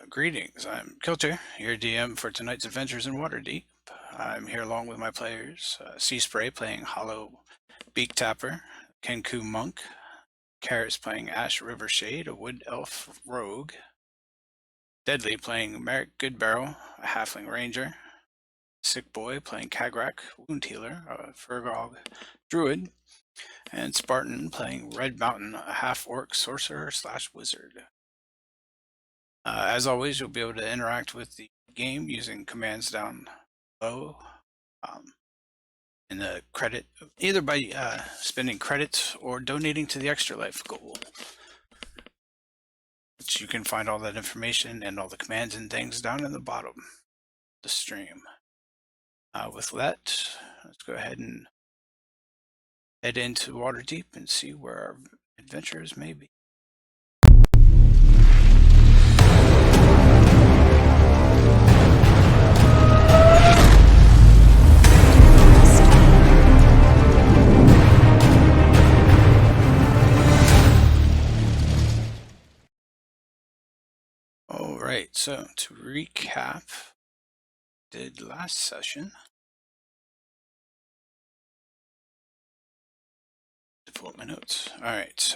Greetings, I'm Kilter, your DM for tonight's adventures in Waterdeep. I'm here along with my players, Sea Spray playing Hollow Beak Tapper, Kenku Monk, Carrots playing Ash River Shade, a Wood Elf Rogue, Deadly playing Merrick Goodbarrow, a Halfling Ranger, Sick Boy playing Kagrak, Wound Healer, a Furgog Druid, and Spartan playing Red Mountain, a Half-Orc Sorcerer / Wizard. As always, you'll be able to interact with the game using commands down below in the credit, either by spending credits or donating to the Extra Life goal. Which you can find all that information and all the commands and things down in the bottom of the stream. With that, let's go ahead and head into Waterdeep and see where our adventures may be. All right, so to recap, did last session. Pull up my notes. All right,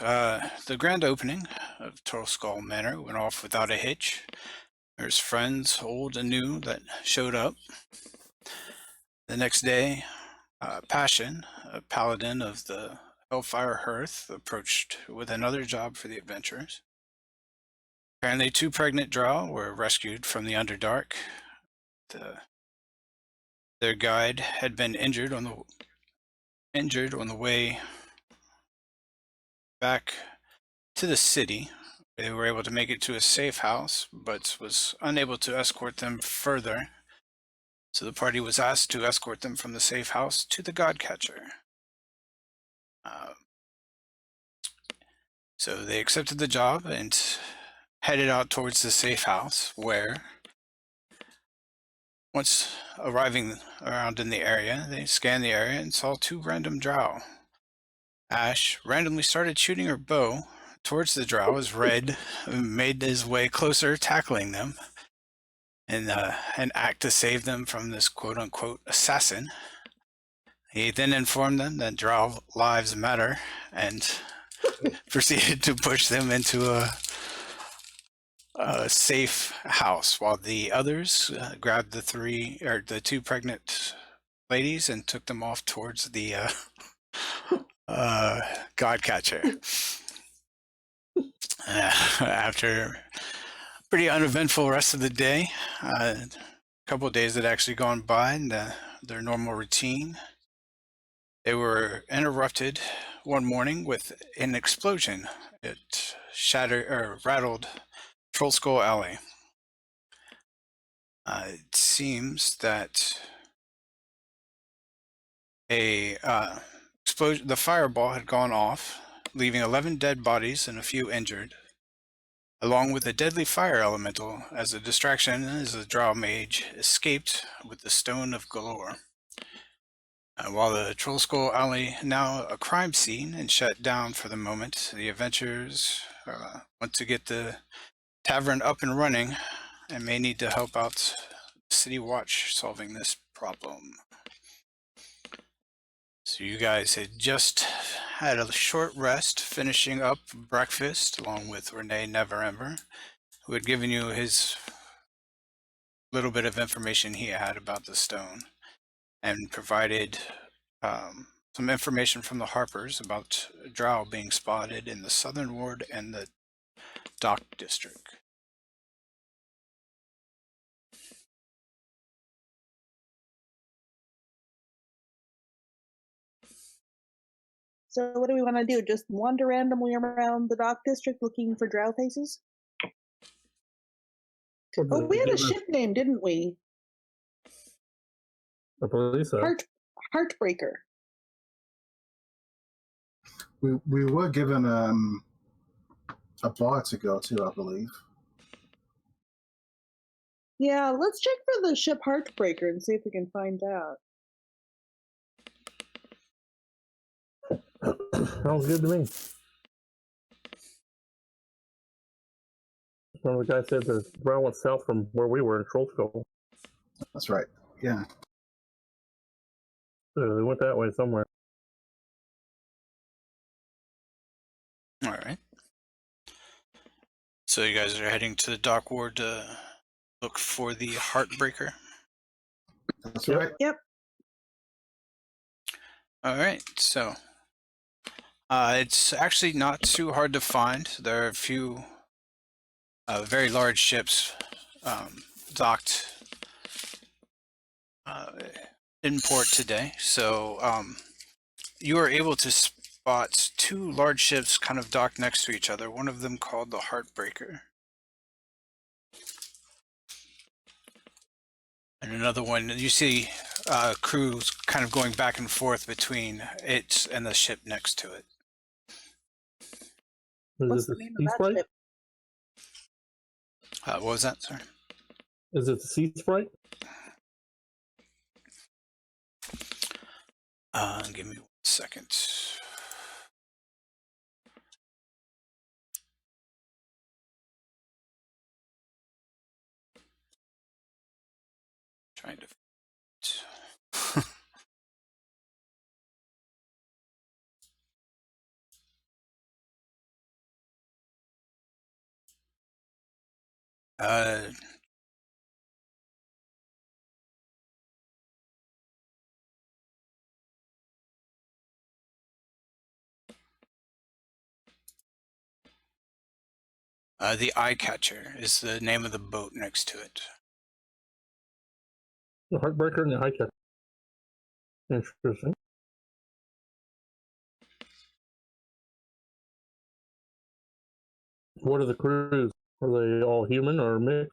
the grand opening of Turtle Skull Manor went off without a hitch. There's friends, old and new, that showed up. The next day, Passion, a paladin of the Hellfire Hearth, approached with another job for the adventurers. Apparently, 2 pregnant drow were rescued from the Underdark. Their guide had been injured on the way back to the city. They were able to make it to a safe house, but was unable to escort them further. So the party was asked to escort them from the safe house to the Godcatcher. So they accepted the job and headed out towards the safe house, where, once arriving around in the area, they scanned the area and saw 2 random drow. Ash randomly started shooting her bow towards the drow as Red made his way closer, tackling them in an act to save them from this quote-unquote assassin. He then informed them that drow lives matter and proceeded to push them into a safe house, while the others grabbed the 2 pregnant ladies and took them off towards the Godcatcher. After a pretty uneventful rest of the day, a couple of days had actually gone by in their normal routine. They were interrupted one morning with an explosion. It rattled Troll Skull Alley. It seems that the fireball had gone off, leaving 11 dead bodies and a few injured, along with a deadly fire elemental as a distraction as the drow mage escaped with the Stone of Galore. While the Troll Skull Alley, now a crime scene and shut down for the moment, the adventurers want to get the tavern up and running and may need to help out City Watch solving this problem. So you guys had just had a short rest, finishing up breakfast along with Renee Neverember, who had given you his little bit of information he had about the stone, and provided some information from the Harpers about drow being spotted in the Southern Ward and the Dock District. So what do we want to do? Just wander randomly around the Dock District looking for drow faces? Oh, we had a ship name, didn't we? I believe so. Heartbreaker. We were given a bar to go to, I believe. Yeah, let's check for the ship Heartbreaker and see if we can find out. Sounds good to me. Well, the guy said the ground went south from where we were in Troll Skull. That's right. Yeah. So they went that way somewhere. All right. So you guys are heading to the dock ward to look for the Heartbreaker. That's Yep. right. Yep. All right. So it's actually not too hard to find. There are a few very large ships docked in port today. So you are able to spot two large ships kind of docked next to each other. One of them called the Heartbreaker. And another one, you see crews kind of going back and forth between it and the ship next to it. What's Is the it the name of Sea that Sprite? ship? What was that, sir? Is it the Sea Sprite? Give me 1 second. Trying to. uh, the Eye Catcher is the name of the boat next to it. The Heartbreaker and the High Catcher. Interesting. What are the crews? Are they all human or mixed?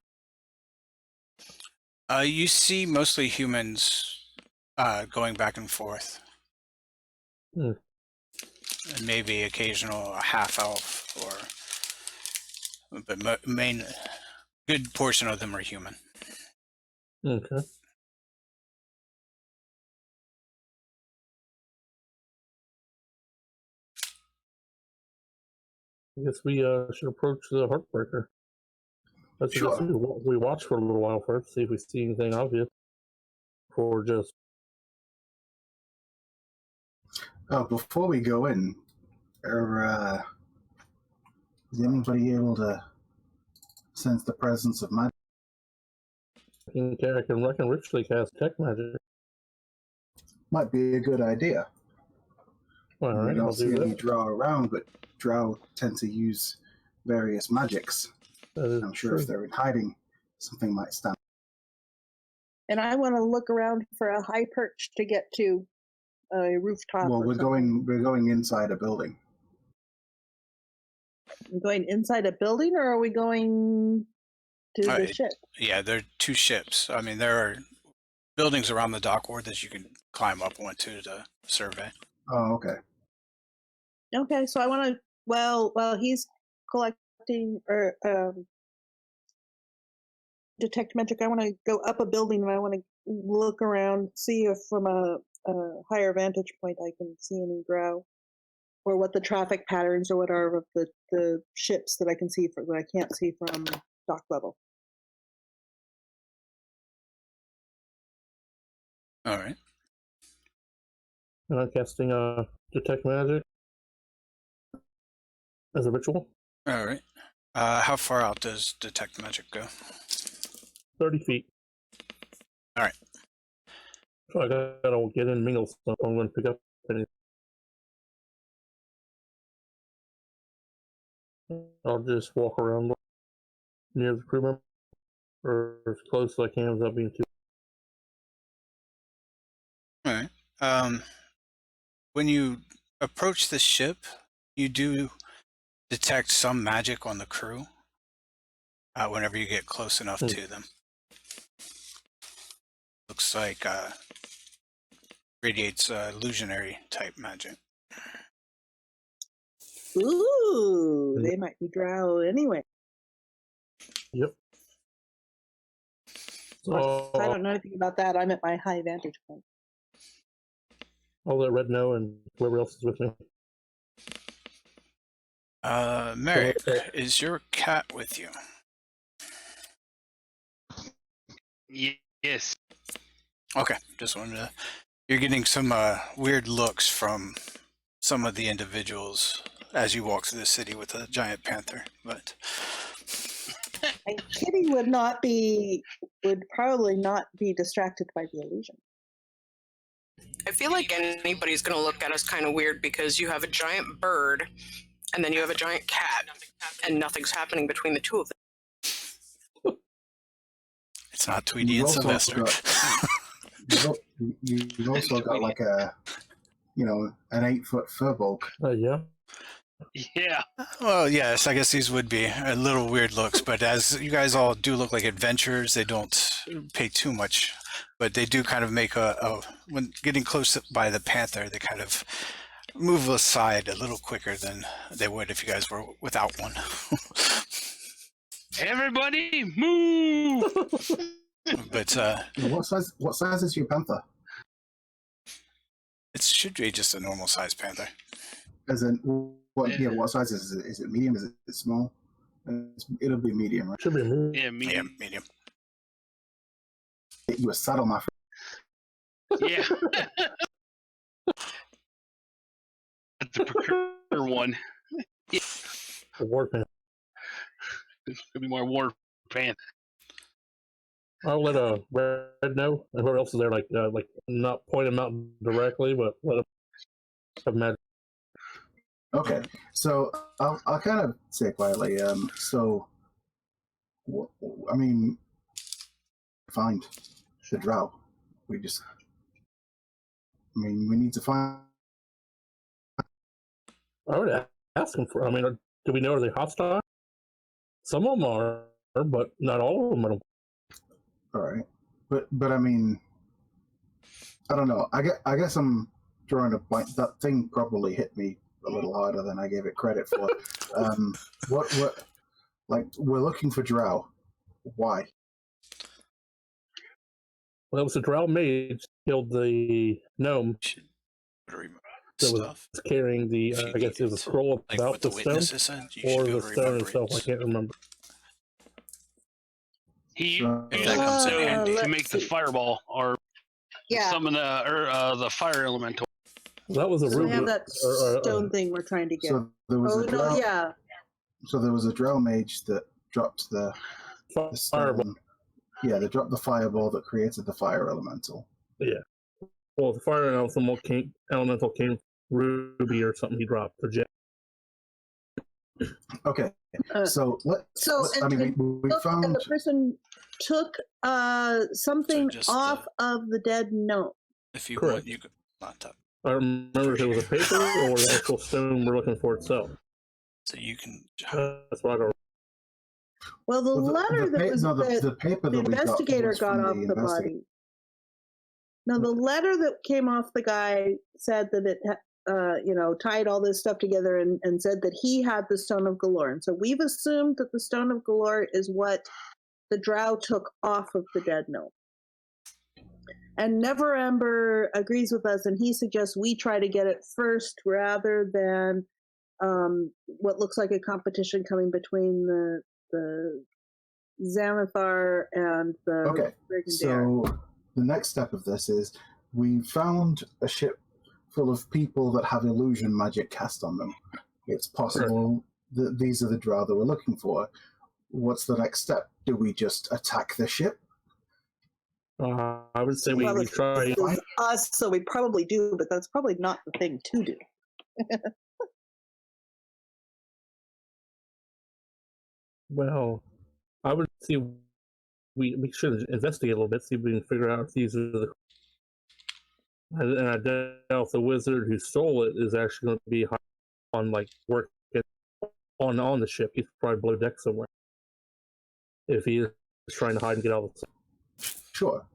You see mostly humans going back and forth. Hmm. And maybe occasional half elf, but main good portion of them are human. Okay. I guess we should approach the Heartbreaker. Let's Sure. just we watch for a little while first, see if we see anything obvious. Or just Oh, before we go in, is anybody able to sense the presence of magic? I can reckon richly cast tech magic. Might be a good idea. All We right, I'll don't see do any that. drow around, but drow tend to use various magics. That is I'm sure true. if they're in hiding, something might stand. And I want to look around for a high perch to get to a rooftop. Well, or we're something. going inside a building. We're going inside a building, or are we going to the ship? Yeah, there are two ships. I mean, there are buildings around the dock ward that you can climb up onto to survey. Oh, okay. Okay, so I want to. Well, while he's collecting or detect magic, I want to go up a building and I want to look around, see if from a higher vantage point I can see any drow, or what the traffic patterns or what are of the ships that I can see that I can't see from dock level. All right. And I'm casting detect magic as a ritual. All right. How far out does detect magic go? 30 feet. All right. So I gotta get in mingle stuff. I'm going to pick up anything. I'll just walk around near the crew member, or as close as I can without being too. All right. When you approach the ship, you do detect some magic on the crew whenever you get close enough to them. Looks like radiates illusionary type magic. Ooh, they might be drow anyway. Yep. So I don't know anything about that. I'm at my high vantage point. I'll let Red know and whoever else is with me. Merrick, is your cat with you? Yes. Okay, just wanted to. You're getting some weird looks from some of the individuals as you walk through the city with a giant panther, but And Kitty would probably not be distracted by the illusion. I feel like anybody's going to look at us kind of weird because you have a giant bird and then you have a giant cat and nothing's happening between the two of them. it's not Tweety You've and also Sylvester. you've also got like a, an 8-foot fur bulk. Yeah. Yeah. Well, yes, I guess these would be a little weird looks, but as you guys all do look like adventurers, they don't pay too much, but they do kind of make when getting close by the panther, they kind of move aside a little quicker than they would if you guys were without one. Everybody move! But What size is your panther? it should be just a normal sized panther. As in, what size is it? Is it medium? Is it small? It'll be medium, right? Should be moved. Yeah, Yeah, medium. medium. You a saddle, my friend. Yeah. That's the procure one. The war panther. Could be more war fan. I'll let Red know, and whoever else is there, like not point him out directly, but let him have magic. Okay, so I'll kind of say quietly. I mean, find the drow. We need to find. I would ask him for. I mean, do we know, are they hostile? Some of them are, but not all of them are. All right, but I mean, I don't know. I guess I'm drawing a blank. That thing probably hit me a little harder than I gave it credit for. What? Like, we're looking for drow. Why? Well, it was a drow mage killed the gnome Should remove that was stuff. carrying the. If you I guess it was a need it. scroll Like about what the the stone, witnesses said, you or should be the able to stone remember itself. I it. can't remember. He So- If that comes in handy. to make the fireball or summon the fire elemental. That was a So we rumor. have that stone thing we're trying to get. So there was Oh a no, drow. yeah. So there was a drow mage that dropped the fireball. stone. Yeah, they dropped the fireball that created the fire elemental. Well, the fire elemental came ruby or something he dropped for Jet. Okay, Uh, so and I mean, we and found. the person took something So just, off of the dead gnome. If you Correct. want, you could laptop. I don't remember if it was a paper or the actual stone we're looking for itself. So you can. That's what I don't. Well, the Well, letter that was the paper the that we investigator was got from off the body. No, the letter that came off the guy said that it, tied all this stuff together and said that he had the Stone of Galore. And so we've assumed that the Stone of Galore is what the drow took off of the dead gnome. And Never Ember agrees with us, and he suggests we try to get it first rather than what looks like a competition coming between the Xanathar and the Okay, Brigadier. so the next step of this is we found a ship full of people that have illusion magic cast on them. It's possible that these are the drow that we're looking for. What's the next step? Do we just attack the ship? I would say we It's try. us, so we probably do, but that's probably not the thing to do. Well, I would see. We should investigate a little bit, see if we can figure out if these are the. And I doubt the wizard who stole it is actually going to be on work on the ship. He's probably below deck somewhere. If he is trying to hide and get out of the. Sure.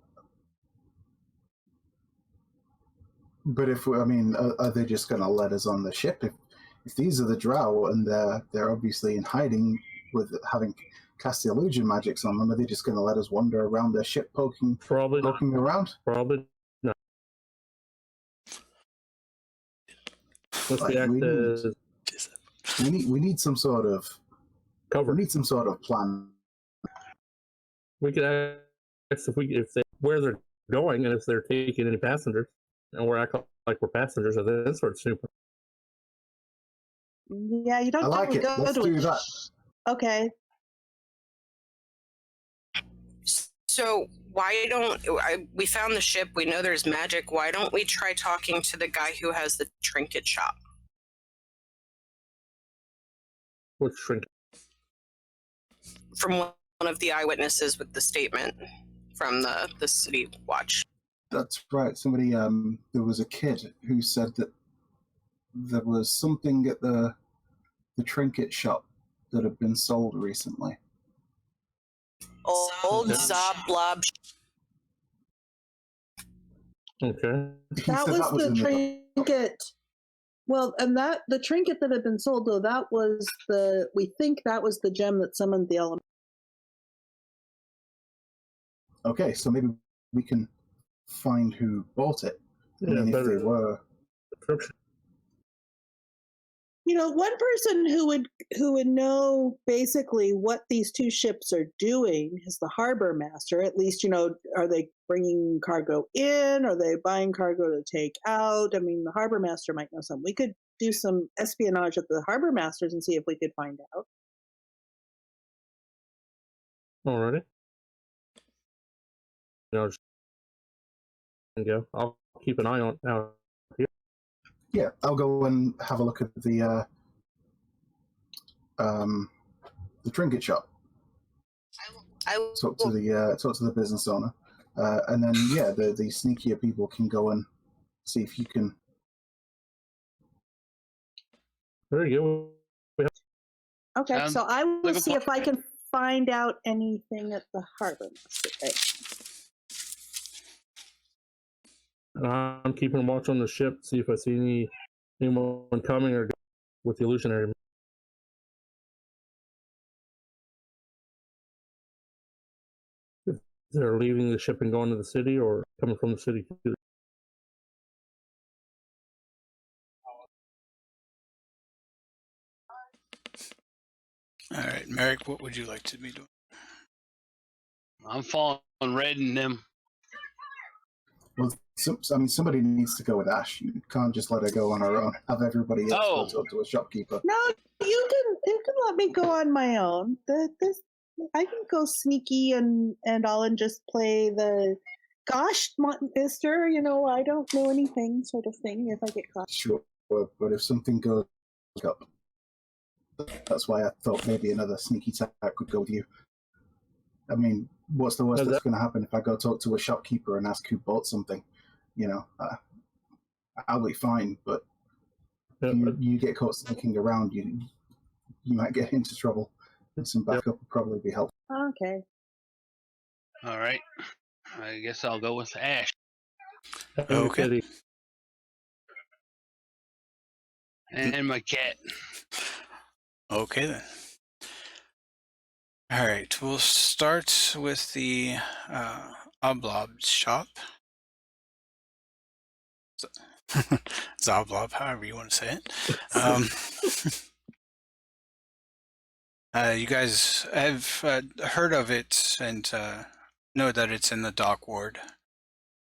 But are they just going to let us on the ship? If these are the drow and they're obviously in hiding with having cast the illusion magics on them, are they just going to let us wander around their ship poking around? Probably not. Let's Like, react as we need some sort of cover. plan. We could if they where they're going and if they're taking any passengers, and we're acting like we're passengers of this sort of super. Yeah, you don't I like really it. go Let's to do a that. Okay. So why don't we found the ship? We know there's magic. Why don't we try talking to the guy who has the trinket shop? Which shrink? From one of the eyewitnesses with the statement from the city watch. That's right. Somebody, there was a kid who said that there was something at the trinket shop that had been sold recently. Old Zob Blob. Okay. He That said was the in trinket. Well, and that the trinket that had been sold, though, that was we think that was the gem that summoned the element. Okay, so maybe we can find who bought it. Yeah, I mean, if better they were. description. You know, one person who would know basically what these two ships are doing is the harbor master. At least, you know, are they bringing cargo in? Are they buying cargo to take out? I mean, the harbor master might know something. We could do some espionage at the harbor masters and see if we could find out. Alrighty. Go. I'll keep an eye on out here. Yeah, I'll go and have a look at the trinket shop. Talk to the business owner, and then the sneakier people can go and see if you can. Very good. Okay, so I will like a see if I can find out anything at the harbor master. I'm keeping watch on the ship, see if I see anyone coming or with the illusionary. If they're leaving the ship and going to the city, or coming from the city. All right, Merrick, what would you like to be doing? I'm following Red and them. Well, I mean, somebody needs to go with Ash. You can't just let her go on her own. Have everybody else go talk to a shopkeeper. No, you can let me go on my own. I can go sneaky and all and just play the gosh, mister, you know, I don't know anything sort of thing if I get caught. Sure, but if something goes up, that's why I thought maybe another sneaky type could go with you. I mean, what's the worst that's going to happen if I go talk to a shopkeeper and ask who bought something? You know, I'll be fine, but you get caught sneaking around, you might get into trouble. And some backup would probably be helpful. Okay. All right. I guess I'll go with Ash. Okay. And my cat. Okay then. All right, we'll start with the Oblob shop. Zoblob, however you want to say it. You guys have heard of it and know that it's in the dock ward.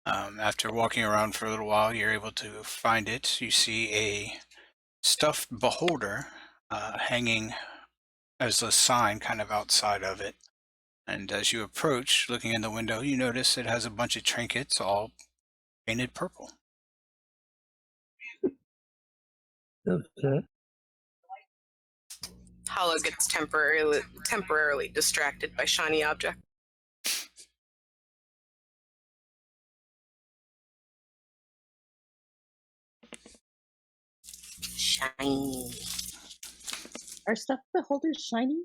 After walking around for a little while, you're able to find it. You see a stuffed beholder hanging as a sign kind of outside of it. And as you approach, looking in the window, you notice it has a bunch of trinkets all painted purple. Okay. Hollow gets temporarily distracted by shiny object. Shiny. Are stuffed beholders shiny?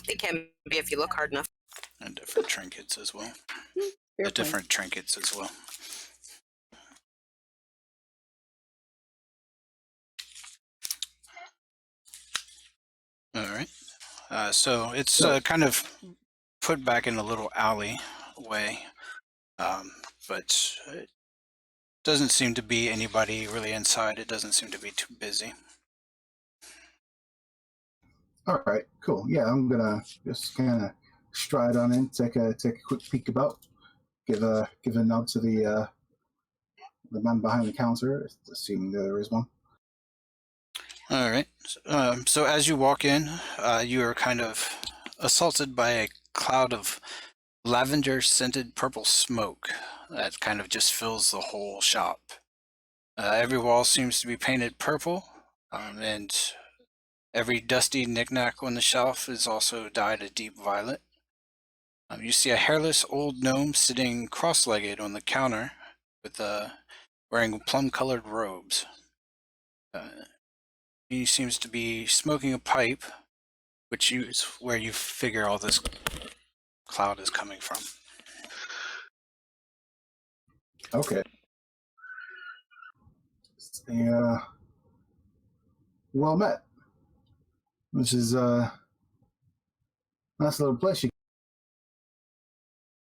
They can be if you look hard enough. And different trinkets as well. Fair Different trinkets as well. All right. So it's kind of put back in a little alleyway, but it doesn't seem to be anybody really inside. It doesn't seem to be too busy. All right, cool. Yeah, I'm gonna just kind of stride on in, take a quick peek about, give a nod to the man behind the counter, assuming there is one. All right. So as you walk in, you are kind of assaulted by a cloud of lavender-scented purple smoke that kind of just fills the whole shop. Every wall seems to be painted purple, and every dusty knickknack on the shelf is also dyed a deep violet. You see a hairless old gnome sitting cross-legged on the counter with wearing plum-colored robes. He seems to be smoking a pipe, which is where you figure all this cloud is coming from. Okay. Well met. Which is a nice little place.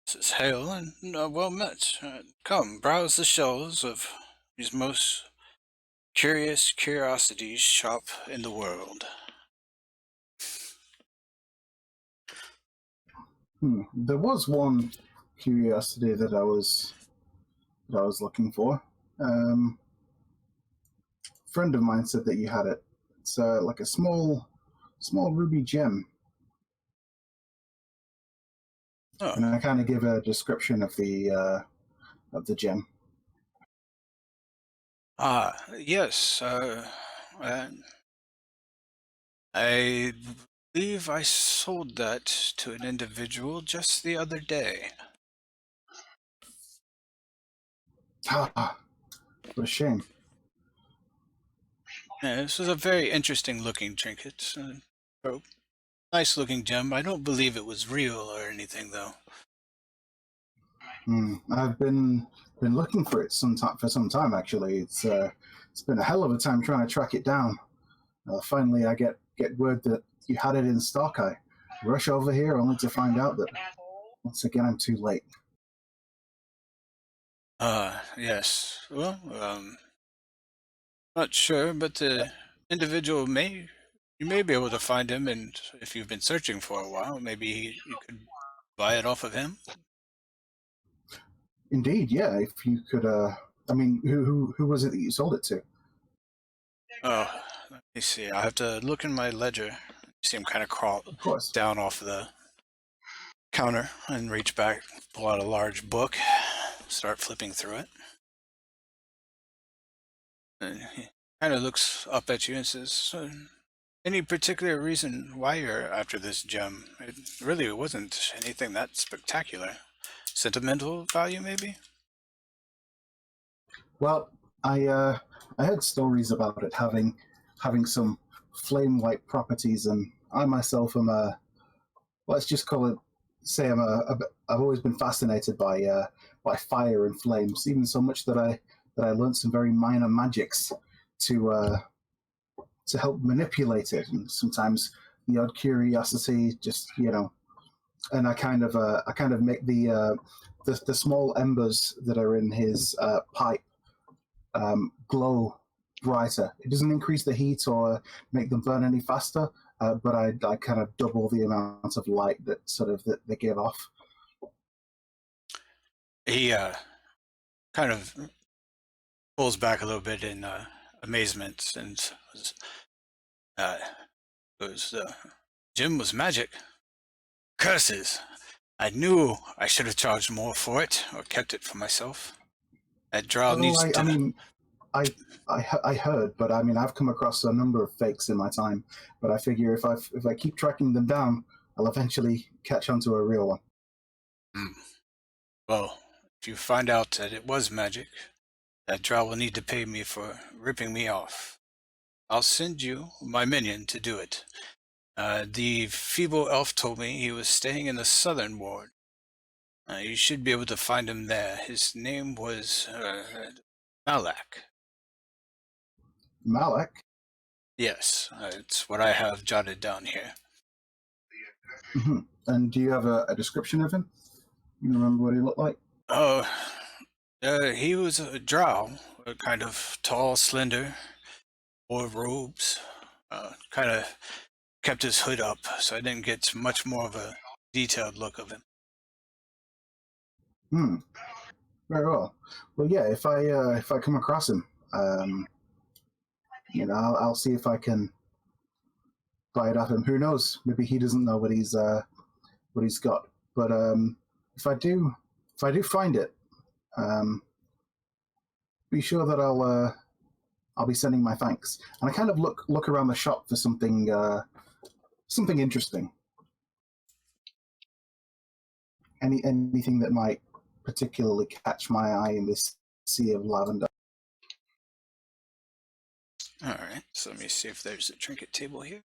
Says, hail and well met. Come, browse the shelves of these most curious curiosities shop in the world. There was one curiosity that I was looking for. Friend of mine said that you had it. It's like a small ruby gem. Oh. And I kind of give a description of the gem. Yes. I believe I sold that to an individual just the other day. Ah, what a shame. Yeah, this was a very interesting looking trinket. Nice looking gem. I don't believe it was real or anything though. I've been looking for it for some time actually. It's been a hell of a time trying to track it down. Finally, I get word that you had it in stock. I rush over here only to find out that once again I'm too late. Yes. Well, not sure, but the individual you may be able to find him, and if you've been searching for a while, maybe you could buy it off of him. Indeed, yeah. If you could, I mean, who was it that you sold it to? Oh, let me see. I have to look in my ledger. You see him kind of crawl Of course. down off the counter and reach back, pull out a large book, start flipping through it. And he kind of looks up at you and says, any particular reason why you're after this gem? It really wasn't anything that spectacular. Sentimental value, maybe? Well, I heard stories about it having some flame-like properties, and I myself am let's just call it, say I've always been fascinated by fire and flames, even so much that I learned some very minor magics to help manipulate it, and sometimes the odd curiosity, just and I kind of make the small embers that are in his pipe glow brighter. It doesn't increase the heat or make them burn any faster, but I kind of double the amount of light that they give off. He kind of pulls back a little bit in amazement and goes, Jim was magic. Curses! I knew I should have charged more for it or kept it for myself. That drow needs to... I mean, I heard, but I mean, I've come across a number of fakes in my time, but I figure if I keep tracking them down, I'll eventually catch onto a real one. Well, if you find out that it was magic, that drow will need to pay me for ripping me off. I'll send you my minion to do it. The feeble elf told me he was staying in the southern ward. You should be able to find him there. His name was Malak. Malak? Yes, it's what I have jotted down here. Mm-hmm. And do you have a description of him? You remember what he looked like? He was a drow, kind of tall, slender, wore robes, kind of kept his hood up, so I didn't get much more of a detailed look of him. Very well. Well, yeah. If I come across him, I'll see if I can buy it off him. Who knows? Maybe he doesn't know what he's got. But if I do find it, be sure that I'll be sending my thanks. And I kind of look around the shop for something interesting. Anything that might particularly catch my eye in this sea of lavender. All right, so let me see if there's a trinket table here.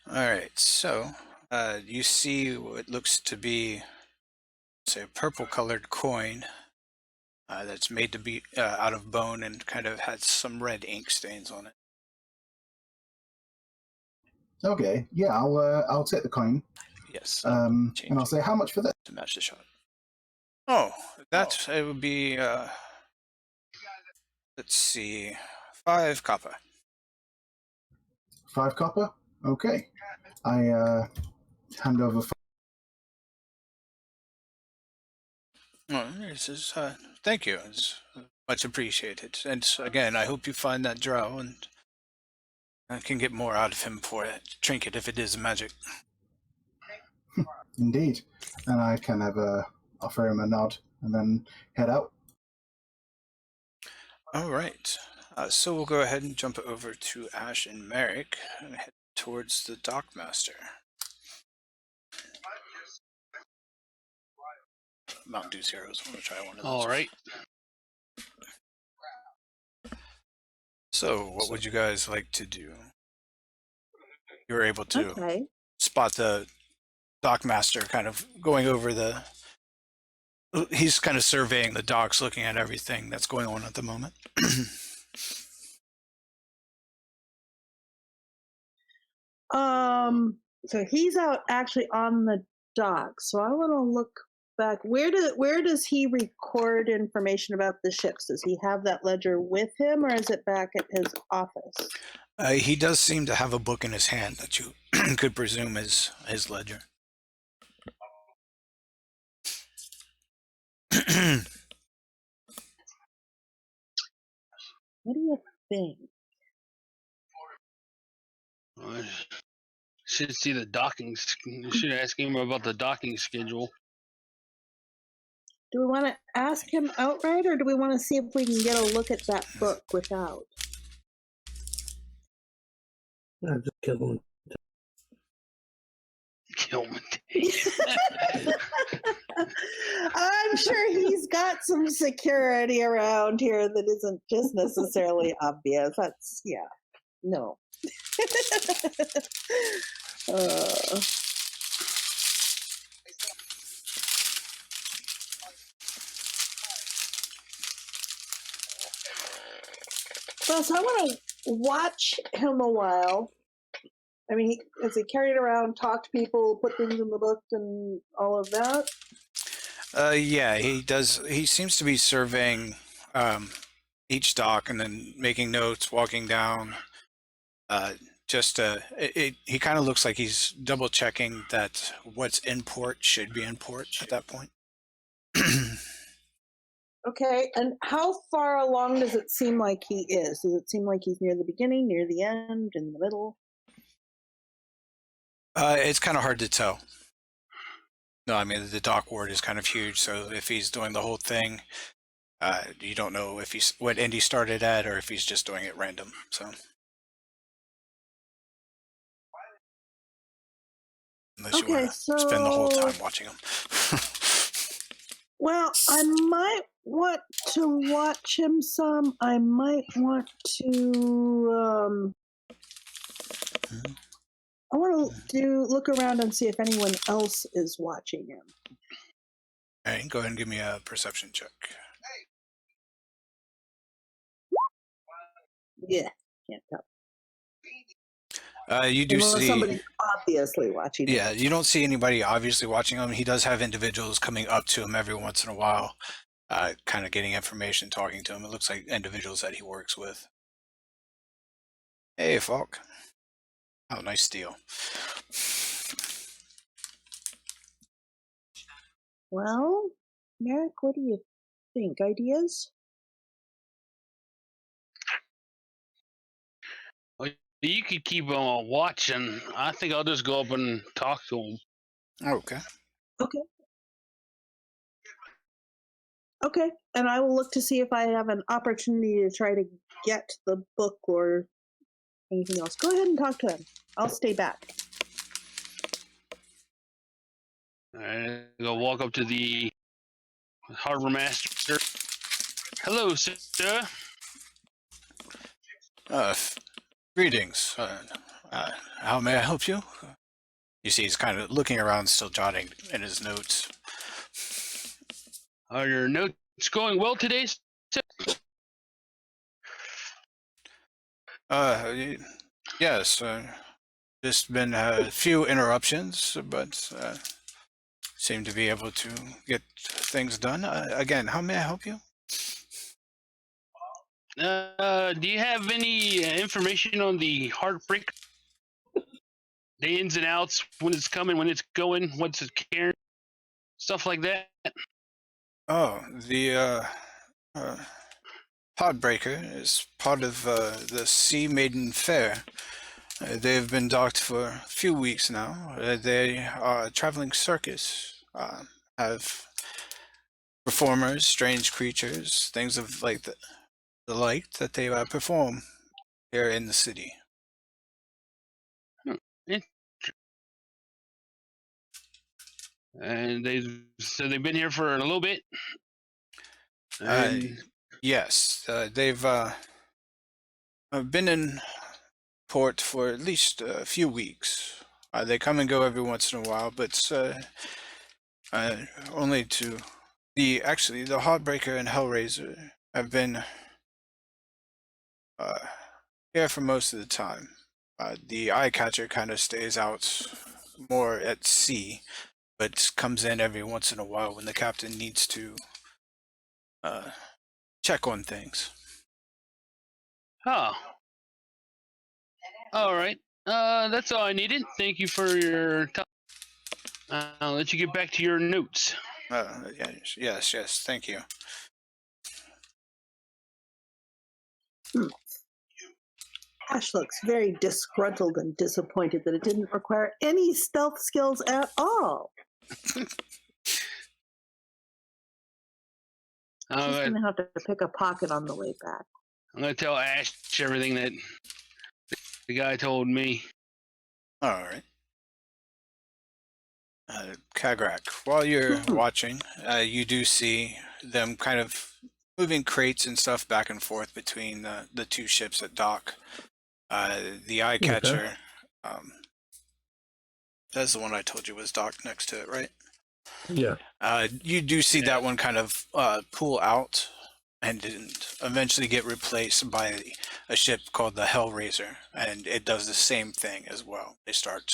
All right, so you see what looks to be, say, a purple-colored coin that's made to be out of bone and kind of has some red ink stains on it. Okay, yeah, I'll take the coin. Yes. And I'll say, how much for this? To match the shot. Oh, it would be. Let's see, 5 copper. 5 copper. Okay, I hand over. Oh, this is. Thank you. It's much appreciated. And again, I hope you find that drow and I can get more out of him for a trinket if it is magic. Indeed, and I kind of offer him a nod and then head out. All right. So we'll go ahead and jump over to Ash and Merrick and head towards the Dockmaster. Mountain Dew Zeros. I'm going to try one of those. All right. So what would you guys like to do? You were able to Okay. spot the Dockmaster kind of going over the... He's kind of surveying the docks, looking at everything that's going on at the moment. So he's out actually on the dock. So I want to look back. Where does he record information about the ships? Does he have that ledger with him, or is it back at his office? He does seem to have a book in his hand that you could presume is his ledger. What do you think? I should see the docking. You should ask him about the docking schedule. Do we want to ask him outright, or do we want to see if we can get a look at that book without? Just kill him. Kill him. I'm sure he's got some security around here that isn't just necessarily obvious. That's, yeah, no. Well, so I want to watch him a while. I mean, has he carried around, talked to people, put things in the book, and all of that? Yeah, he does. He seems to be surveying each dock and then making notes, walking down. He kind of looks like he's double checking that what's in port should be in port at that point. Okay, and how far along does it seem like he is? Does it seem like he's near the beginning, near the end, in the middle? It's kind of hard to tell. No, I mean, the dock ward is kind of huge, so if he's doing the whole thing, you don't know if he's what end he started at or if he's just doing it random. So, unless you want to spend the whole time watching him. Well, I might want to watch him some. I might want to. I want to look around and see if anyone else is watching him. All right, go ahead and give me a perception check. Yeah, can't tell. You do Unless see, somebody's obviously watching yeah, it. you don't see anybody obviously watching him. He does have individuals coming up to him every once in a while, kind of getting information, talking to him. It looks like individuals that he works with. Hey, Falk. Oh, nice steal. Well, Merrick, what do you think? Ideas? Well, you could keep on watching. I think I'll just go up and talk to him. Okay. Okay. Okay, and I will look to see if I have an opportunity to try to get the book or anything else. Go ahead and talk to him. I'll stay back. I go walk up to the harbor master. Hello, sir. Greetings. How may I help you? You see, he's kind of looking around, still jotting in his notes. Are your notes going well today, sir? Yes. Just been a few interruptions, but seem to be able to get things done. Again, how may I help you? Do you have any information on the heartbreak? The ins and outs, when it's coming, when it's going, what's it carrying, stuff like that. Oh, the Podbreaker is part of the Sea Maiden Fair. They've been docked for a few weeks now. They are a traveling circus. Have performers, strange creatures, things of like the like that they perform here in the city. And they've been here for a little bit. And Yes, they've been in port for at least a few weeks. They come and go every once in a while, but only to the Heartbreaker and Hellraiser have been here for most of the time. The Eyecatcher kind of stays out more at sea, but comes in every once in a while when the captain needs to check on things. oh, all right. That's all I needed. Thank you for your time. I'll let you get back to your notes. Yes, thank you. Ash looks very disgruntled and disappointed that it didn't require any stealth skills at all. She's going to have to pick a pocket on the way back. I'm gonna tell Ash everything that the guy told me. All right. Kagrak, while you're watching, you do see them kind of moving crates and stuff back and forth between the two ships at dock. The Eyecatcher, that's the one I told you was docked next to it, right? Yeah. You do see that one kind of pull out and eventually get replaced by a ship called the Hellraiser, and it does the same thing as well. They start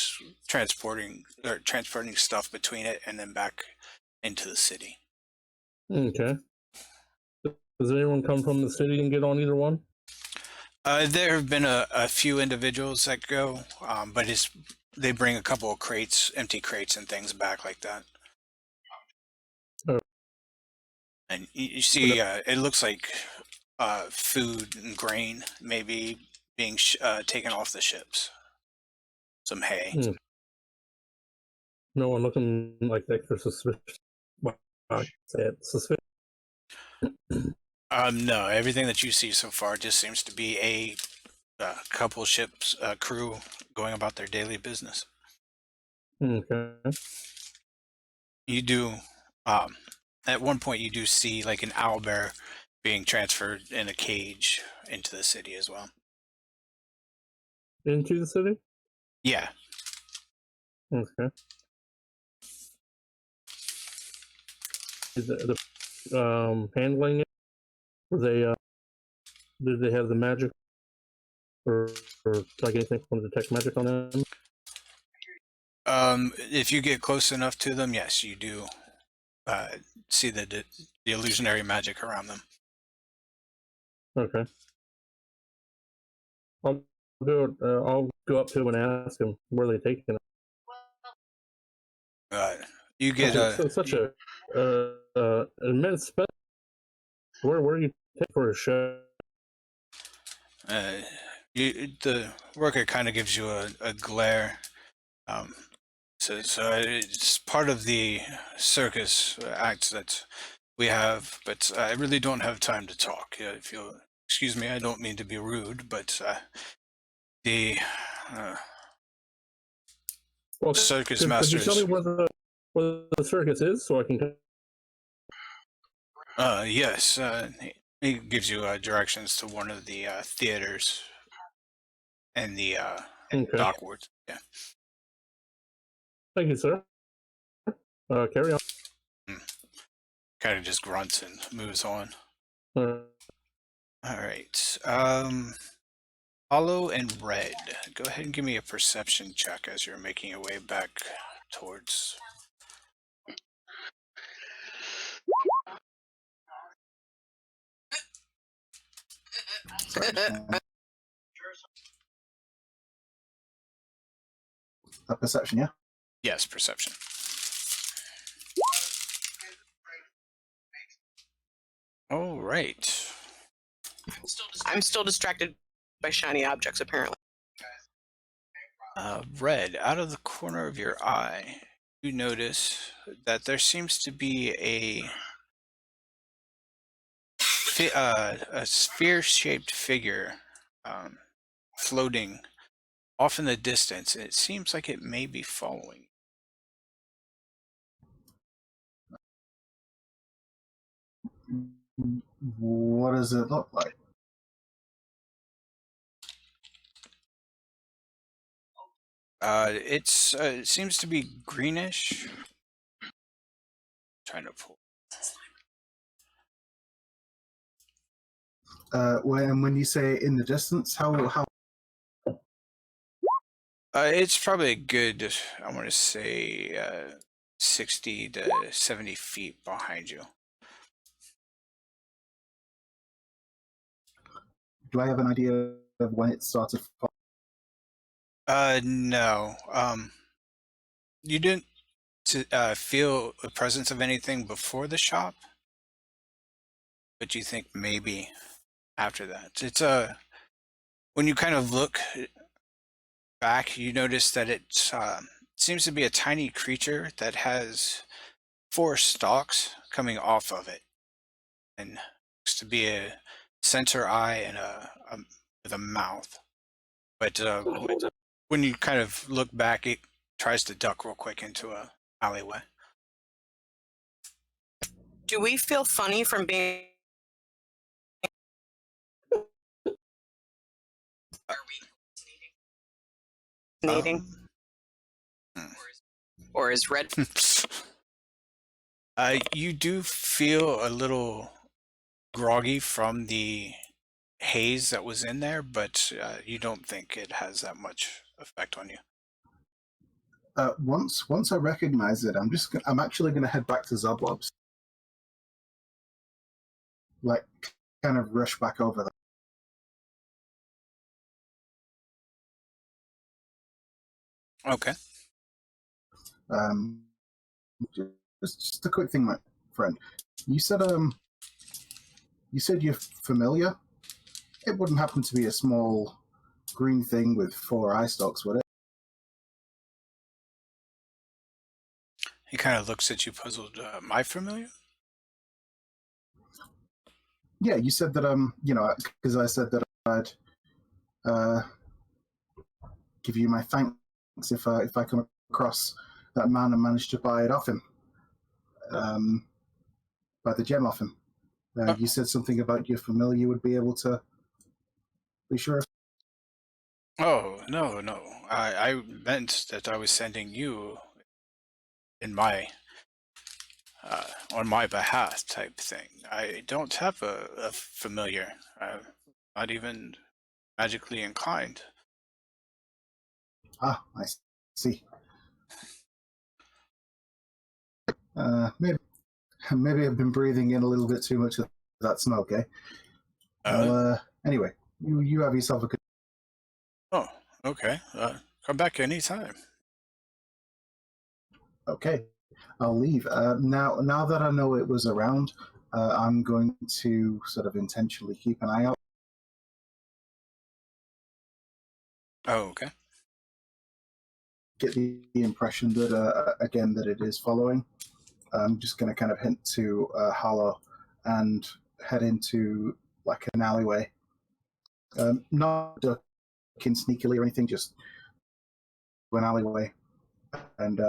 transporting stuff between it and then back into the city. Okay. Does anyone come from the city and get on either one? There have been a few individuals that go, but they bring a couple of crates, empty crates and things back like that. Oh. And you see, it looks like food and grain maybe being taken off the ships. Some hay. No one looking like extra suspicious. Well, I say it suspicious. No, everything that you see so far just seems to be a couple ships, crew going about their daily business. Okay. You do, at one point, you do see like an owlbear being transferred in a cage into the city as well. Into the city? Yeah. Okay. Is the handling it? Were they? Did they have the magic or like anything from detect magic on them? If you get close enough to them, yes, you do see the illusionary magic around them. Okay. I'll I'll go up to him and ask him where they taking him. You get Such a immense spell. Where are you taking for a show? the worker kind of gives you a glare. So it's part of the circus act that we have, but I really don't have time to talk. If you'll excuse me, I don't mean to be rude, but the Well, circus could you masters. tell me where the circus is so I can? Yes, he gives you directions to one of the theaters and the Okay. dock wards. Yeah. Thank you, sir. Carry on. Kind of just grunts and moves on. Uh, All right. Hollow and Red. Go ahead and give me a perception check as you're making your way back towards. A perception, yeah. Yes, perception. All right. I'm still distracted by shiny objects, apparently. Red, out of the corner of your eye, you notice that there seems to be a sphere-shaped figure floating off in the distance. It seems like it may be following. What does it look like? It seems to be greenish. Trying to pull. When you say in the distance, how? It's probably a good, I want to say, 60 to 70 feet behind you. Do I have an idea of when it started? No. You didn't feel the presence of anything before the shop, but you think maybe after that. It's when you kind of look back, you notice that it seems to be a tiny creature that has 4 stalks coming off of it, and looks to be a center eye and with a mouth. But when you kind of look back, it tries to duck real quick into a alleyway. Do we feel funny from being? Fascinating? Or is Red? You do feel a little groggy from the haze that was in there, but you don't think it has that much effect on you. Once I recognize it, I'm actually going to head back to Zoblobs. Like, kind of rush back over there. Okay. Just a quick thing, my friend. You said you're familiar. It wouldn't happen to be a small green thing with 4 eye stalks, would it? He kind of looks at you puzzled. Am I familiar? Yeah, you said that because I said that I'd give you my thanks if I come across that man and manage to buy it off him. Buy the gem off him. You said something about you're familiar. You would be able to be sure. Oh, no. I meant that I was sending you in my on my behalf type thing. I don't have a familiar. Not even magically inclined. Ah, I see. Maybe I've been breathing in a little bit too much of that smoke, eh? Anyway, you have yourself a good. Oh, okay. Come back anytime. Okay, I'll leave. Now that I know it was around, I'm going to sort of intentionally keep an eye out. Oh, okay. Get the impression that again that it is following. I'm just going to kind of hint to Hollow and head into like an alleyway. Not ducking sneakily or anything, just an alleyway. And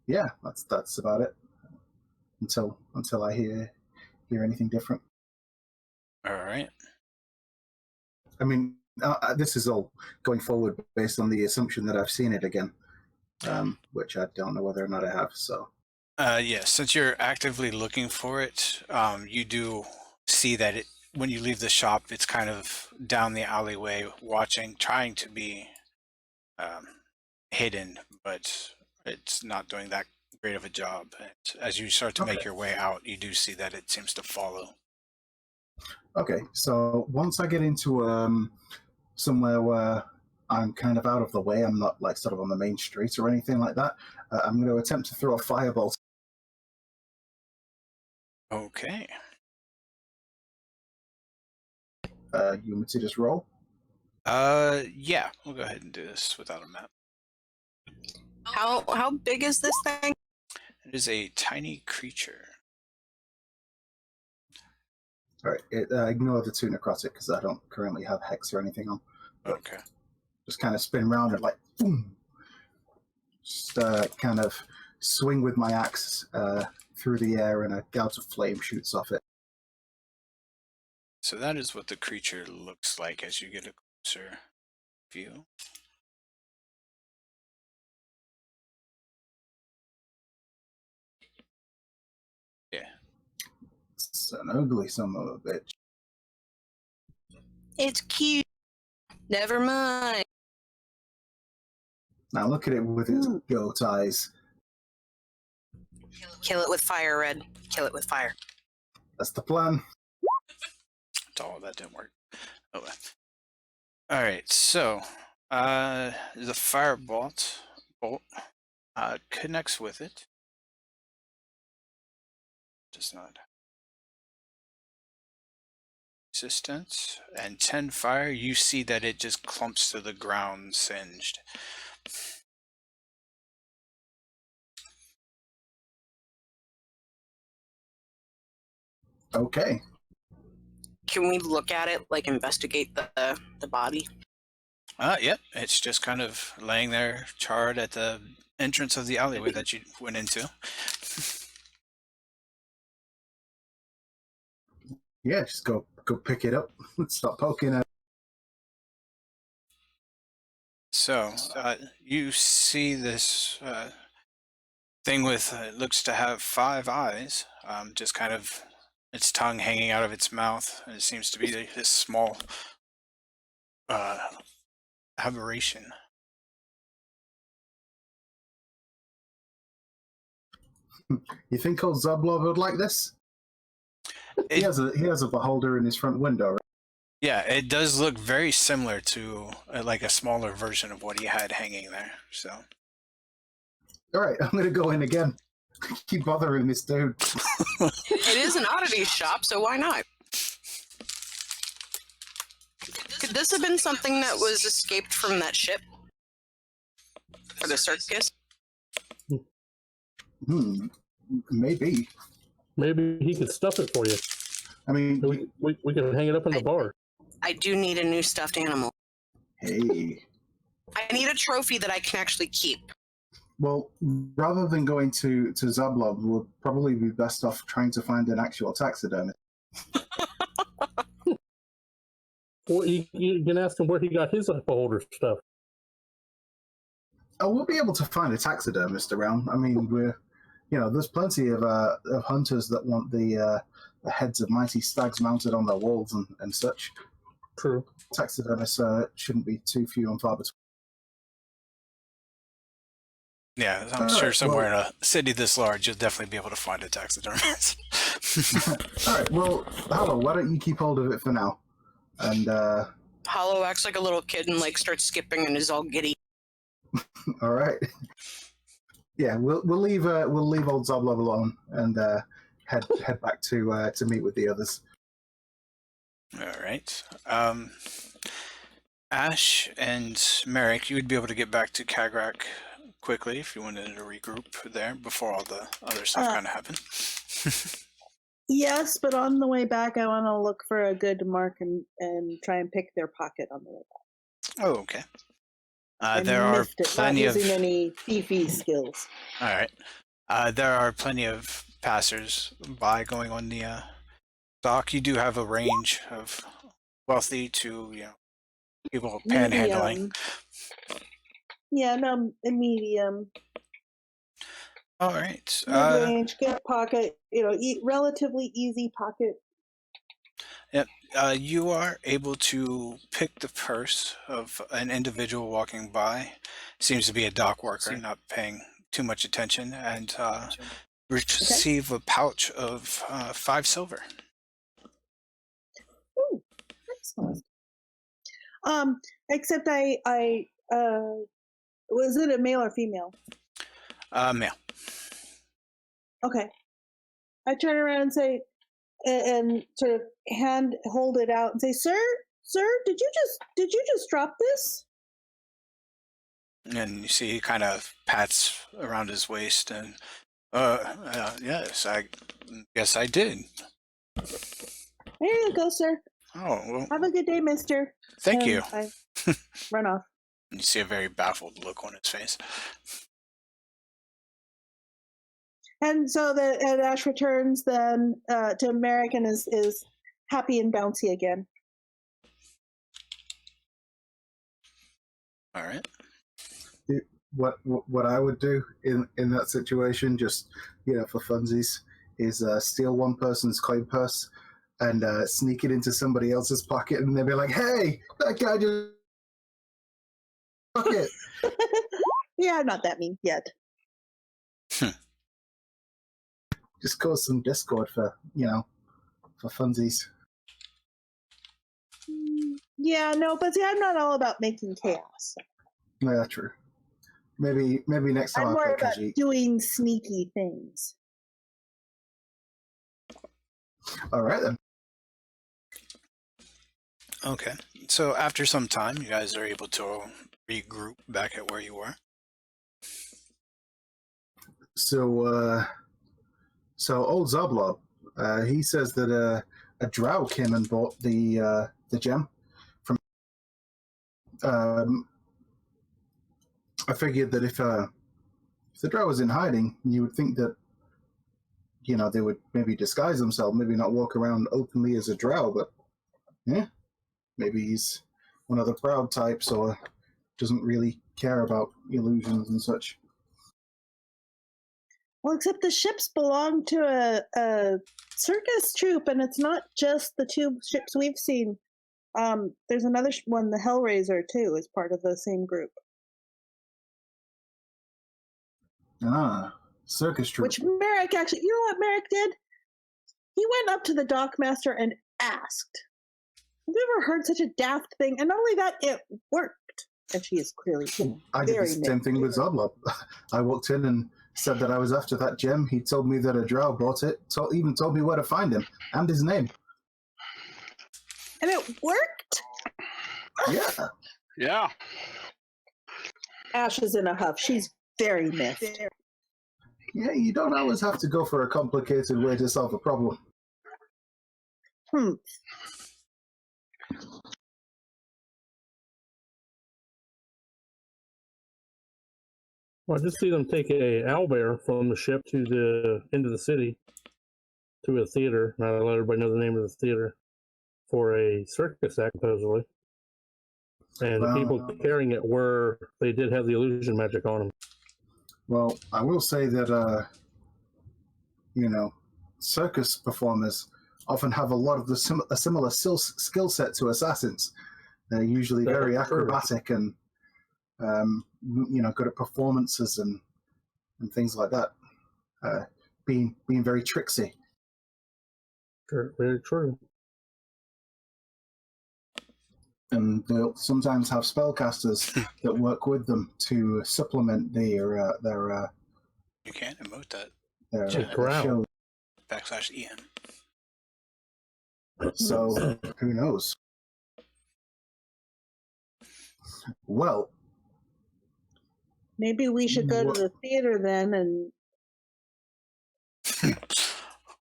yeah, that's about it. Until I hear anything different. All right. I mean, this is all going forward based on the assumption that I've seen it again, which I don't know whether or not I have. So, Yeah, since you're actively looking for it, you do see that it when you leave the shop, it's kind of down the alleyway, watching, trying to be hidden, but it's not doing that great of a job. And as you start to make Okay. your way out, you do see that it seems to follow. okay, so once I get into somewhere where I'm kind of out of the way, I'm not like sort of on the main street or anything like that. I'm going to attempt to throw a fireball. Okay. You want me to just roll? Yeah, we'll go ahead and do this without a map. How big is this thing? It is a tiny creature. All right, ignore the two necrotic because I don't currently have hex or anything on. Okay. Just kind of spin around and like boom, just kind of swing with my axe through the air, and a gout of flame shoots off it. So that is what the creature looks like as you get a closer view. Yeah. It's an ugly son of a bitch. It's cute. Never mind. Now look at it with its goat eyes. Kill it with fire, Red. Kill it with fire. That's the plan. Oh, that didn't work. Oh well. All right, so the firebolt bolt connects with it. Does not resistance and 10 fire. You see that it just clumps to the ground, singed. Okay. Can we look at it, like investigate the body? Yep, it's just kind of laying there, charred at the entrance of the alleyway that you went into. Yeah, just go pick it up. Stop poking at it. So you see this thing with looks to have 5 eyes, just kind of its tongue hanging out of its mouth, and it seems to be this small aberration. You think old Zablov would like this? He has a beholder in his front window, right? Yeah, it does look very similar to like a smaller version of what he had hanging there. So, All right, I'm gonna go in again. Keep bothering this dude. It is an oddities shop, so why not? Could this have been something that was escaped from that ship? For the circus? Maybe. Maybe he could stuff it for you. I mean, We can hang it up in the bar. I do need a new stuffed animal. hey. I need a trophy that I can actually keep. Well, rather than going to Zablov, we'll probably be best off trying to find an actual taxidermist. Well, you can ask him where he got his beholder stuff. Oh, we'll be able to find a taxidermist around. I mean, there's plenty of hunters that want the heads of mighty stags mounted on their walls and such. True. Taxidermists shouldn't be too few and far between. Yeah, I'm sure somewhere in a city this large, you'll definitely be able to find a taxidermist. All right, well, Hollow, why don't you keep hold of it for now? And, Hollow acts like a little kid and like starts skipping and is all giddy. all right. Yeah, we'll leave old Zoblov alone and head back to meet with the others. All right. Ash and Merrick, you would be able to get back to Kagrak quickly if you wanted to regroup there before all the other stuff kind of happened. Yes, but on the way back, I want to look for a good mark and try and pick their pocket on the way back. Oh, okay. I There are missed it, plenty not of. using any thiefy skills. All right. There are plenty of passers by going on the dock. You do have a range of wealthy to people panhandling. Medium. Yeah, no, a medium. All right. Mid-range, good pocket, relatively easy pocket. You are able to pick the purse of an individual walking by. Seems to be a dock worker, not paying too much attention, and receive a pouch of 5 silver. Ooh, excellent. Except I was it a male or female? Male. Okay. I turn around and say, and sort of hold it out and say, "Sir, did you just drop this?" And you see he kind of pats around his waist and, yes, I guess I did. There you go, sir. Oh, well, Have a good day, mister. thank And you. I run off. You see a very baffled look on his face. And so and Ash returns then to Merrick and is happy and bouncy again. All right. What I would do in that situation, just for funsies, is steal one person's coin purse and sneak it into somebody else's pocket, and they'll be like, "Hey, that guy just took it." Yeah, I'm not that mean yet. Just cause some discord for funsies. Yeah, no, but see, I'm not all about making chaos. Yeah, true. Maybe next time I'm I'll more play about Khajiit. doing sneaky things. All right then. Okay. So after some time, you guys are able to regroup back at where you were. So old Zablob, he says that a drow came and bought the gem from. I figured that if the drow was in hiding, you would think that they would maybe disguise themselves, maybe not walk around openly as a drow, but maybe he's one of the proud types or doesn't really care about illusions and such. Well, except the ships belong to a circus troupe, and it's not just the 2 ships we've seen. There's another one, the Hellraiser, too, is part of the same group. Circus troupe. Which Merrick actually, you know what Merrick did? He went up to the dockmaster and asked, "Have you ever heard such a daft thing?" And not only that, it worked. And she is clearly I did the same thing with Zodlob. I walked in and said that I was after that gem. He told me that a drow bought it, even told me where to find him and his name. And it worked? Yeah. Yeah. Ash is in a huff. She's very miffed. Yeah, you don't always have to go for a complicated way to solve a problem. Well, I just see them take a owlbear from the ship to the end of the city to a theater. Now I let everybody know the name of the theater for a circus act, supposedly. And the people carrying it they did have the illusion magic on them. Well, I will say that circus performers often have a lot of a similar skill set to assassins. They're usually very acrobatic and good at performances and things like that. Being very tricksy. Sure, very true. And they'll sometimes have spellcasters that work with them to supplement their You can't emote that. show. /EN. So who knows? Well, Maybe we should go to the theater then and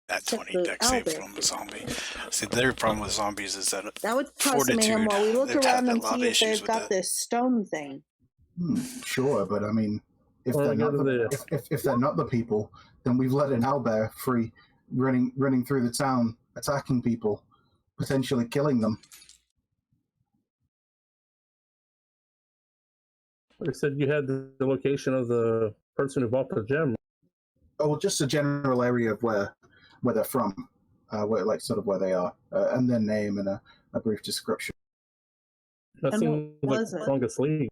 That check 20 the deck save owlbear. from the zombie. See, their problem with zombies is that that would cause some mayhem fortitude. while we look They've had around a and lot of see if issues they've with got that. this stone thing. Sure, but I mean, if Well, they're not go to if they're not the people, then we've let an owlbear free, running through the town, attacking people, potentially killing them. You said you had the location of the person who bought the gem. Oh, just a general area of where they're from, where they are, and their name and a brief description. That And what seems like was it? strongest lead.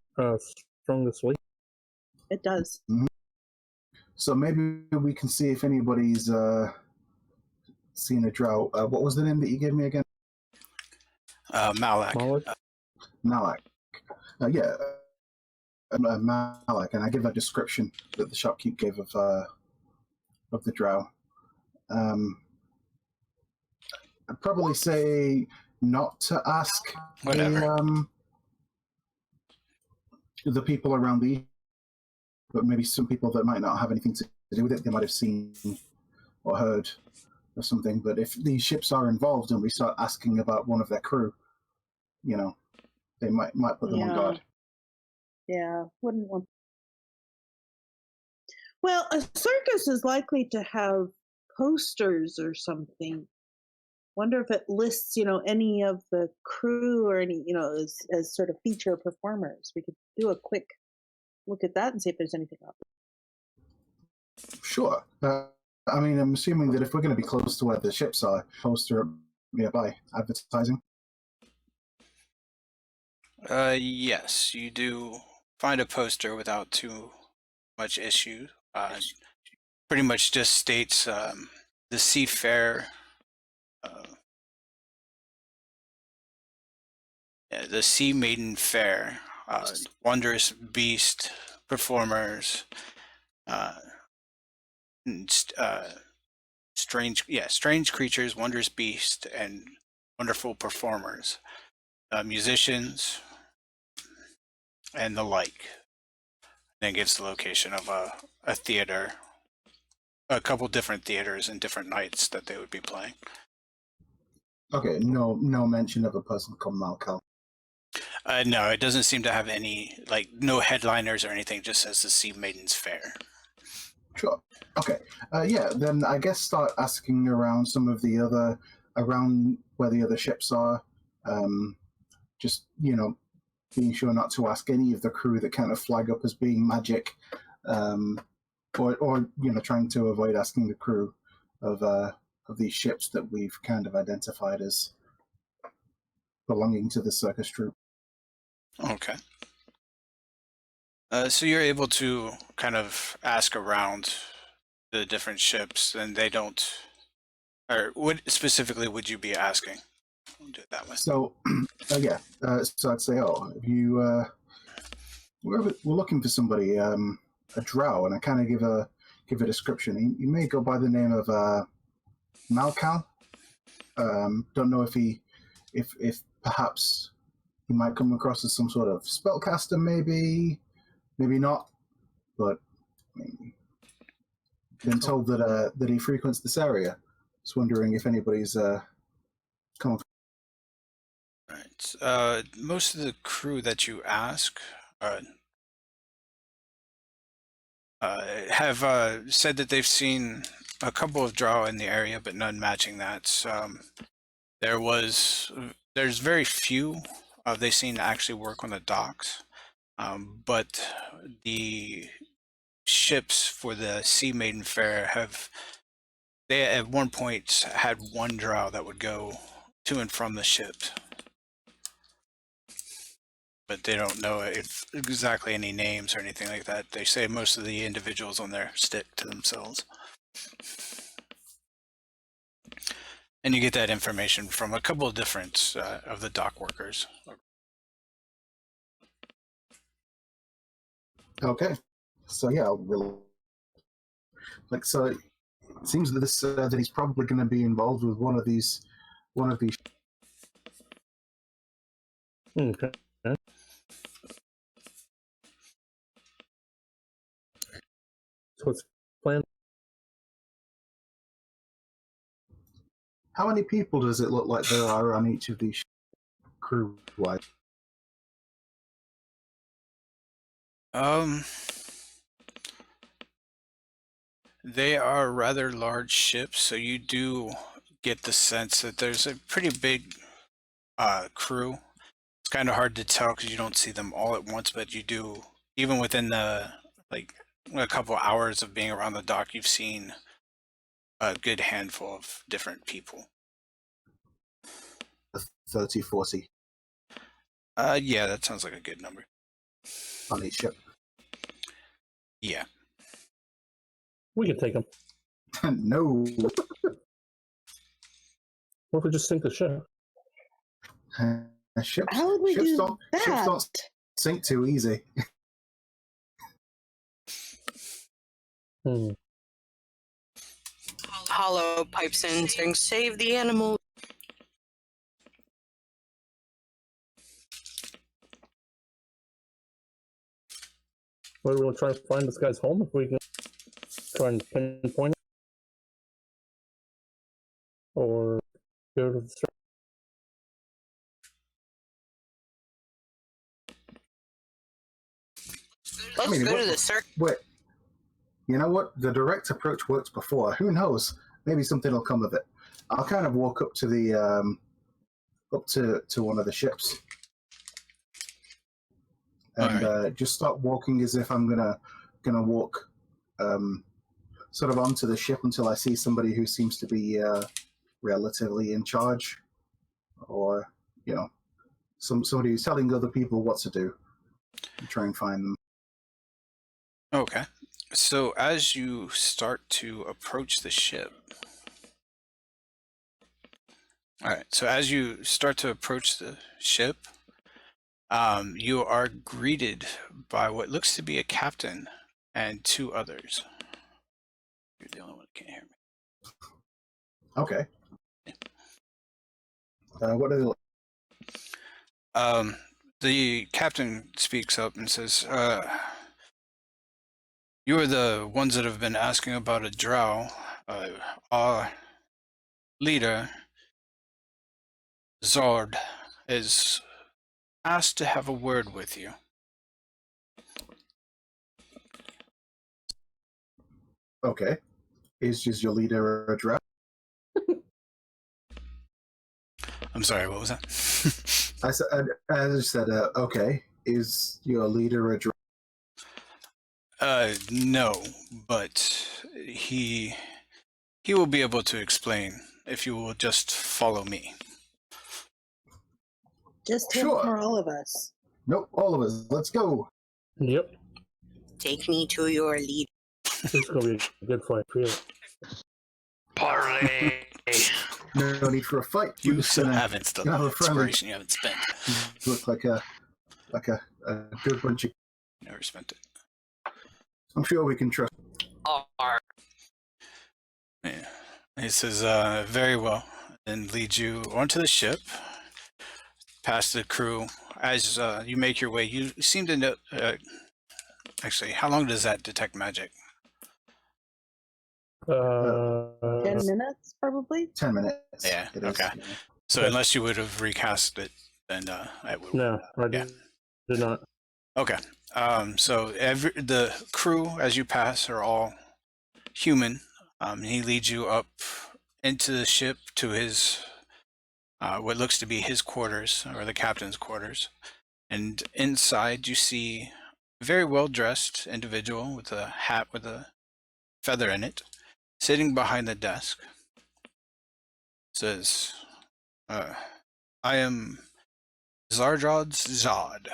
Strongest lead. It does. So maybe we can see if anybody's seen a drow. What was the name that you gave me again? Malak. Malak. Yeah, Malak, and I give a description that the shopkeep gave of the drow. I'd probably say not to ask the people around but maybe some people that might not have anything to do with it. They might have seen or heard or something. But if these ships are involved and we start asking about one of their crew, they might put them on guard. Yeah, wouldn't want. Well, a circus is likely to have posters or something. Wonder if it lists, any of the crew or any, as sort of feature performers. We could do a quick look at that and see if there's anything up. Sure. I mean, I'm assuming that if we're going to be close to where the ships are, poster nearby advertising. Yes, you do find a poster without too much issue. Pretty much just states the Seafair. The Sea Maiden Fair, wondrous beast performers, strange creatures, wondrous beast, and wonderful performers, musicians, and the like. Then gives the location of a theater, a couple different theaters and different nights that they would be playing. Okay, no mention of a person called Malcal. No, it doesn't seem to have any, no headliners or anything, just says the Sea Maiden's Fair. Sure. Okay. Yeah, then I guess start asking around around where the other ships are. Just, being sure not to ask any of the crew that kind of flag up as being magic. Or trying to avoid asking the crew of these ships that we've kind of identified as belonging to the circus troupe. Okay. So you're able to kind of ask around the different ships, and they don't. Or what specifically would you be asking? We'll do it that way. So, so I'd say, if you we're looking for somebody, a drow, and I kind of give a description. He may go by the name of Malcal. Don't know if perhaps he might come across as some sort of spellcaster, maybe not, but been told that he frequents this area. Just wondering if anybody's come. Right. Most of the crew that you ask have said that they've seen a couple of drow in the area, but none matching that. There's very few they've seen actually work on the docks, but the ships for the Sea Maiden Fair have They at one point had one drow that would go to and from the ship, but they don't know if exactly any names or anything like that. They say most of the individuals on there stick to themselves. And you get that information from a couple of different of the dock workers. Okay. So yeah, so it seems that this that he's probably going to be involved with one of these. Okay. So what's the plan? How many people does it look like there are on each of these crew-wise? They are rather large ships, so you do get the sense that there's a pretty big crew. It's kind of hard to tell because you don't see them all at once, but you do, even within the like a couple hours of being around the dock, you've seen a good handful of different people. 30, 40 Yeah, that sounds like a good number. on each ship. Yeah. We can take them. No. What if we just sink the ship? Ships, How would we ships do don't, that? Ships don't sink too easy. Hmm. Hollow pipes in saying, "Save the animal." What, we'll try to find this guy's home if we can try and pinpoint it? Or go to the store? Let's go to the circuit. Wait. You know what? The direct approach worked before. Who knows? Maybe something will come of it. I'll kind of walk up to the up to one of the ships and just start walking as if I'm gonna walk sort of onto the ship until I see somebody who seems to be relatively in charge, or somebody who's telling other people what to do. And try and find them. Okay. So as you start to approach the ship, all right. So as you start to approach the ship, you are greeted by what looks to be a captain and two others. You're the only one who can't hear me. Okay. What are they? The captain speaks up and says, "You are the ones that have been asking about a drow. Our leader, Zord, is asked to have a word with you." Okay. Is just your leader a drow? I'm sorry, what was that? I just said, okay. Is your leader a drow? No, but he will be able to explain if you will just follow me. Just him Sure. or all of us? Nope, all of us. Let's go. Yep. Take me to your lead. This is going to be a good fight for you. Parlay. No need for a fight. You We're just still gonna haven't still have a friendly- inspiration you haven't spent. look like a good bunch of. Never spent it. I'm sure we can trust. R. Yeah. He says, very well, and leads you onto the ship, past the crew. As you make your way, you seem to know. Actually, how long does that detect magic? 10 minutes, probably? 10 minutes. Yeah, it is. okay. So unless you would have recast it, then I would. No, I Yeah. did not. Okay. So the crew, as you pass, are all human. He leads you up into the ship to his what looks to be his quarters, or the captain's quarters. And inside you see a very well dressed individual with a hat with a feather in it. sitting behind the desk, says, I am Zardrod Zod,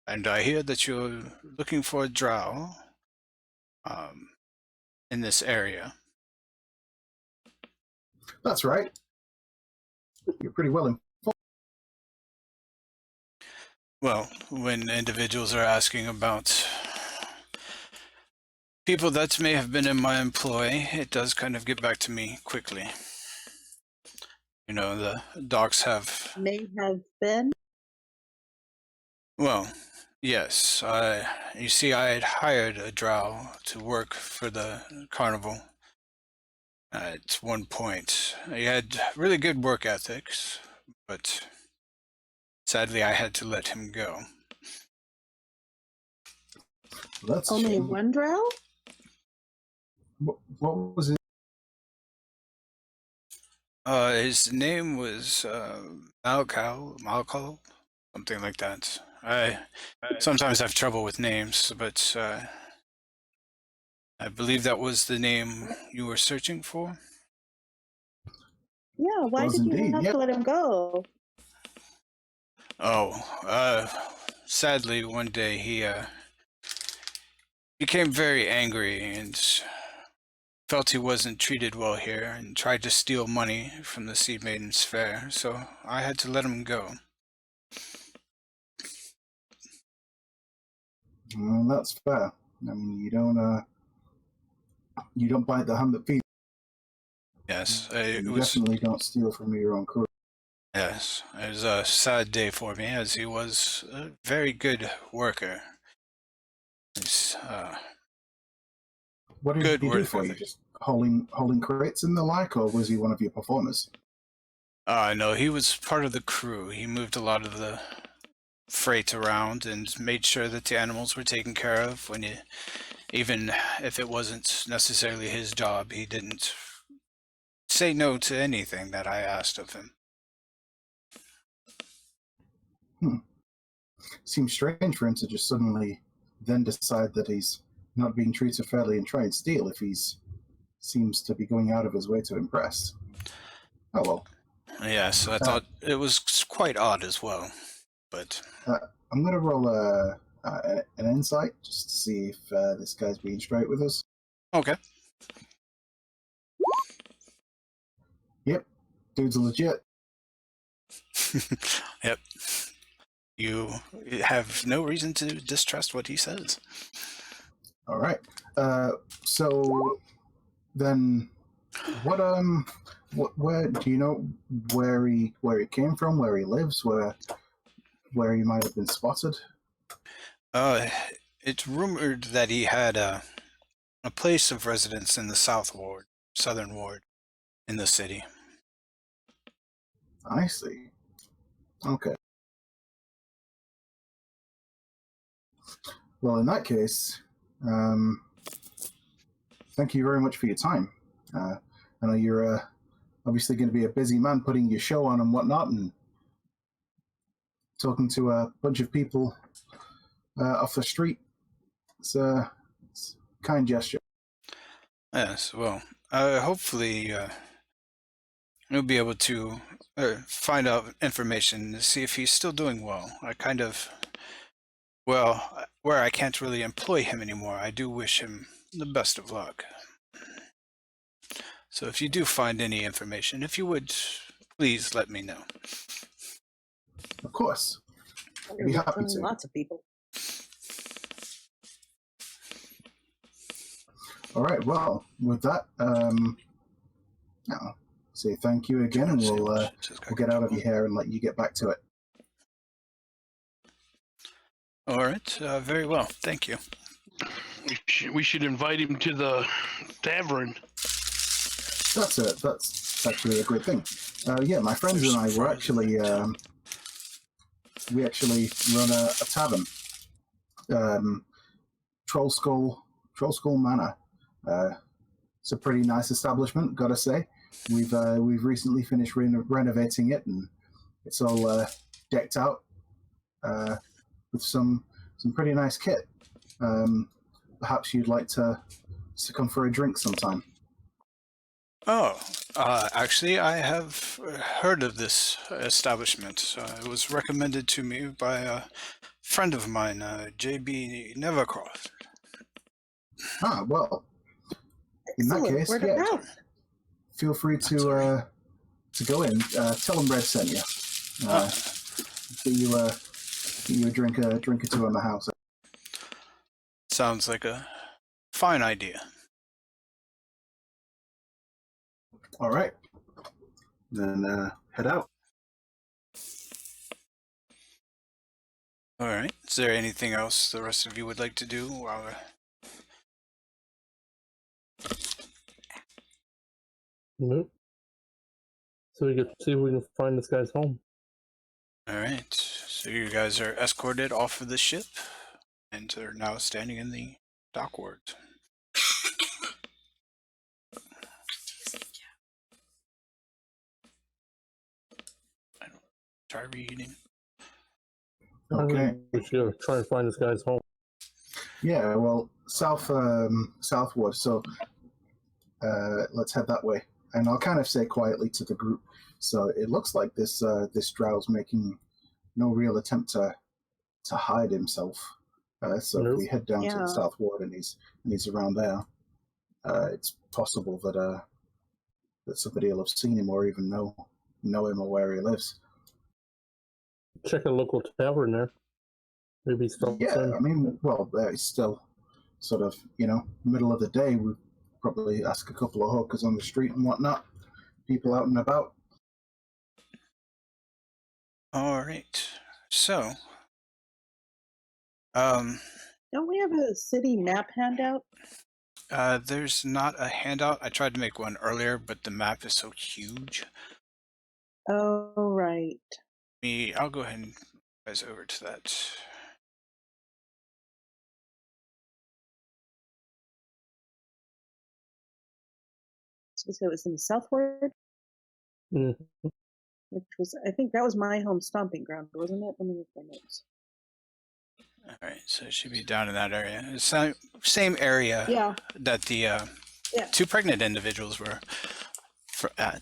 and I hear that you're looking for a drow in this area. That's right. You're pretty well informed. Well, when individuals are asking about people that may have been in my employ, it does kind of get back to me quickly. You know, the docs have... May have been. Well, yes. You see, I had hired a drow to work for the carnival. At one point, he had really good work ethics, but sadly I had to let him go. That's a Only shame. one drow? What was it? His name was Malcal, something like that. I sometimes have trouble with names, but I believe that was the name you were searching for. Yeah, why Was did you indeed, have yep. to let him go? Oh, sadly, one day he became very angry and felt he wasn't treated well here and tried to steal money from the Sea Maiden's Fair, so I had to let him go. Well, that's fair. I mean, you don't bite the hand that feeds. Yes, You definitely don't steal from your own crew. Yes, it was a sad day for me, as he was a very good worker. He's, What did good he do work for you? ethic. Just holding crates and the like, or was he one of your performers? No, he was part of the crew. He moved a lot of the freight around and made sure that the animals were taken care of. Even if it wasn't necessarily his job, he didn't say no to anything that I asked of him. Seems strange for him to just suddenly then decide that he's not being treated fairly and try and steal if he's seems to be going out of his way to impress. Oh well. Yes, I thought it was quite odd as well, but... I'm going to roll an insight just to see if this guy's being straight with us. Okay. Yep, dude's legit. Yep. You have no reason to distrust what he says. All right. So then, where do you know where he came from, where he lives, where he might have been spotted? It's rumored that he had a place of residence in the southern ward, in the city. I see. Okay. Well, in that case, thank you very much for your time. I know you're obviously going to be a busy man putting your show on and whatnot, and talking to a bunch of people off the street. It's a kind gesture. Yes, well, hopefully you'll be able to find out information to see if he's still doing well. Where I can't really employ him anymore, I do wish him the best of luck. So if you do find any information, if you would, please let me know. Of course. I'm Be gonna happy find to. lots of people. All right. Well, with that, I'll say thank you again, and we'll get out of your hair and let you get back to it. All right, very well. Thank you. We should invite him to the tavern. That's actually a great thing. Yeah, my friends and I were actually we actually run a tavern, Troll Skull Manor. It's a pretty nice establishment, gotta say. We've recently finished renovating it, and it's all decked out with some pretty nice kit. Perhaps you'd like to come for a drink sometime. Oh, actually, I have heard of this establishment. It was recommended to me by a friend of mine, JB Nevercroft. Ah, well, in that Excellent. case, Word of yeah, mouth. feel free I'm sorry. to go in. Tell them Red sent you. Uh, Get you a drink or two in the house. sounds like a fine idea. All right, then head out. All right. Is there anything else the rest of you would like to do while we're... Nope. So we can see if we can find this guy's home. All right. So you guys are escorted off of the ship and are now standing in the dock ward. Try reading. Okay. We should try and find this guy's home. Yeah, well, southward. So let's head that way. And I'll kind of say quietly to the group. So it looks like this drow's making no real attempt to hide himself. So Nope. if we head down to Yeah. the southward and he's around there, it's possible that that somebody will have seen him or even know him or where he lives. Check a local tavern there. Maybe stop Yeah, in. I mean, well, it's still sort of, middle of the day. We probably ask a couple of hawkers on the street and whatnot, people out and about. All right. So, Don't we have a city map handout? there's not a handout. I tried to make one earlier, but the map is so huge. Oh, right. I'll go ahead and move you guys over to that. So it was in the southward, Mm. which was, I think that was my home stomping ground, wasn't it? Let me look at my notes. All right, so it should be down in that area. It's the same area Yeah. that the Yeah. two pregnant individuals were at.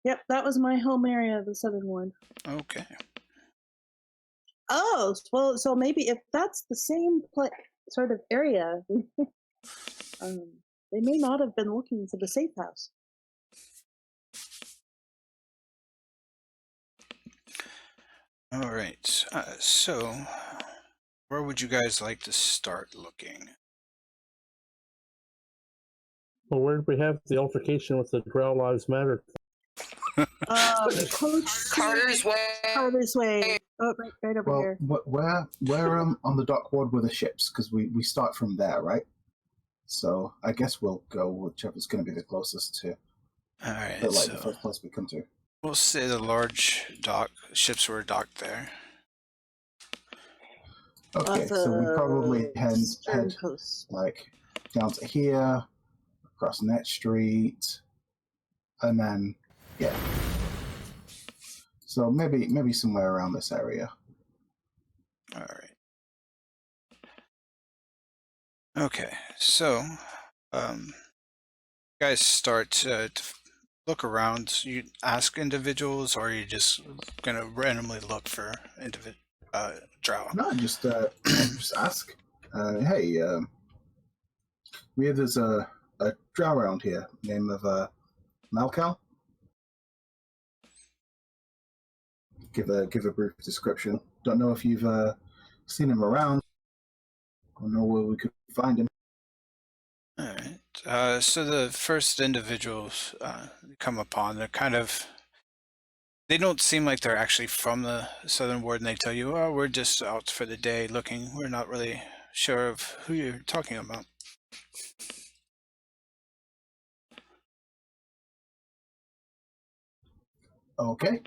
Yep, that was my home area, the southern one. Okay. Oh, well, so maybe if that's the same sort of area, they may not have been looking for the safe house. All right. So, where would you guys like to start looking? Well, where did we have the altercation with the Drow Lives Matter? Coach Carter's Way. Carter's Way. Oh, right over Well, here. where on the dock ward were the ships? Because we start from there, right? So I guess we'll go whichever's going to be the closest to All right. the So first place we come to. we'll say the large ships were docked there. Okay, so we probably head Coast. like down to here, across Net Street, and then yeah. So maybe somewhere around this area. All right. Okay. So, guys start to look around. You ask individuals, or are you just gonna randomly look for drow? No, just ask. Hey, we have there's a drow around here, name of Malcal. Give a brief description. Don't know if you've seen him around. Don't know where we could find him. All right. So the first individuals you come upon, they don't seem like they're actually from the Southern Ward, and they tell you, "Oh, we're just out for the day looking. We're not really sure of who you're talking about." Okay.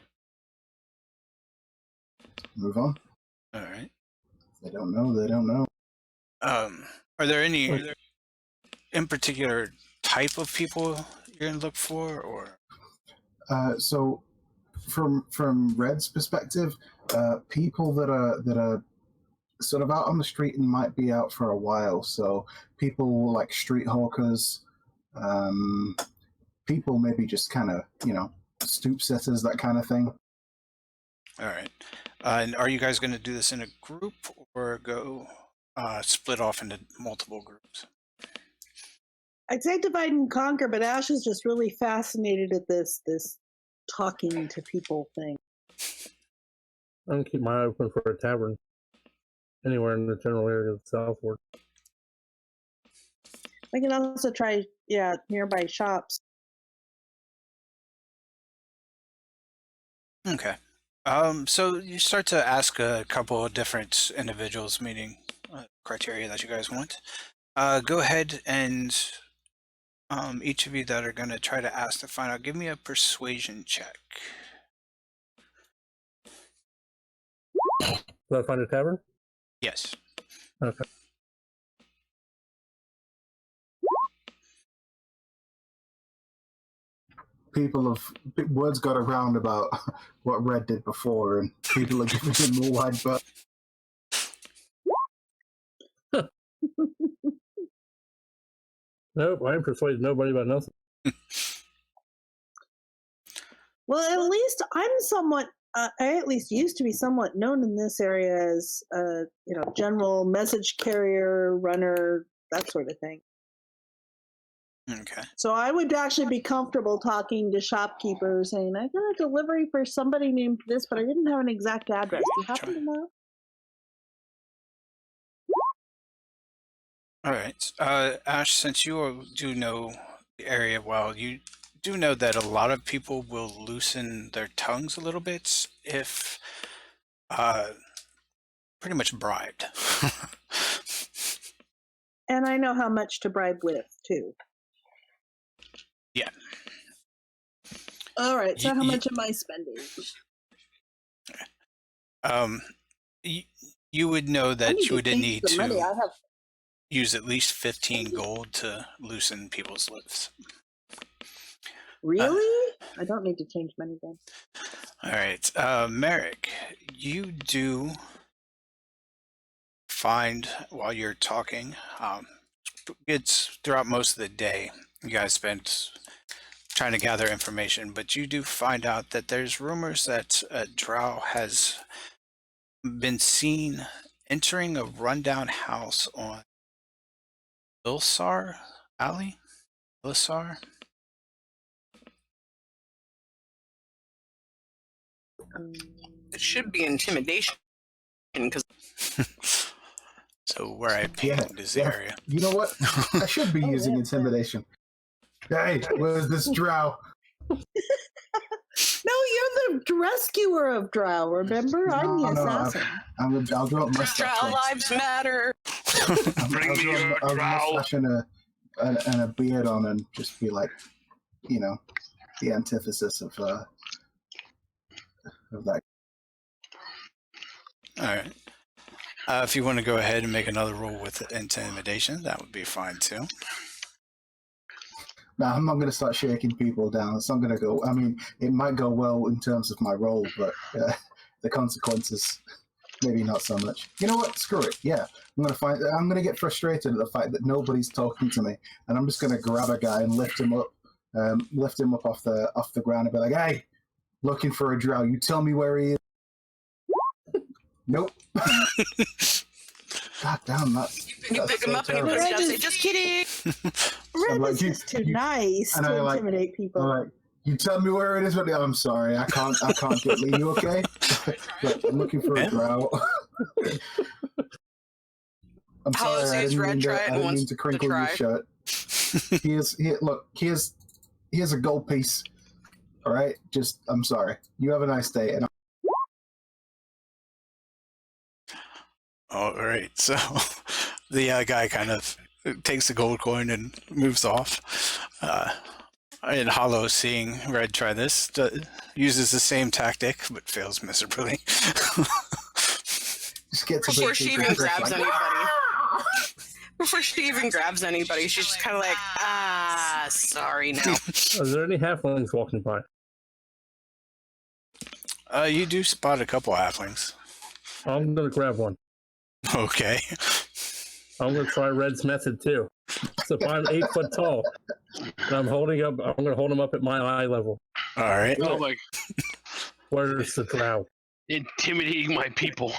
Move on. All right. They don't know. They don't know. Are there any in particular type of people you're gonna look for, or? So, from Red's perspective, people that are sort of out on the street and might be out for a while. So people like street hawkers, People maybe just kind of, stoop sitters, that kind of thing. All right. And are you guys going to do this in a group or go split off into multiple groups? I'd say divide and conquer, but Ash is just really fascinated at this talking to people thing. I'm gonna keep my eye open for a tavern anywhere in the general area of the southward. We can also try, nearby shops. Okay. So you start to ask a couple of different individuals meeting criteria that you guys want. Go ahead and each of you that are going to try to ask to find out, give me a persuasion check. Did I find a tavern? Yes. Okay. Words got around about what Red did before, and people are giving him a wide berth. Nope, I ain't persuaded nobody about nothing. Well, at least I'm somewhat. I at least used to be somewhat known in this area as, general message carrier, runner, that sort of thing. Okay. So I would actually be comfortable talking to shopkeepers, saying, "I got a delivery for somebody named this, but I didn't have an exact address. Do you happen to know?" All right. Ash, since you do know the area well, you do know that a lot of people will loosen their tongues a little bit if pretty much bribed. And I know how much to bribe with, too. Yeah. All right, so how much am I spending? You would know that you would need to money. I have... use at least 15 gold to loosen people's lips. Really? I don't need to change money then. All right. Merrick, you do find while you're talking, it's throughout most of the day, you guys spent trying to gather information, but you do find out that there's rumors that a drow has been seen entering a rundown house on Ilsar Alley? Ilsar? It should be intimidation because So where I painted is the area. You know what? I should be using intimidation. Hey, where's this drow? No, you're the rescuer of drow, remember? I'm the assassin. I'll drop my drow lives matter. Bring me your I'll drow. mustache and a beard on and just be like, the antithesis of that. All right. If you want to go ahead and make another roll with intimidation, that would be fine too. Now, I'm not going to start shaking people down. It's not going to go. I mean, it might go well in terms of my role, but the consequences, maybe not so much. You know what? Screw it. Yeah, I'm going to get frustrated at the fact that nobody's talking to me, and I'm just going to grab a guy and lift him up off the ground and be like, "Hey, looking for a drow. You tell me where he is." Nope. God damn, You pick him up and you put him down. Say, "Just kidding." Red is just too nice to intimidate people. Like, you tell me where it is, but I'm sorry, I can't get Lee. You okay? Look, I'm looking for a drow. I'm sorry, I didn't mean to crinkle your shirt. Here's a gold piece. All right, I'm sorry. You have a nice day. And All right, so the guy kind of takes the gold coin and moves off. And Hollow, seeing Red try this, uses the same tactic but fails miserably. Before she even grabs anybody. Before she even grabs anybody, she's just kind of like, sorry now. Are there any halflings walking by? You do spot a couple halflings. I'm gonna grab one. Okay. I'm gonna try Red's method too. So if I'm 8 foot tall, and I'm going to hold him up at my eye level. All right. Oh my! Where's the drow? Intimidating my people.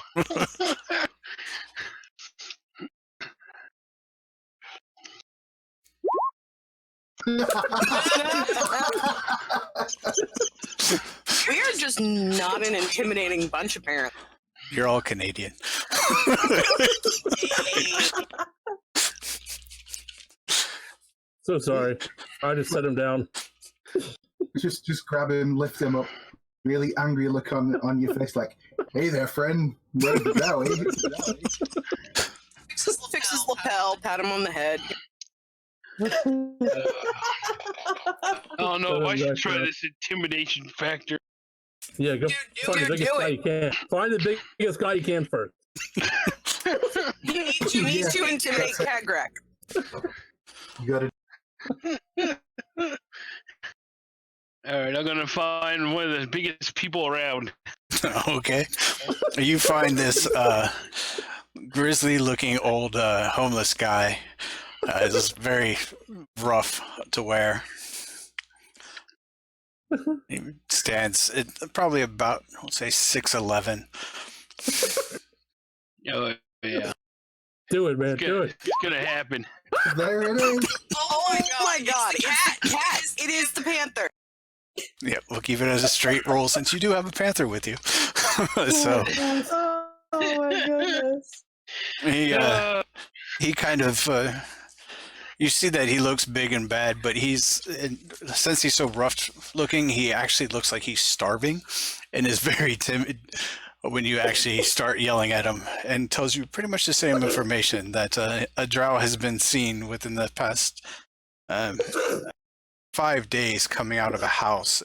We are just not an intimidating bunch, apparently. You're all Canadian. So sorry. I just set him down. Just grab him, lift him up, really angry look on your face, like, "Hey there, friend. Where's the drow, eh?" Fixes lapel, pat him on the head. Oh no! I should try Exactly. this intimidation factor. Yeah, go Dude, find the do biggest guy it. you can. Find the biggest guy you can first. He needs to intimidate Kagrak. You gotta. All right, I'm gonna find one of the biggest people around. Okay. You find this grizzly-looking old homeless guy. It's very rough to wear. He stands probably about, I'll say, 6'11". Oh yeah, Do it, man. Do it. it's gonna happen. There it is. Oh my god. Cat. It is the panther. Yeah, we'll keep it as a straight roll since you do have a panther with you. So Oh my goodness. he kind of you see that he looks big and bad, but since he's so rough looking, he actually looks like he's starving and is very timid when you actually start yelling at him, and tells you pretty much the same information that a drow has been seen within the past 5 days coming out of a house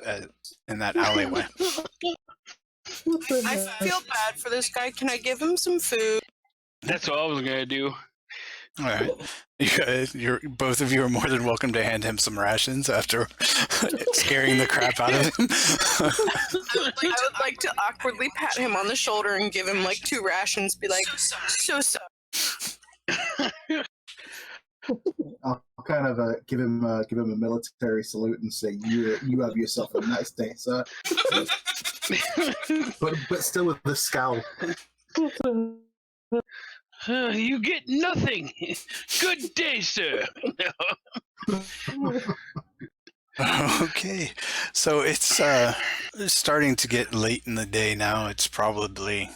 in that alleyway. I feel bad for this guy. Can I give him some food? That's what I was gonna do. All right. Both of you are more than welcome to hand him some rations after scaring the crap out of him. I would like to awkwardly pat him on the shoulder and give him like 2 rations. Be like, so sorry. I'll kind of give him a military salute and say, "You have yourself a nice day, sir." but still with the scowl. You get nothing. Good day, sir. Okay. So it's starting to get late in the day now. It's probably,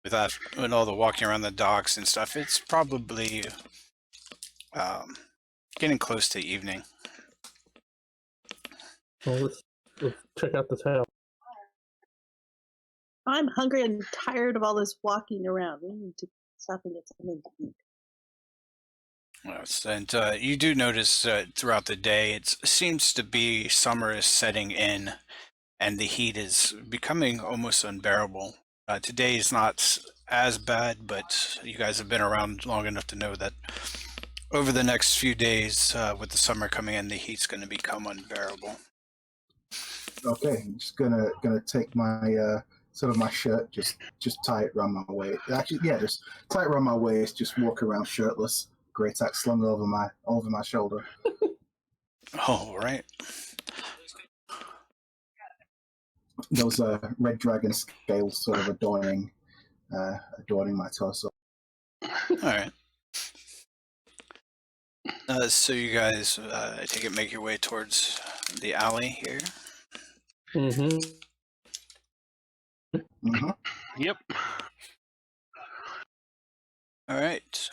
with all the walking around the docks and stuff, it's probably getting close to evening. Well, let's check out this house. I'm hungry and tired of all this walking around. We need to stop and get something to eat. Yes, and you do notice throughout the day, it seems to be summer is setting in, and the heat is becoming almost unbearable. Today is not as bad, but you guys have been around long enough to know that over the next few days, with the summer coming in, the heat's going to become unbearable. Okay, I'm just gonna take my sort of my shirt, just tie it around my waist. Actually, yeah, just tie it around my waist. Just walk around shirtless, great axe slung over my shoulder. All right. Those red dragon scales sort of adorning my torso. All right. So you guys, I take it, make your way towards the alley here. Mm-hmm. Mm-hmm. Yep. All right.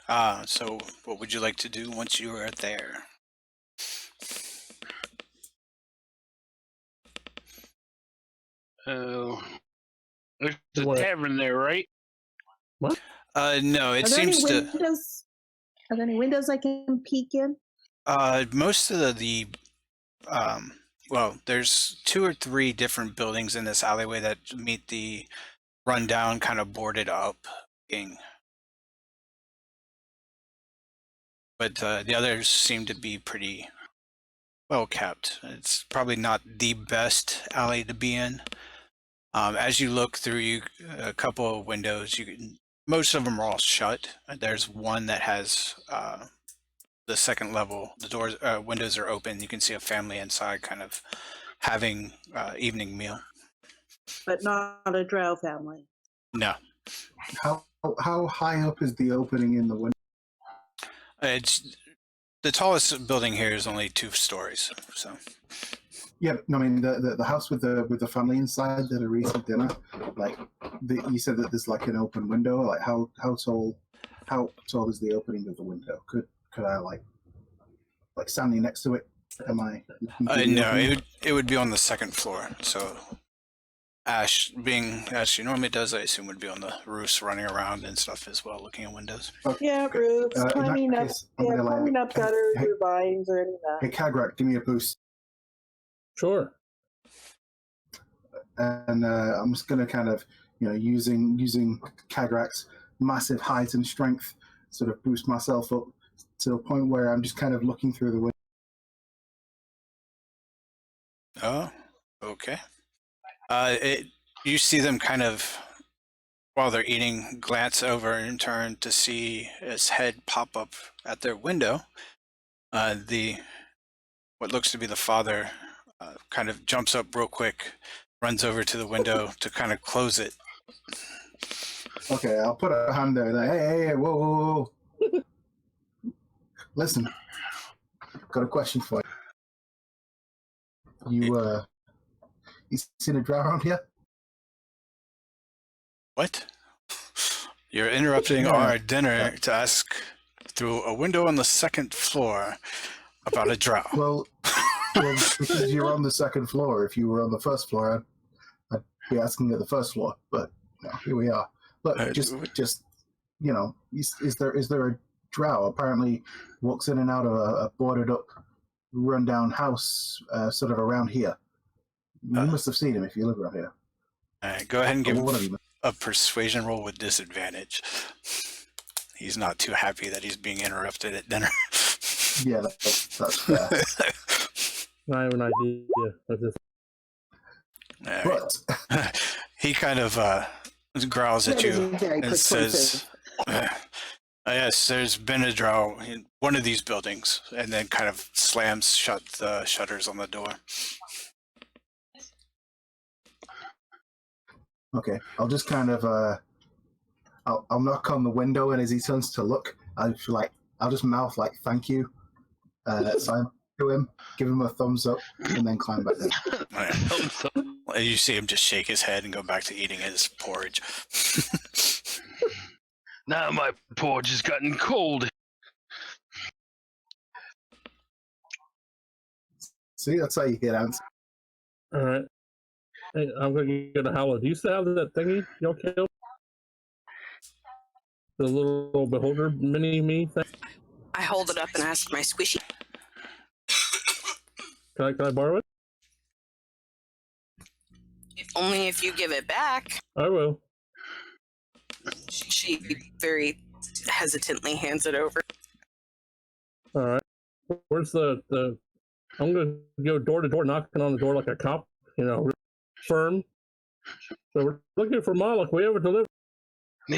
So what would you like to do once you are there? There's a What? tavern there, right? No, it Are there any seems to. windows? Are there any windows I can peek in? Most of the well, there's 2 or 3 different buildings in this alleyway that meet the rundown, kind of boarded up thing. But the others seem to be pretty well kept. It's probably not the best alley to be in. As you look through a couple of windows, most of them are all shut. There's one that has the second level. The doors, windows are open. You can see a family inside, kind of having evening meal. But not a drow family. No, How high up is the opening in the window? it's the tallest building here is only 2 stories. So Yeah, no, I mean the house with the family inside that are eating dinner. Like you said that there's like an open window. Like how tall is the opening of the window? Could I like standing next to it? Am I? no, it would be on the second floor. So Ash, being as she normally does, I assume would be on the roofs, running around and stuff as well, looking at windows. Yeah, roofs, in that climbing up, case, I'm gonna climbing up gutters or vines or any of Hey, that. Kagrak, give me a boost. Sure. And I'm just gonna kind of, using Kagrak's massive height and strength, sort of boost myself up to a point where I'm just kind of looking through the window. Oh, okay. You see them kind of, while they're eating, glance over and turn to see his head pop up at their window. What looks to be the father kind of jumps up real quick, runs over to the window to kind of close it. Okay, I'll put a hand there. Like, hey, whoa. Listen, got a question for you. You seen a drow around here? What? You're interrupting Yeah. our dinner to ask through a window on the second floor about a drow. Well, because you're on the second floor. If you were on the first floor, I'd be asking at the first floor. But here we are. Look, just is there a drow? Apparently, walks in and out of a boarded up, rundown house, sort of around here. You must have seen him if you live around here. All right, go ahead and give One of him you. a persuasion roll with disadvantage. He's not too happy that he's being interrupted at dinner. Yeah, that's fair. I have an idea of this. All right. But He kind of growls at That you isn't very and says, persuasive. yes, there's been a drow in one of these buildings, and then kind of slams shut the shutters on the door. okay, I'll just kind of I'll knock on the window, and as he turns to look, I'll just mouth like "thank you," sign to him, give him a thumbs up, and then climb back down. All right. You see him just shake his head and go back to eating his porridge. Now my porridge has gotten cold. See, that's how you get answers. All right. Hey, I'm going to get a howl. Do you still have that thingy y'all killed? The little beholder mini-me thing? I hold it up and ask my squishy. Can I borrow it? Only if you give it back. I will. She very hesitantly hands it over. All right. Where's the I'm going to go door to door, knocking on the door like a cop, firm. So we're looking for Moloch. We have a delivery. Do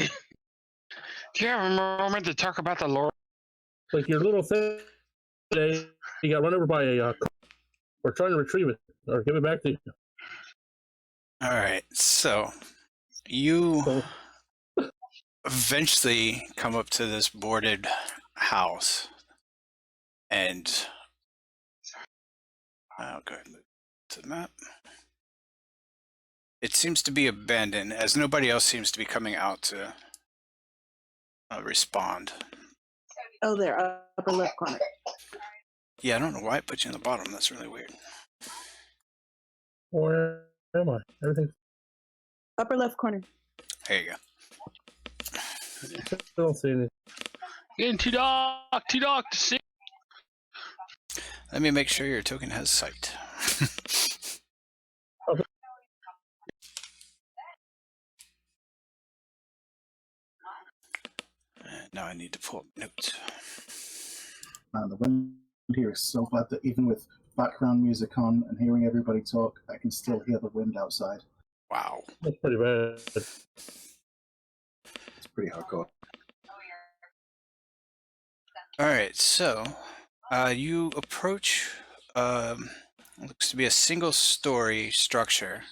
you have a moment to talk about the Lord? Like your little thing today, you got run over by a car. We're trying to retrieve it or give it back to you. All right, so you So, eventually come up to this boarded house, and I'll go ahead and move to the map. It seems to be abandoned, as nobody else seems to be coming out to respond. Oh, there, upper left corner. Yeah, I don't know why it put you in the bottom. That's really weird. where am I? Everything's Upper left corner. There you go. I don't see anything. Getting too dark to see. Let me make sure your token has sight. Okay. Now I need to pull up notes. Man, the wind here is so bad that even with background music on and hearing everybody talk, I can still hear the wind outside. Wow. That's pretty bad. It's pretty hardcore. All right, so you approach looks to be a single-story structure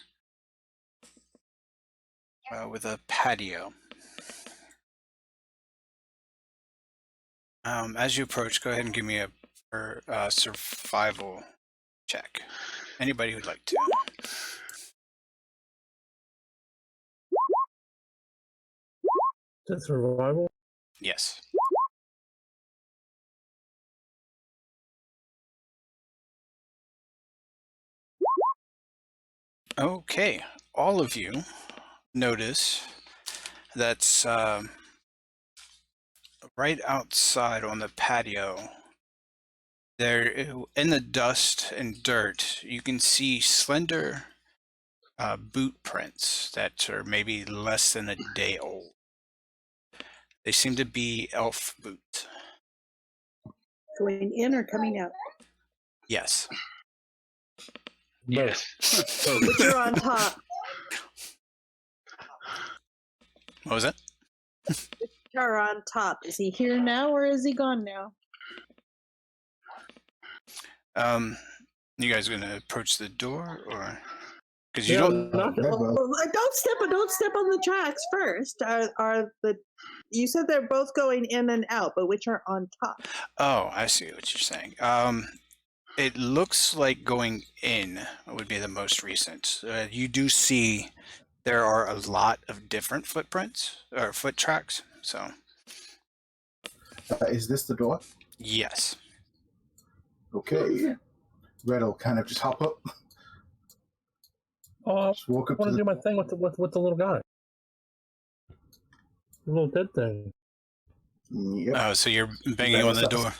with a patio. As you approach, go ahead and give me a survival check. Anybody who'd like to. Is that survival? Yes. Okay, all of you notice that's right outside on the patio. There, in the dust and dirt, you can see slender boot prints that are maybe less than a day old. They seem to be elf boots. Going in or coming out? Yes. Yes. Which are on top? What was that? Which are on top? Is he here now or is he gone now? You guys gonna approach the door, or because you Yeah, don't? knock it. Well, don't step on the tracks first. Are the you said they're both going in and out, but which are on top? Oh, I see what you're saying. It looks like going in would be the most recent. You do see there are a lot of different footprints or foot tracks. So Is this the door? yes. Okay. Red will kind of just hop up, Oh, just walk I up to want to the. do my thing with the little guy. The little dead thing. Yep. Oh, so you're banging on the door.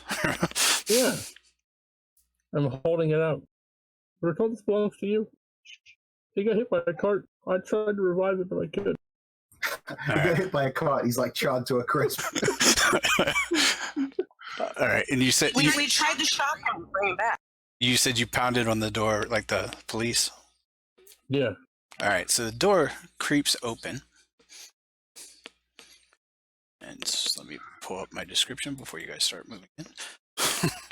Yeah. I'm holding it out. We're told this belongs to you. He got hit by a cart. I tried to revive it, but I couldn't. He got hit by a cart. He's like charred to a crisp. All right, and you said We tried to shop him, bring him back. you said you pounded on the door like the police. Yeah. All right, so the door creeps open. And let me pull up my description before you guys start moving in.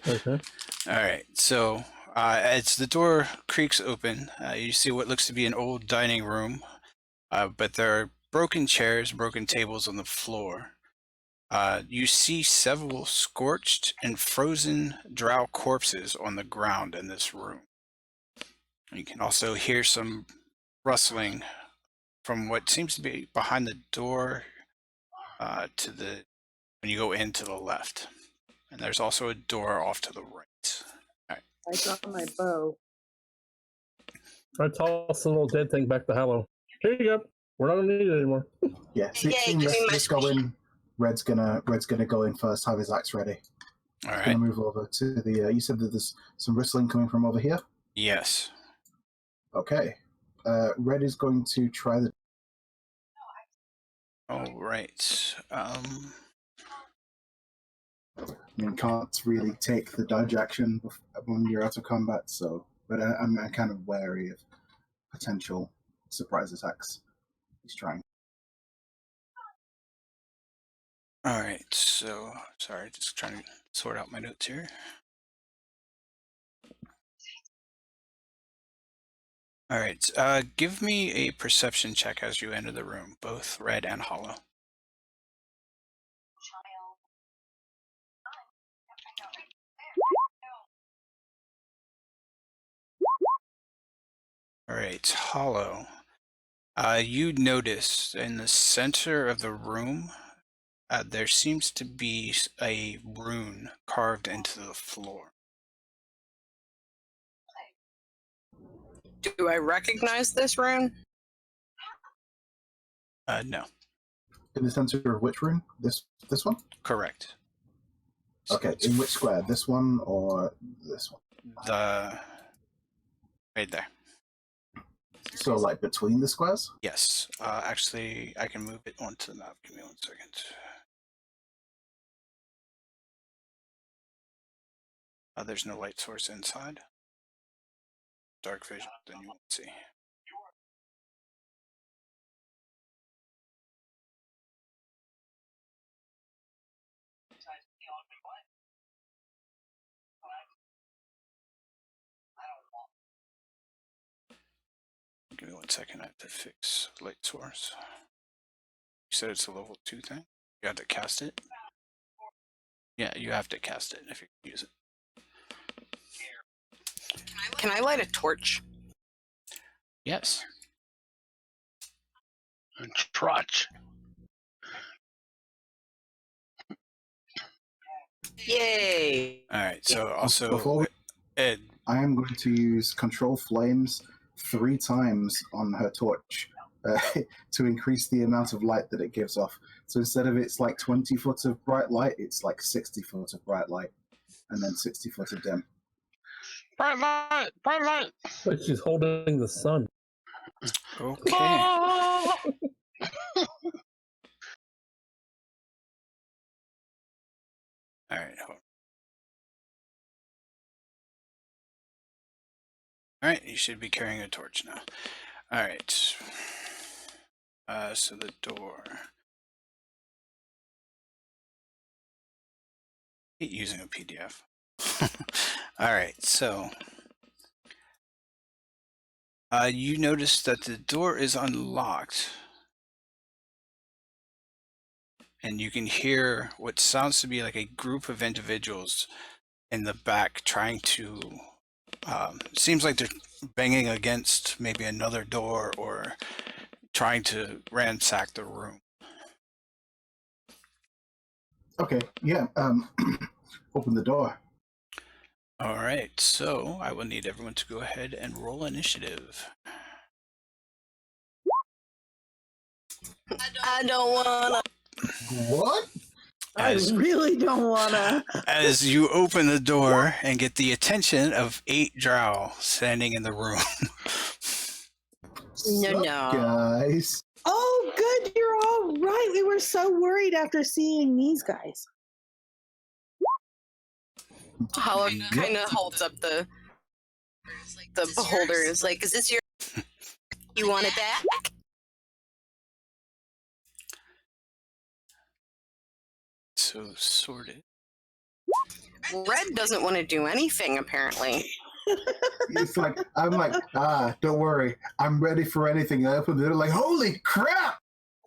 Okay. All right, so as the door creaks open, you see what looks to be an old dining room, but there are broken chairs, broken tables on the floor. You see several scorched and frozen drow corpses on the ground in this room. You can also hear some rustling from what seems to be behind the door to the when you go in to the left. And there's also a door off to the right. I got my bow. I tossed the little dead thing back to Hallow. Here you go. We're not gonna need it anymore. Yeah. See, Yay, give me my let's go in. Red's gonna go in first. Have his axe ready. All Gonna right. move over to the. You said that there's some rustling coming from over here. Yes. Okay. Red is going to try the. All right. I mean, can't really take the dodge action when you're out of combat, so. But I'm kind of wary of potential surprise attacks. He's trying. All right. So, sorry, just trying to sort out my notes here. All right. Give me a perception check as you enter the room, both Red and Hollow. All right, Hollow. You notice in the center of the room, there seems to be a rune carved into the floor. Do I recognize this rune? No, In the center of which room? This one? correct. Okay. In which square? This one or this one? The right there. So like between the squares? Yes. Actually, I can move it onto the map. Give me 1 second. There's no light source inside. Dark vision, then you won't see. second. I have to fix light source. You said it's a level 2 thing? You have to cast it? Yeah, you have to cast it if you use it. Can I light a torch? Yes. Trotch. Yay! Alright, so also, Before we, Ed, I am going to use control flames 3 times on her torch to increase the amount of light that it gives off. So instead of it's like 20 foot of bright light, it's like 60 foot of bright light, and then 60 foot of dim. Bright light! Bright light! But she's holding the sun. okay. Ah! Alright, hold on. Alright, you should be carrying a torch now. Alright. So the door. I hate using a PDF. Alright, so you notice that the door is unlocked. And you can hear what sounds to be like a group of individuals in the back trying to, seems like they're banging against maybe another door or trying to ransack the room. Okay, yeah. Open the door. All right, so I will need everyone to go ahead and roll initiative. I don't wanna. What? As, I really don't wanna. as you open the door and get the attention of 8 drow standing in the room. No, Sup, no. guys. Oh, good, you're all right. We were so worried after seeing these guys. Hollow kind of holds up the beholder. Is like, is this your? You want it back? So sorted. Red doesn't want to do anything apparently. It's like, I'm like, don't worry. I'm ready for anything. I open the door like, holy crap!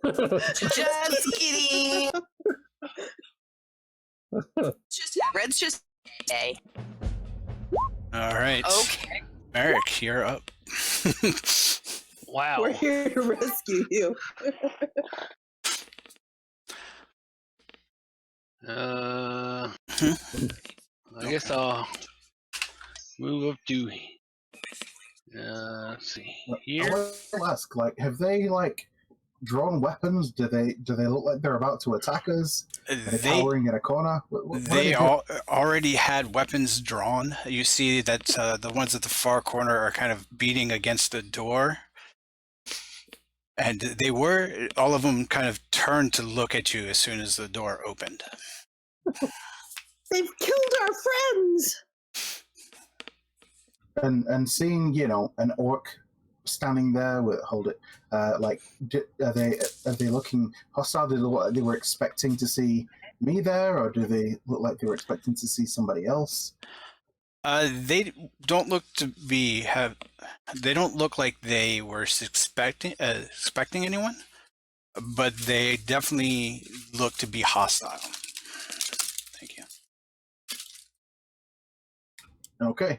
Just kidding. Red's just. Hey. All right. Okay. Merrick, you're up. Wow. We're here to rescue you. I guess I'll move up to. Let's see I here. will ask, like, have they like drawn weapons? Do they look like they're about to attack us? Are they They cowering in a corner? What are they doing? all already had weapons drawn. You see that the ones at the far corner are kind of beating against the door. And they were, all of them kind of turned to look at you as soon as the door opened. They've killed our friends. And seeing, you know, an orc standing there with like, are they looking hostile? Do they look like they were expecting to see me there, or do they look like they were expecting to see somebody else? They don't look to be they don't look like they were expecting anyone, but they definitely look to be hostile. Thank you. Okay.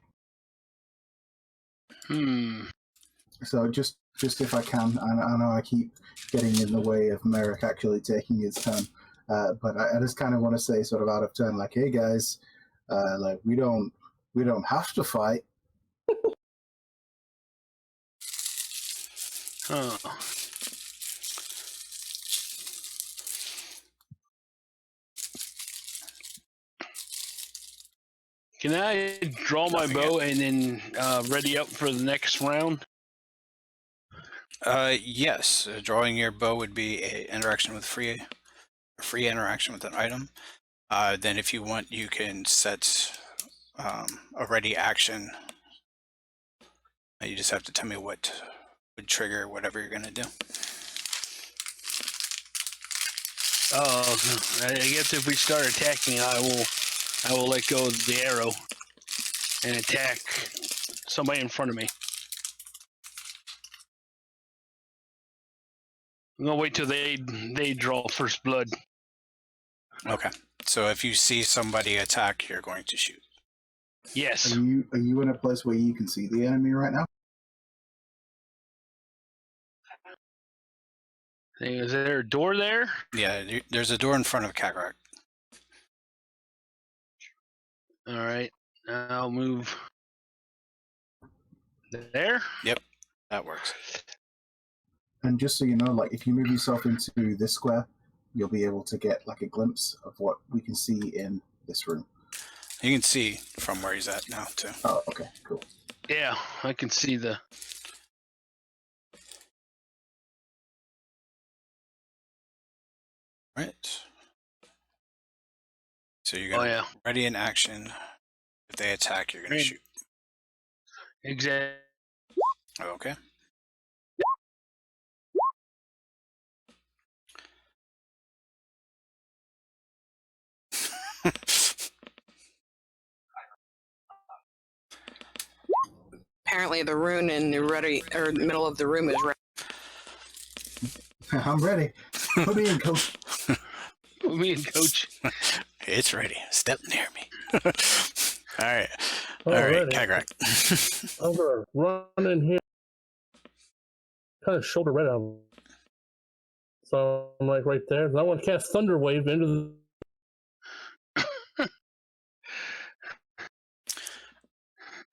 So just if I can, I know I keep getting in the way of Merrick actually taking his turn, but I just kind of want to say, sort of out of turn, like, hey guys, like we don't have to fight. Huh. Can I draw my bow and then ready up for the next round? Yes, drawing your bow would be a interaction with free interaction with an item. Then if you want, you can set a ready action. You just have to tell me what would trigger whatever you're gonna do. Oh, I guess if we start attacking, I will let go of the arrow and attack somebody in front of me. I'm gonna wait till they draw first blood. Okay. So if you see somebody attack, you're going to shoot. Yes. Are you in a place where you can see the enemy right now? Is there a door there? Yeah, there's a door in front of Kakarot. All right. I'll move there. Yep, that works. And just so you know, like if you move yourself into this square, you'll be able to get like a glimpse of what we can see in this room. You can see from where he's at now, too. Oh, okay, cool. Yeah, I can see the. Right. So you're Oh going to yeah. ready in action. If they attack, you're going to Right. shoot. Exactly. Okay. Apparently, the rune in the ready or the middle of the room is ready. I'm ready. Put me in, coach. Me and Coach. It's ready. Step near me. All right. All right, Kakarot. I'm gonna run in here, kind of shoulder right out. So I'm like right there. I want to cast Thunder Wave into the.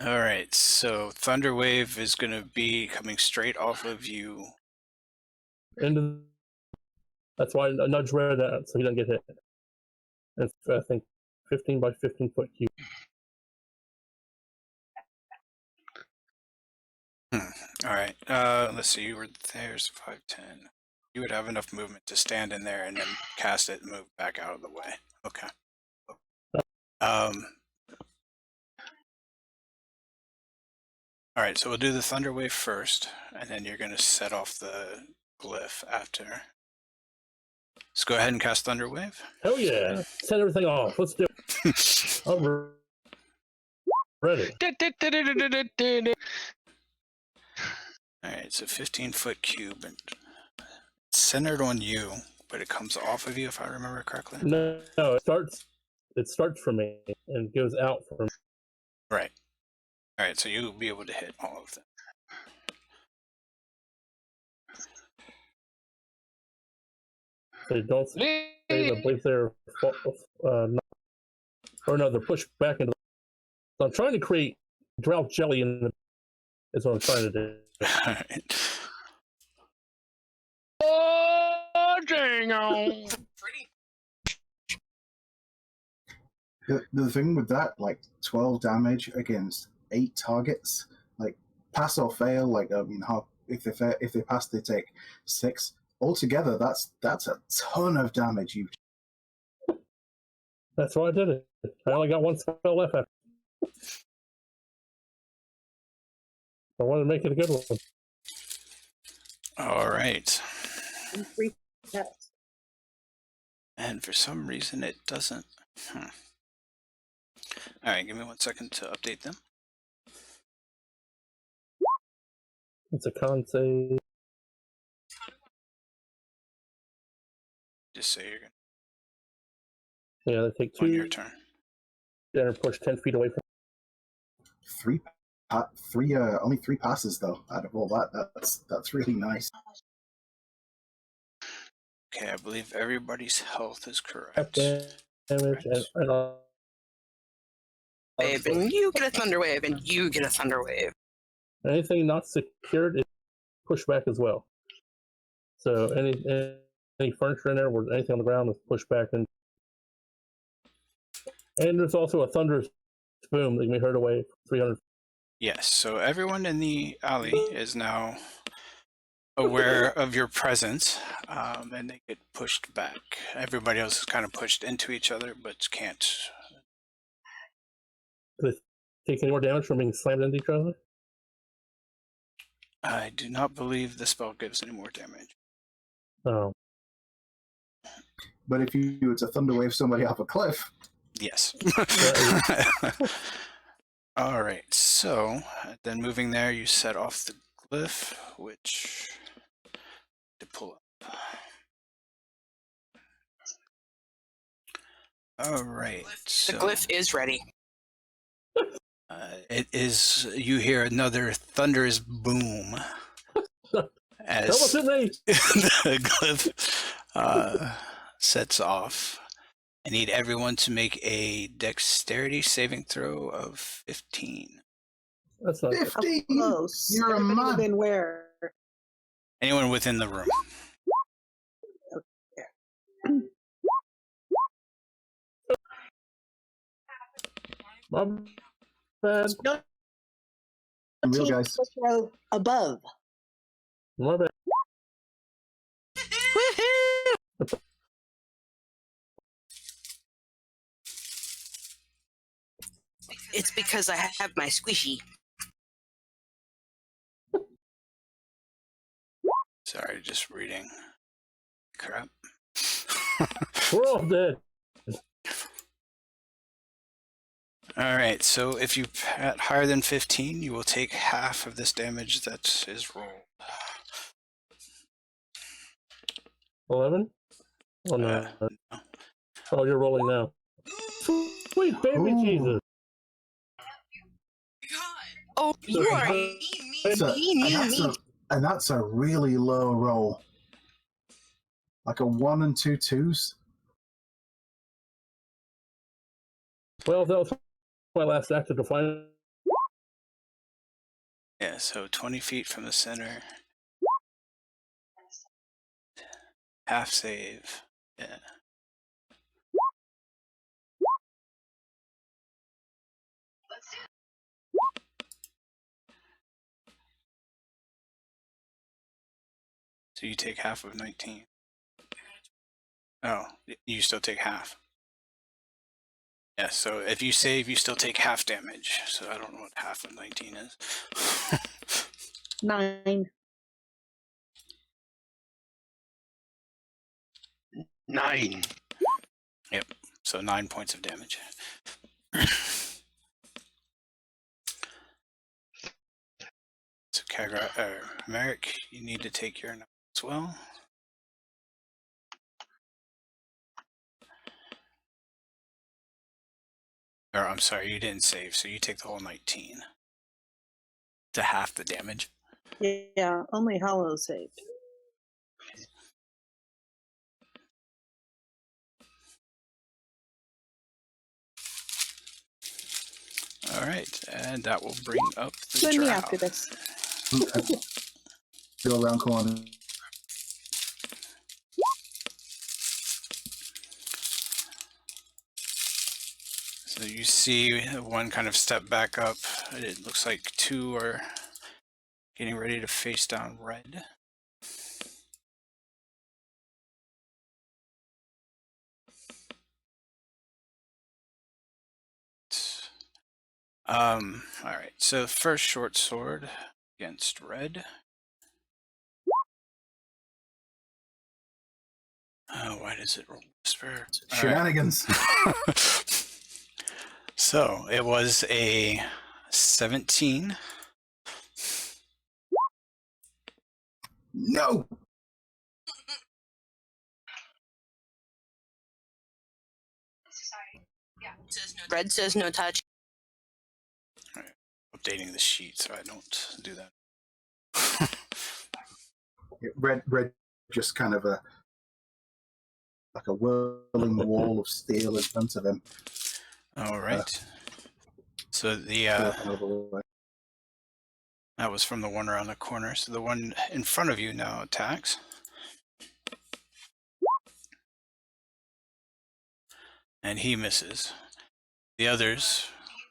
All right, so Thunder Wave is going to be coming straight off of you. That's why I nudge Red out so he doesn't get hit. It's I think 15 by 15 foot cube. All right. Let's see. You were there's 5'10". You would have enough movement to stand in there and then cast it and move back out of the way. Okay. All right. So we'll do the Thunder Wave first, and then you're going to set off the glyph after. Let's go ahead and cast Thunder Wave. Hell yeah! Set everything off. Let's do it. I'm ready. All right. It's a 15-foot cube and it's centered on you, but it comes off of you, if I remember correctly. No, it starts for me and goes out from. Right. All right. So you'll be able to hit all of them. They don't say the blades there, or no, they're pushed back into. So I'm trying to create drought jelly in the. Is what I'm trying to do. All right. Oh, dang on. The thing with that, like 12 damage against 8 targets, like pass or fail, like I mean, if they pass, they take 6. Altogether, that's a ton of damage. That's why I did it. I only got one spell left. I wanted to make it a good one. All right. And 3 tests. And for some reason it doesn't. All right, give me 1 second to update them. It's a con save. Just say you're going Yeah, they take to on 2 your turn. and push 10 feet away from. 3 only 3 passes though. Out of all that, that's really nice. Okay, I believe everybody's health is correct. Damage and Wave, and you get a thunder wave, and you get a thunder wave. anything not secured is pushed back as well. So any furniture in there or anything on the ground is pushed back, and there's also a thunderous boom that can be heard away 300. Yes, so everyone in the alley is now aware of your presence, and they get pushed back. Everybody else is kind of pushed into each other, but can't. Do they take any more damage from being slammed into each other? I do not believe the spell gives any more damage. Oh. But if you were to thunder wave somebody off a cliff, Yes. All right, so then moving there, you set off the glyph, which to pull up All right. The So glyph is ready. it is. You hear another thunderous boom as That wasn't me. the glyph sets off. I need everyone to make a dexterity saving throw of 15. That's not. 15? Close. You're a Everybody mud. within where? Anyone within the room. My bad. No, Real team guys. first row above. My bad. Woohoo! It's because I have my squishy. Sorry, just reading. Crap. We're all dead. All right, so if you pat higher than 15, you will take half of this damage that is rolled. 11? Oh, no. No. Oh, you're rolling now. Sweet baby Ooh. Jesus. Oh, you are And that's a really low roll. Like a 1 and 2 twos. Well, that was my last act of defiance. Yeah, so 20 feet from the center. Half save. Yeah. So you take half of 19. Oh, you still take half. Yeah, so if you save, you still take half damage. So I don't know what half of 19 is. 9. 9. So 9 points of damage. So Merrick, you need to take your number as well. Or I'm sorry, you didn't save, so you take the whole 19 to half the damage. Yeah, only Hollow saved. All right, and that will bring up the Send me drow. after this. Okay. Go around corner. So you see one kind of step back up. It looks like two are getting ready to face down red. All right, so first short sword against red. Oh, why does it roll whisper? All right. Shenanigans. So it was a 17. No. Red says no touch. Updating the sheet so I don't do that. Red just kind of like a whirling wall of steel in front of him. All right. So the that was from the one around the corner. So the one in front of you now attacks. And he misses. The others,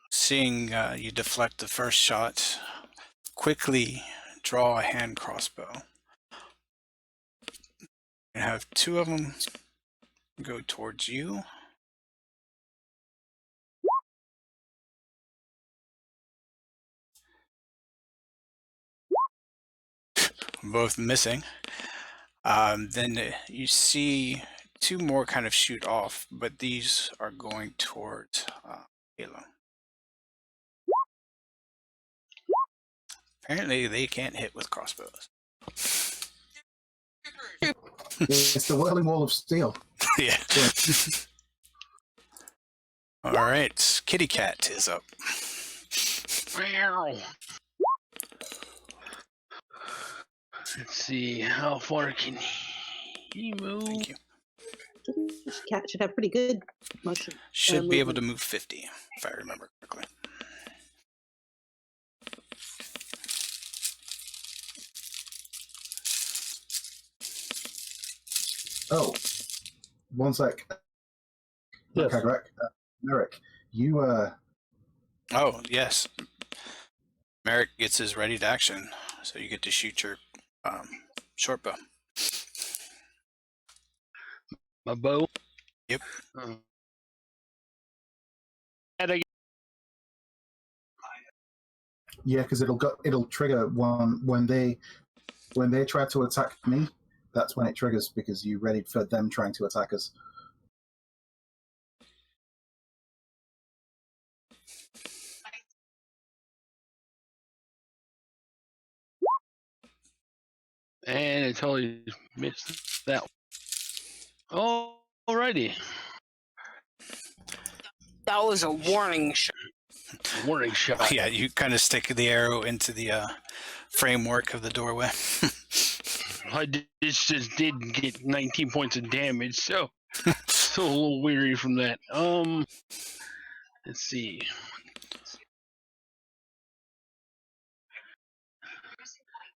seeing you deflect the first shot, quickly draw a hand crossbow. And have two of them go towards you. Both missing. Then you see two more kind of shoot off, but these are going towards Halo. Apparently they can't hit with crossbows. It's the whirling wall of steel. Yeah. All right, Kitty Cat is up. Meow. Let's see, how far can he move? Thank you. This cat should have pretty good motion. Should be able to movement. move 50, if I remember correctly. Oh, one sec. Yes. Okay, correct. Merrick, you Oh, yes. Merrick gets his ready to action, so you get to shoot your short bow. My bow? Yep. yeah, because it'll trigger one when they try to attack me. That's when it triggers because you ready for them trying to attack us. And I totally missed that one. Alrighty. That was a warning shot. Warning shot. Yeah, you kind of stick the arrow into the framework of the doorway. This just did get 19 points of damage, so so a little weary from that. Let's see.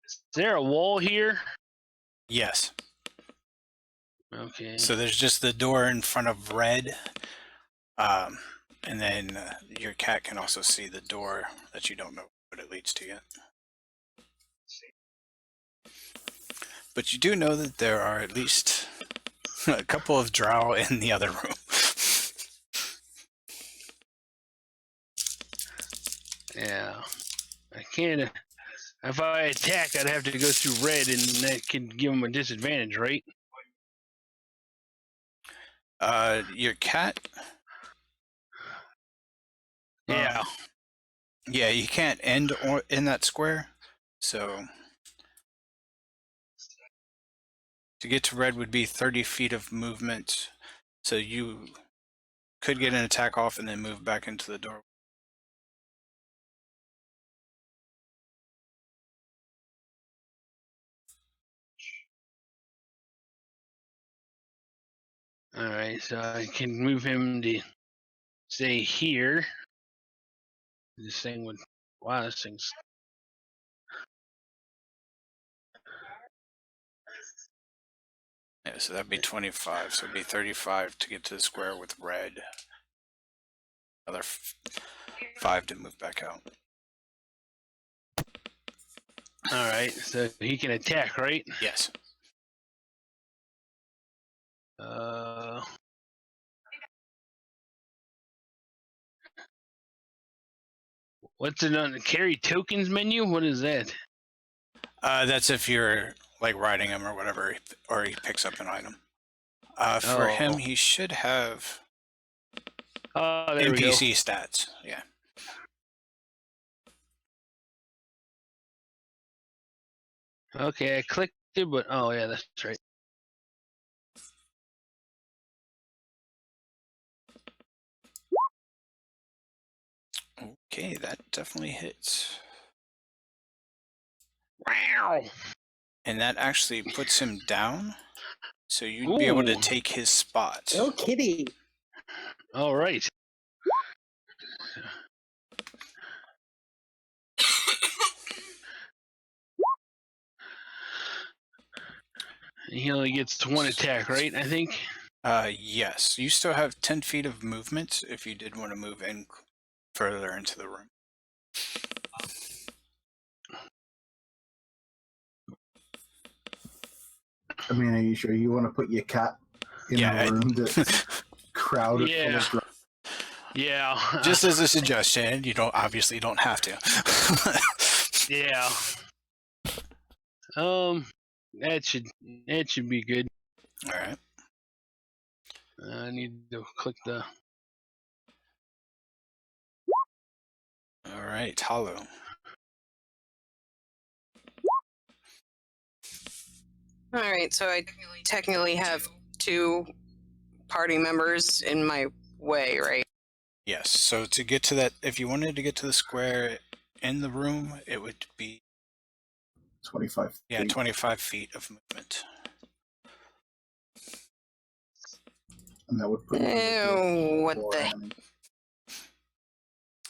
Is there a wall here? Yes. Okay. So there's just the door in front of red, and then your cat can also see the door that you don't know what it leads to yet. But you do know that there are at least a couple of drow in the other room. Yeah. I can't. If I attack, I'd have to go through red, and that could give him a disadvantage, right? Your cat. Yeah. Yeah, you can't end in that square, so to get to red would be 30 feet of movement. So you could get an attack off and then move back into the door. All right, so I can move him to say here. This thing would. Wow, this thing's. Yeah, so that'd be 25. So it'd be 35 to get to the square with red. Another 5 to move back out. All right, so he can attack, right? Yes. What's it on the carry tokens menu? What is that? That's if you're like riding him or whatever, or he picks up an item. For him, he should have There we go. NPC stats. Yeah. Okay, I clicked it, but oh yeah, that's right. Okay, that definitely hits. Wow. And that actually puts him down. So you'd be able to Ooh. take his spot. Oh, kitty. All right. He only gets one attack, right? I think. Yes. You still have 10 feet of movement if you did want to move in further into the room. I mean, are you sure you want to put your cat in a room that's crowded full of drow? Yeah. Just as a suggestion, you obviously don't have to. Yeah. That should be good. All right. I need to click the. All right, Hollow. All right, so I technically have 2 party members in my way, right? Yes. So to get to that, if you wanted to get to the square in the room, it would be 25 feet. 25 feet of movement. And that would put you Ew, what four the? enemies.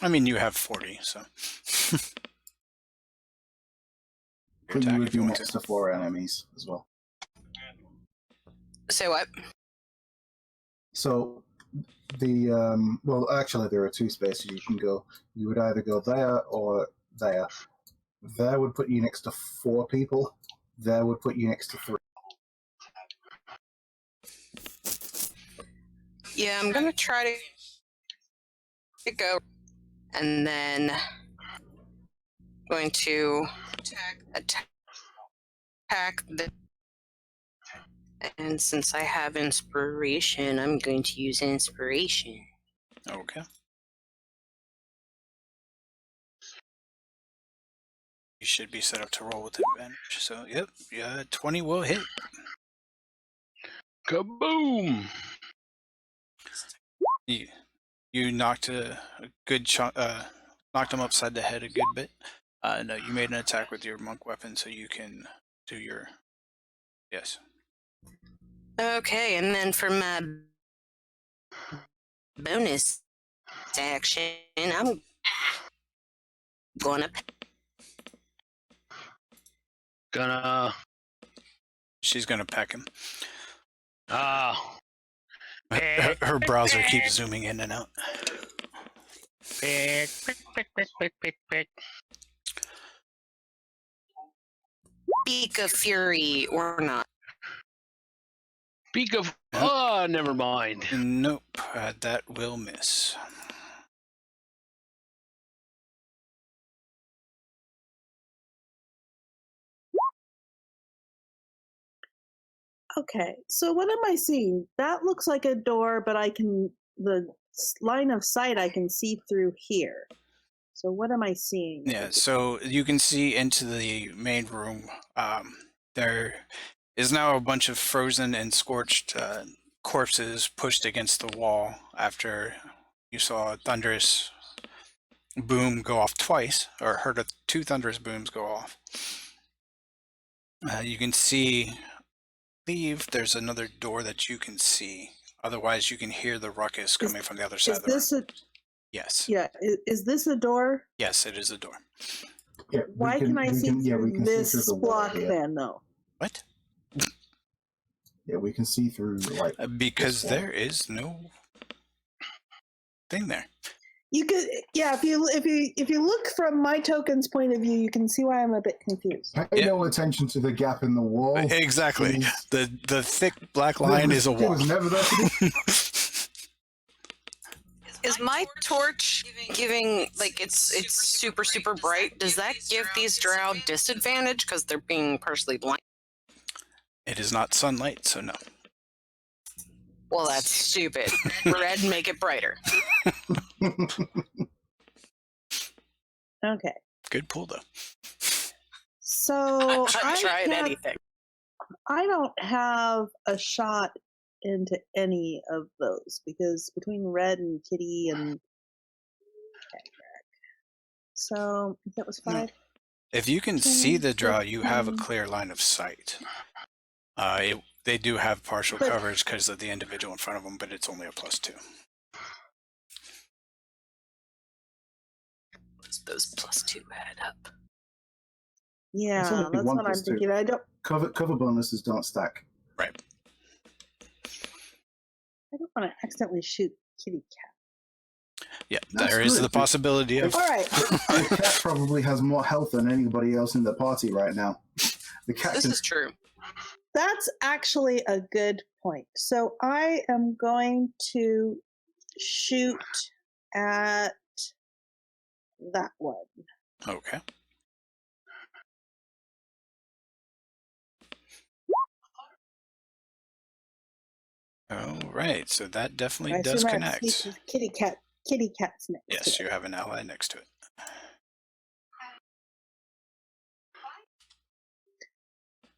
I mean, you have 40, so. Your But you attack would if be you want next to. to 4 enemies as well. Say what? So the well, actually, there are 2 spaces you can go. You would either go there or there. There would put you next to 4 people. There would put you next to 3. Yeah, I'm gonna try to go, and then going to attack the. And since I have inspiration, I'm going to use inspiration. Okay. You should be set up to roll with advantage. So, yep, yeah, 20 will hit. Kaboom! You knocked a good chunk, knocked him upside the head a good bit. No, you made an attack with your monk weapon, so you can do your. Yes. Okay, and then for my bonus action, I'm gonna. She's gonna peck him. Her browser keeps zooming in and out. Pick. Beak of Fury or not. Beak of. Yep. Oh, never mind. Nope, that will miss. Okay, so what am I seeing? That looks like a door, but the line of sight I can see through here. So what am I seeing? Yeah, so you can see into the main room. There is now a bunch of frozen and scorched corpses pushed against the wall after you saw a thunderous boom go off twice, or heard 2 thunderous booms go off. You can see, there's another door that you can see. Otherwise, you can hear the ruckus coming from the other side Is of the room. this a Yes. yeah? Is this a door? Yes, it is a door. Yeah, Why can I see through this see through the wall block here. then, though? What? Yeah, we can see through like Because this wall. there is no thing there. You could, yeah. If you look from my token's point of view, you can see why I'm a bit confused. Pay Yeah. no attention to the gap in the wall. Exactly. Please. The thick black line is a It wall. was never there to be. Is my torch giving like it's super bright? Does that give these drow disadvantage because they're being partially blind? It is not sunlight, so no. Well, that's stupid. Red, make it brighter. Okay, Good pull though. so I tried have- anything. I don't have a shot into any of those because between Red and Kitty and so that was 5. If you can see the draw, you have a 15. clear line of sight. They do have partial But- coverage because of the individual in front of them, but it's only a +2. Those +2 add up. Yeah, only that's 1 what I'm plus 2. thinking. I Cover bonuses don't stack. Right. don't want to accidentally shoot Kitty Cat. Yeah, That's there is good. the possibility of. All right. The cat probably has more health than anybody else in the party right now. The cat This can is true. That's actually a good point. So I am going to shoot at that one. Okay. All right, so that definitely I does assume I have connect. to see Kitty Cat. Kitty Cat's next. Yes, to you it. have an ally next to it.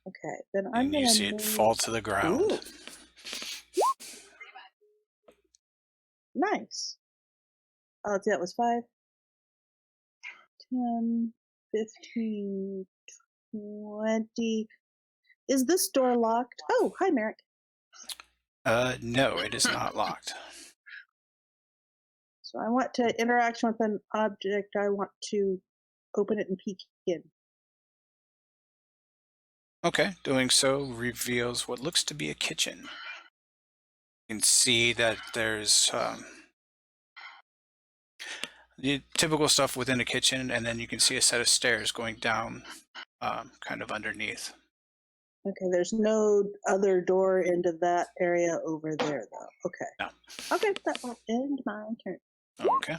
Okay, then I'm And gonna you see it fall to the ground. Ooh. Nice. Oh, let's see, that was 5, 10, 15, 20. Is this door locked? Oh, hi, Merrick. No, it is not locked. So I want to interaction with an object. I want to open it and peek in. Okay, doing so reveals what looks to be a kitchen. You can see that there's the typical stuff within a kitchen, and then you can see a set of stairs going down kind of underneath. Okay, there's no other door into that area over there, though. Okay. No. Okay, that will end my turn. Okay.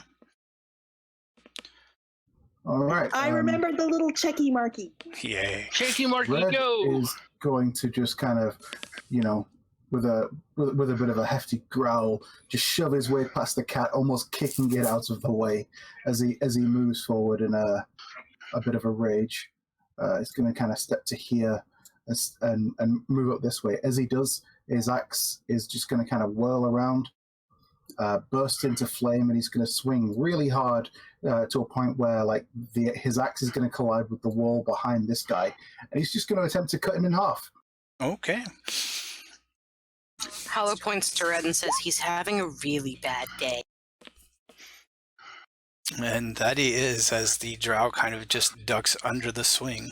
All right. I remembered the little checky marky. Yay. Shaky Marky, Red go! is going to just kind of, with a bit of a hefty growl, just shove his way past the cat, almost kicking it out of the way as he moves forward in a bit of a rage. He's going to kind of step to here and move up this way. As he does, his axe is just going to kind of whirl around, burst into flame, and he's going to swing really hard to a point where his axe is going to collide with the wall behind this guy, and he's just going to attempt to cut him in half. Okay. Hollow points to Red and says he's having a really bad day. And that he is, as the drow kind of just ducks under the swing.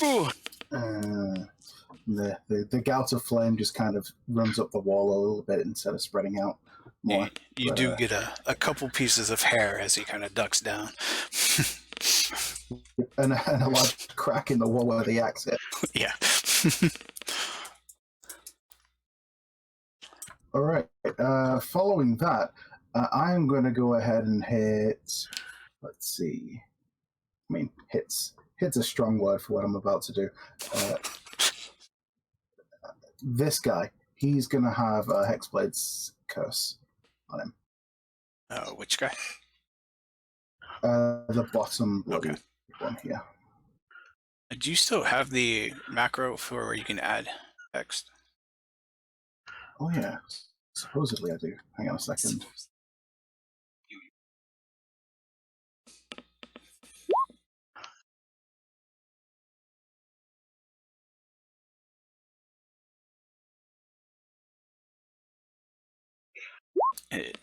Ooh. The gout of flame just kind of runs up the wall a little bit instead of spreading out more. You do get a couple pieces of hair as he kind of ducks down. And a large crack in the wall where the axe hit. Yeah. All right. Following that, I'm going to go ahead and hit. Let's see. I mean, hit's a strong word for what I'm about to do. This guy, he's going to have a Hexblade's curse on him. Which guy? The bottom bloody Okay. one here. Do you still have the macro for where you can add text? Oh yeah, supposedly I do. Hang on a second.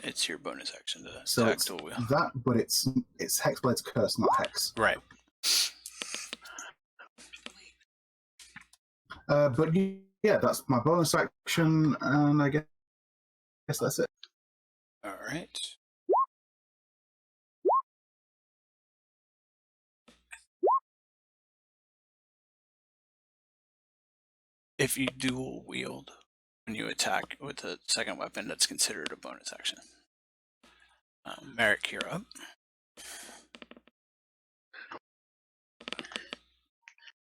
It's your bonus action to So attack it's dual wheel. that, but it's Hexblade's curse, not hex. Right. But yeah, that's my bonus action, and I guess that's it. All right. If you dual wield when you attack with the second weapon, that's considered a bonus action. Merrick, you're up.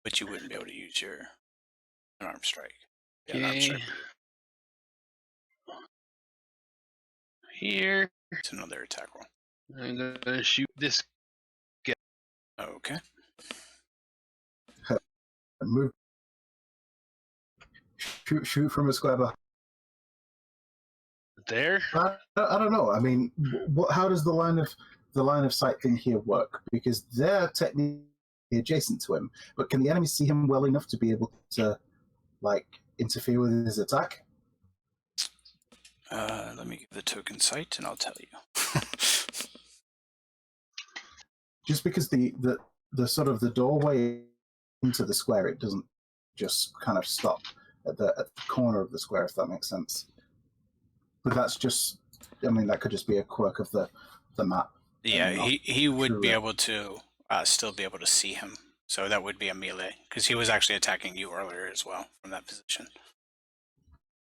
But you wouldn't be able to use your unarmed strike. Yeah, unarmed Okay. strike. Here. It's another attack roll. I'm gonna shoot this. Okay. Move. Shoot from a square behind. There. I don't know. I mean, how does the line of sight thing here work? Because they're technically adjacent to him, but can the enemy see him well enough to be able to, interfere with his attack? Let me give the token sight, and I'll tell you. Just because the sort of the doorway into the square, it doesn't just kind of stop at the corner of the square, if that makes sense. But that's just, I mean, that could just be a quirk of the map. Yeah, he would be True. able to still be able to see him. So that would be a melee, because he was actually attacking you earlier as well from that position.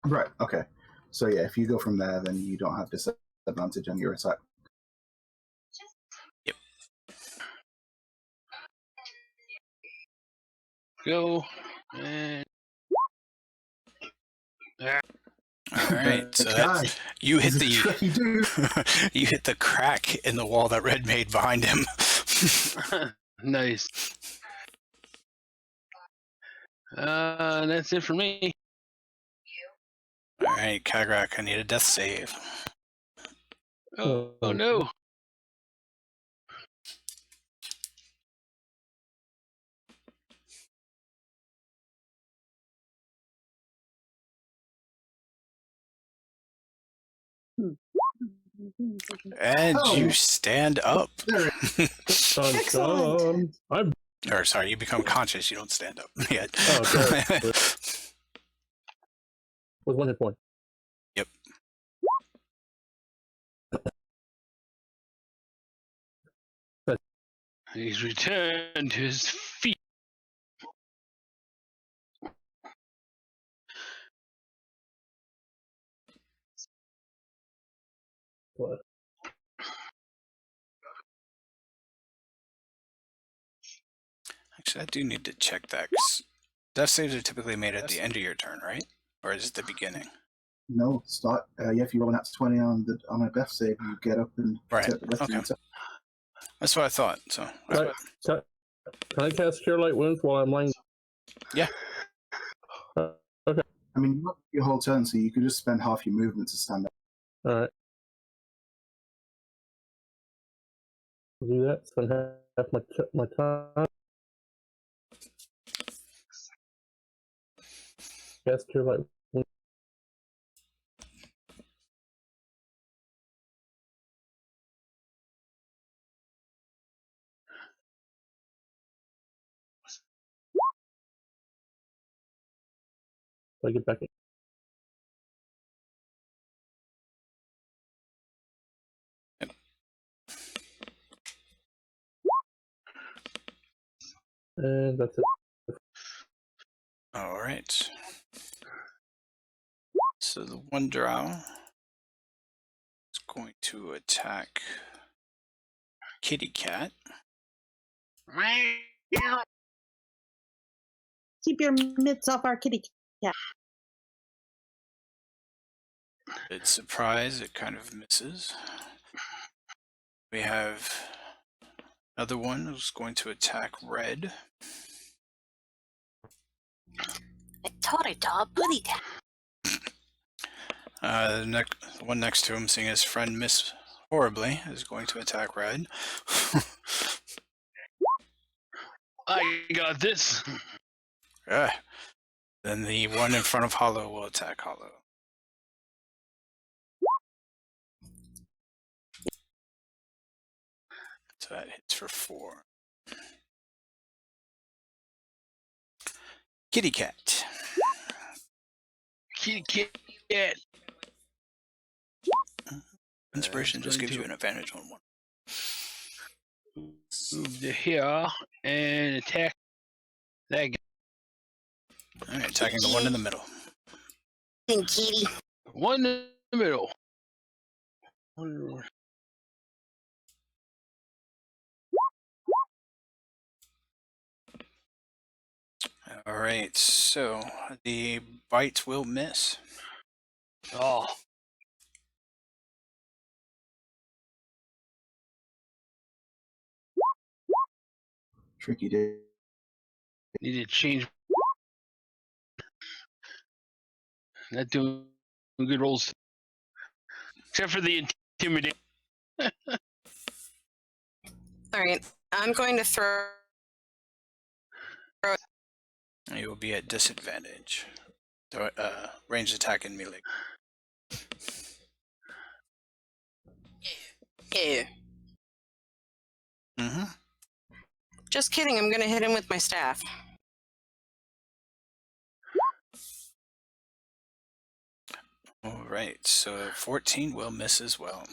Right, okay. So yeah, if you go from there, then you don't have disadvantage on your attack. Yep. Go. And All right, so Guy, you hit he's a tricky dude. you hit the crack in the wall that Red made behind him. nice. That's it for me. All right, Kagrak, I need a death save. Oh no. And Oh. you stand up. There it Dun, Excellent. dun. I'm Or sorry, you become conscious. You don't stand up yet. Oh, okay. With 1 hit point. Yep. He's returned to his feet. What? Actually, I do need to check that. 'Cause death saves are typically made at the end of your turn, right? Or is it the beginning? No, start. Yeah, if you roll an @20 on a death save, you get up and Right, take the rest okay. of your turn. That's what I thought. So, Can I cast Cure Light Wounds while I'm lying? Yeah. I mean, you have your whole turn, so you could just spend half your movement to stand up. Alright. I'll do that. Spend half my time. Cast Cure Light Wounds. So I get back in. And that's it. all right. So the one drow is going to attack Kitty Cat. Keep your mitts off our kitty cat. It's surprise, it kind of misses. We have another one who's going to attack Red. The one next to him, seeing his friend miss horribly, is going to attack Red. I got this. Then the one in front of Hollow will attack Hollow. So that hits for 4. Kitty Cat. Kitty cat. Inspiration just gives you an advantage on one. Move to here and attack that guy. Alright, attacking the one in the middle. Kitty. One in the middle. Alright, so the bite will miss. Oh. Tricky day. Need to change. Not doing good rolls. Except for the intimidate. All right, I'm going to throw. You will be at disadvantage. Ranged attack and melee. Ew. Mm-hmm. Just kidding. I'm going to hit him with my staff. Alright, so 14 will miss as well.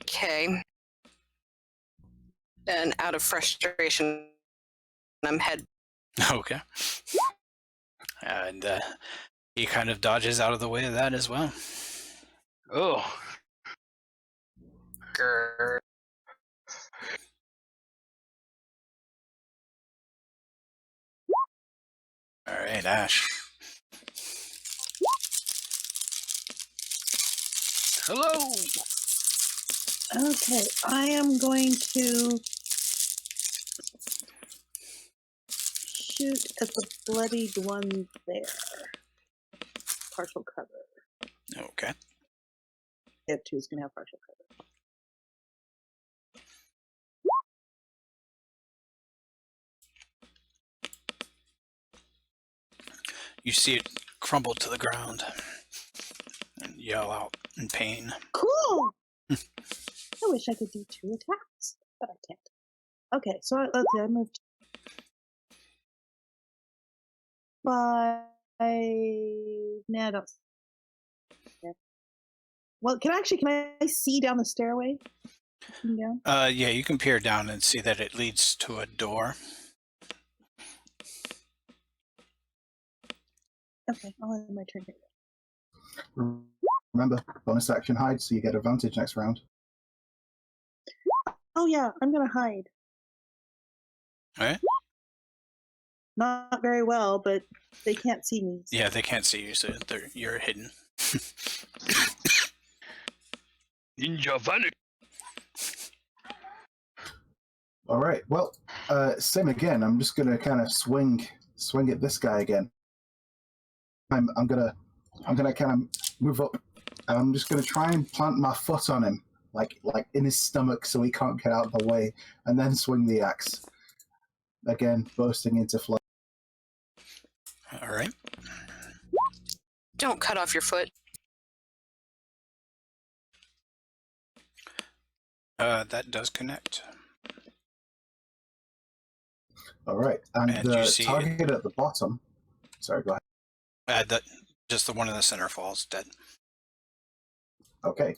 Okay. And out of frustration, I'm head. Okay. And he kind of dodges out of the way of that as well. Oh. Grr. Alright, Ash. Hello. Okay, I am going to shoot at the bloodied one there. Partial cover. Okay. Ep2 is going to have partial cover. You see it crumble to the ground and yell out in pain. Cool! I wish I could do 2 attacks, but I can't. Okay, so let's see, I moved 5. Nah, I don't. Yeah. Well, can I see down the stairway? Down? Yeah, you can peer down and see that it leads to a door. Okay, I'll have my turn here. Remember, bonus action hide, so you get advantage next round. Oh yeah, I'm gonna hide. All right. Not very well, but they can't see me. Yeah, they can't see you, so you're hidden. Ninja vanish. All right. Well, same again. I'm just gonna kind of swing at this guy again. I'm gonna kind of move up, and I'm just gonna try and plant my foot on him, like in his stomach, so he can't get out of the way, and then swing the axe. Again, bursting into flame. All right. Don't cut off your foot. That does connect. All right, and And you the see- target at the bottom. Sorry, go ahead. Just the one in the center falls dead. Okay.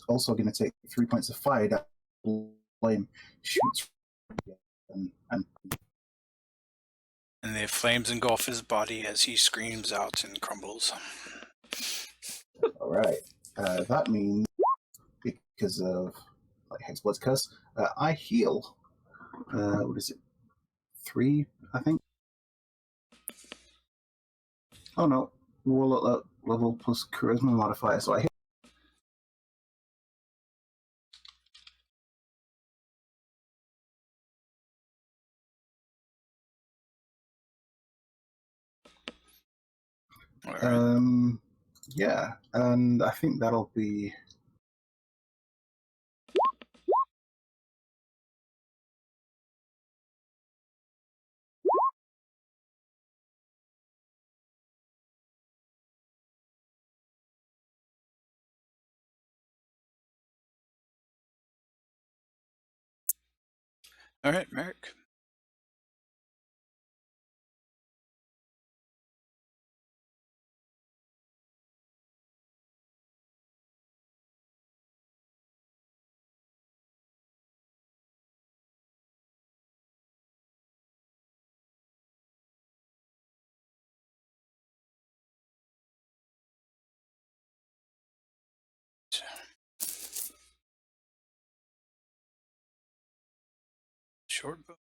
Also going to take 3 points of fire. That flame shoots, and And the flames engulf his body as he screams out and crumbles. all right. That means because of like Hexblood's curse, I heal. What is it? 3, I think. Oh no, roll at level plus charisma modifier. So I hit. All right. Yeah, and I think that'll be. All right, Merrick. Short bow.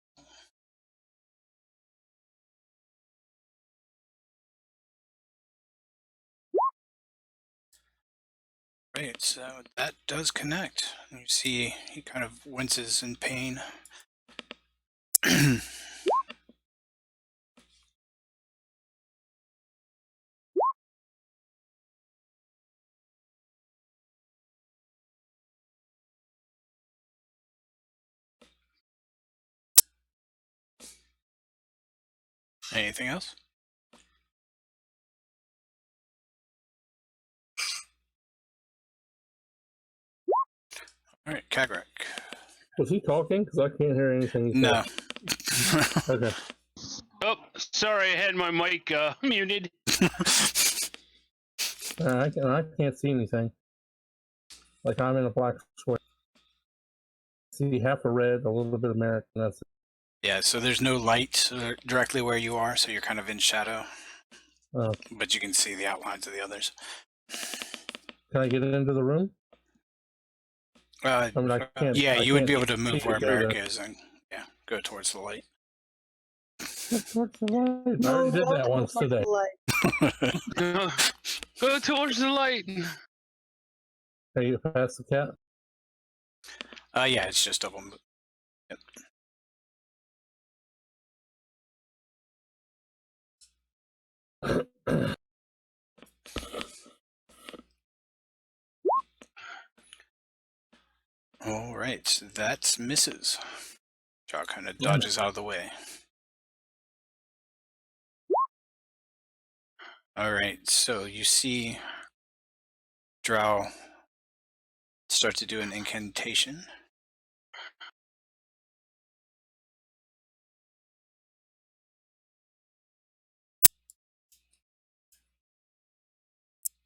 Right, so that does connect. You see he kind of winces in pain. Anything else? All right, Kagrak. Was he talking? Because I can't hear anything. He No. said. Okay. Oh, sorry, I had my mic muted. I can't see anything. Like I'm in a black square. See half a red, a little bit of American. That's it. Yeah, so there's no light directly where you are, so you're kind of in shadow. But you can see the outlines of the others. Can I get into the room? I mean, I can't. Yeah, I you would can't be able to see move where it, though, Merrick is and go towards the light. Towards the light. I already did that once today. Go towards the light. Can you pass the cat? Yeah, it's just of them. Yep. All right, that misses. Jaw kind of Damn it. dodges out of the way. All right, so you see Drow start to do an incantation.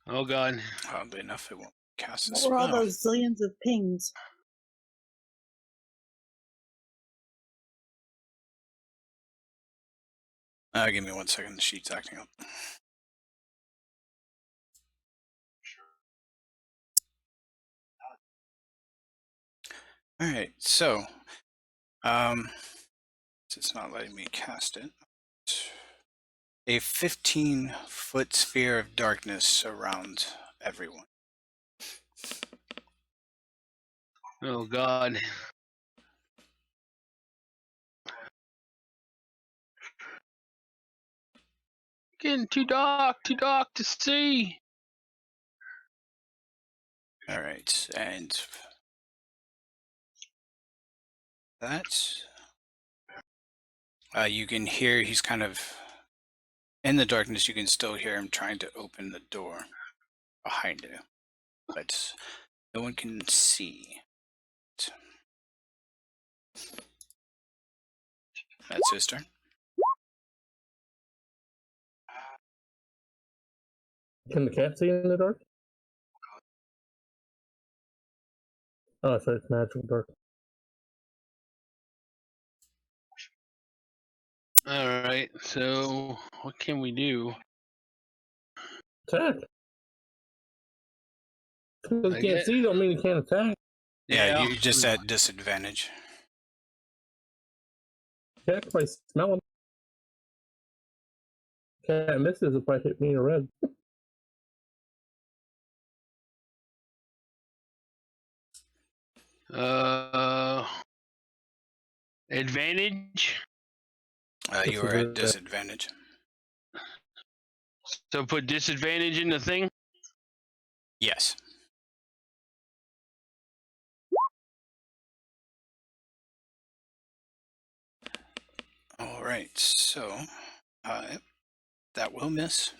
Oh god. Oddly enough, it won't cast a What were all spell. those zillions of pings? Give me 1 second, the sheet's acting up. All right, so it's not letting me cast it. A 15-foot sphere of darkness surrounds everyone. Oh god. Getting too dark to see. All right, and that you can hear he's kind of in the darkness. You can still hear him trying to open the door behind you, but no one can see. That's his turn. Can the cat see in the dark? Oh, sorry, it's magical dark. Alright, so what can we do? Attack. Because I you can't get- see, don't mean you can't attack. Yeah, you're just at disadvantage. Cat by smell him. Cat misses if I hit me in the red. Advantage. You are at disadvantage. So put disadvantage in the thing. Yes. All right, so that will miss.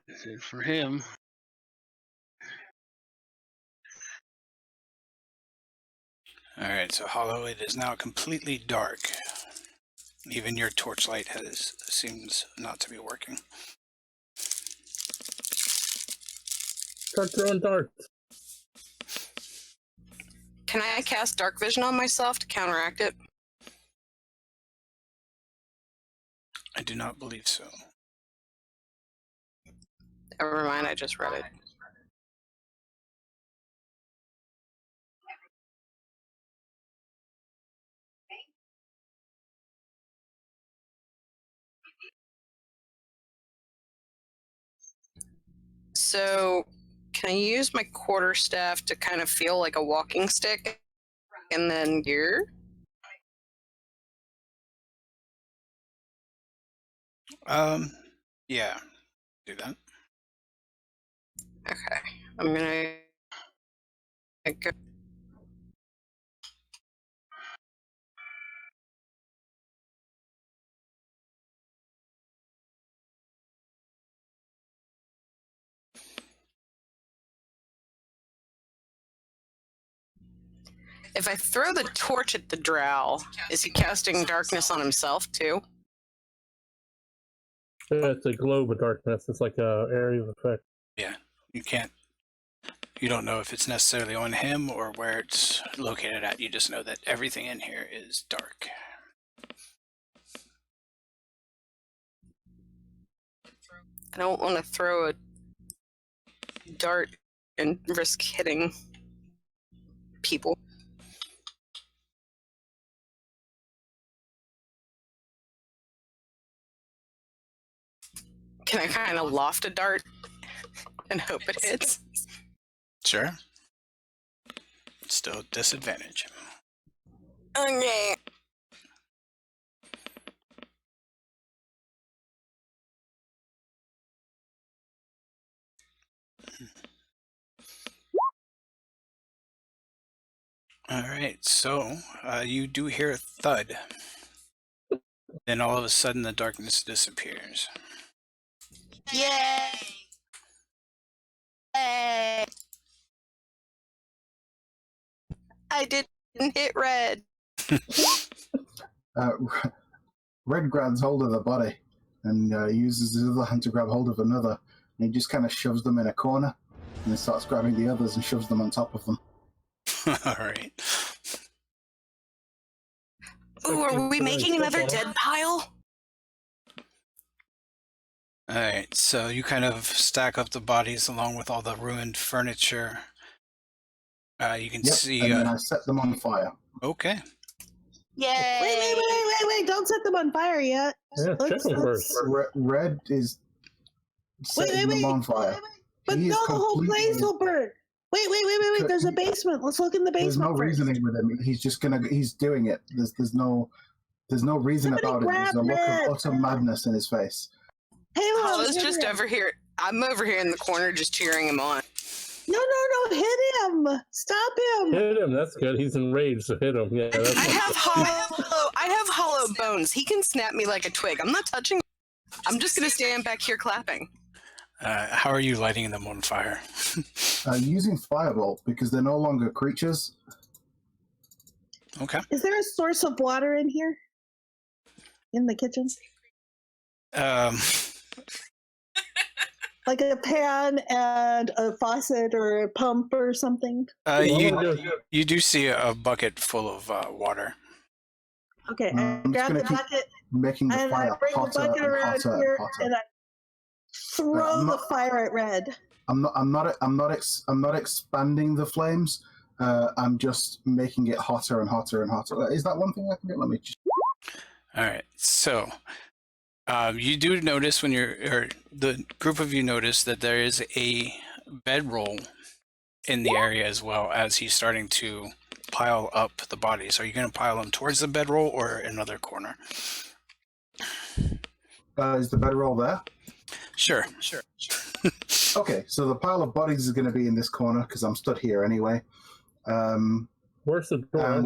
That's it for him. All right, so Hollow, it is now completely dark. Even your torchlight seems not to be working. Start throwing darts. Can I cast dark vision on myself to counteract it? I do not believe so. Never mind, I just read it. So, can I use my quarterstaff to kind of feel like a walking stick and then gear? Yeah, do that. Okay, I'm gonna go. If I throw the torch at the drow, is he casting darkness on himself too? It's a globe of darkness. It's like a area of effect. Yeah, you don't know if it's necessarily on him or where it's located at. You just know that everything in here is dark. I don't want to throw a dart and risk hitting people. Can I kind of loft a dart and hope it hits? Sure. Still disadvantage. Okay. All right, so you do hear a thud. Then all of a sudden, the darkness disappears. Yay! Yay! I didn't hit red. Red grabs hold of the body and uses his other hand to grab hold of another. And he just kind of shoves them in a corner and then starts grabbing the others and shoves them on top of them. All right. Ooh, are we making another dead pile? All right, so you kind of stack up the bodies along with all the ruined furniture. You can see. And then I set them on fire. Okay. Yay! Wait! Don't set them on fire yet. Yeah, check them first. Red is setting them on fire. But He no, is the whole place completely- will burn. Wait! There's a basement. Let's look in the There's basement. no first. reasoning with him. He's doing it. There's no reason Somebody about it. There's a grab look Red. of utter madness in his face. Halo, Hollow's hit just him. over here. I'm over here in the corner just cheering him on. No, hit him! Stop him! Hit him. That's good. He's enraged, so hit him. Yeah, that's I have hollow bones. He can snap me like a twig. I'm not touching him. I'm just gonna stand back here clapping. How are you lighting them on fire? Using fireball because they're no longer creatures. Okay. Is there a source of water in here? In the kitchen? Like a pan and a faucet or a pump or something? You do see a bucket full of water. Okay, I I'm just grab gonna the keep bucket making the and I fire bring the hotter bucket and around hotter here and hotter. and I throw I'm the not- fire at Red. I'm not expanding the flames. I'm just making it hotter and hotter and hotter. Is that one thing I can do? Let me just... All right. So you do notice the group of you notice that there is a bedroll in the area as well as he's starting to pile up the bodies. Are you going to pile them towards the bedroll or another corner? Is the bedroll there? Sure. Okay, so the pile of bodies is going to be in this corner because I'm stood here anyway. Where's the door?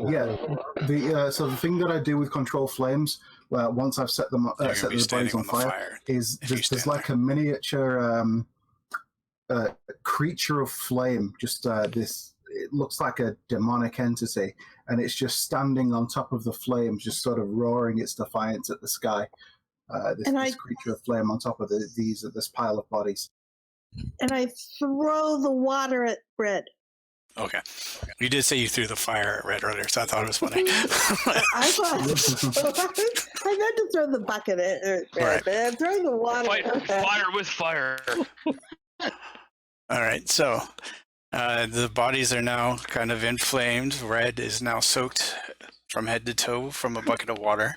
So the thing that I do with control flames, once I've set them You're set gonna be the bodies standing on fire, is if you there's stand like a miniature creature of flame. Just this, it looks like a demonic entity, and it's just standing on top of the flames, just sort of roaring its defiance at the sky. This creature of flame on top of this pile of bodies. And I throw the water at Red. Okay. You did say you threw the fire at Red earlier, so I thought it was funny. I thought I meant to throw the bucket at Red, Right. but I'm throwing the water. Fire with fire. All right. So the bodies are now kind of inflamed. Red is now soaked from head to toe from a bucket of water.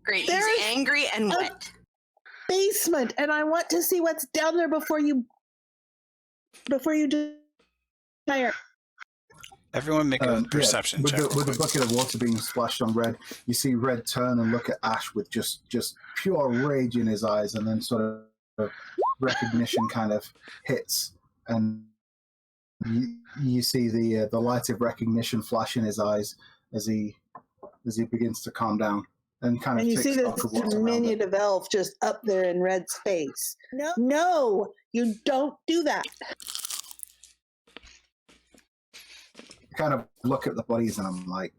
Great. There's He's angry and a- wet. Basement, and I want to see what's down there before you do fire. Everyone make a perception with check. the bucket of water being splashed on Red, you see Red turn and look at Ash with just pure rage in his eyes, and then sort of recognition kind of hits, and you see the light of recognition flash in his eyes as he begins to calm down and kind of And you takes see stock this of what's around him. diminutive elf just up there in Red's face. No, you don't do that. Kind of look at the bodies and I'm like,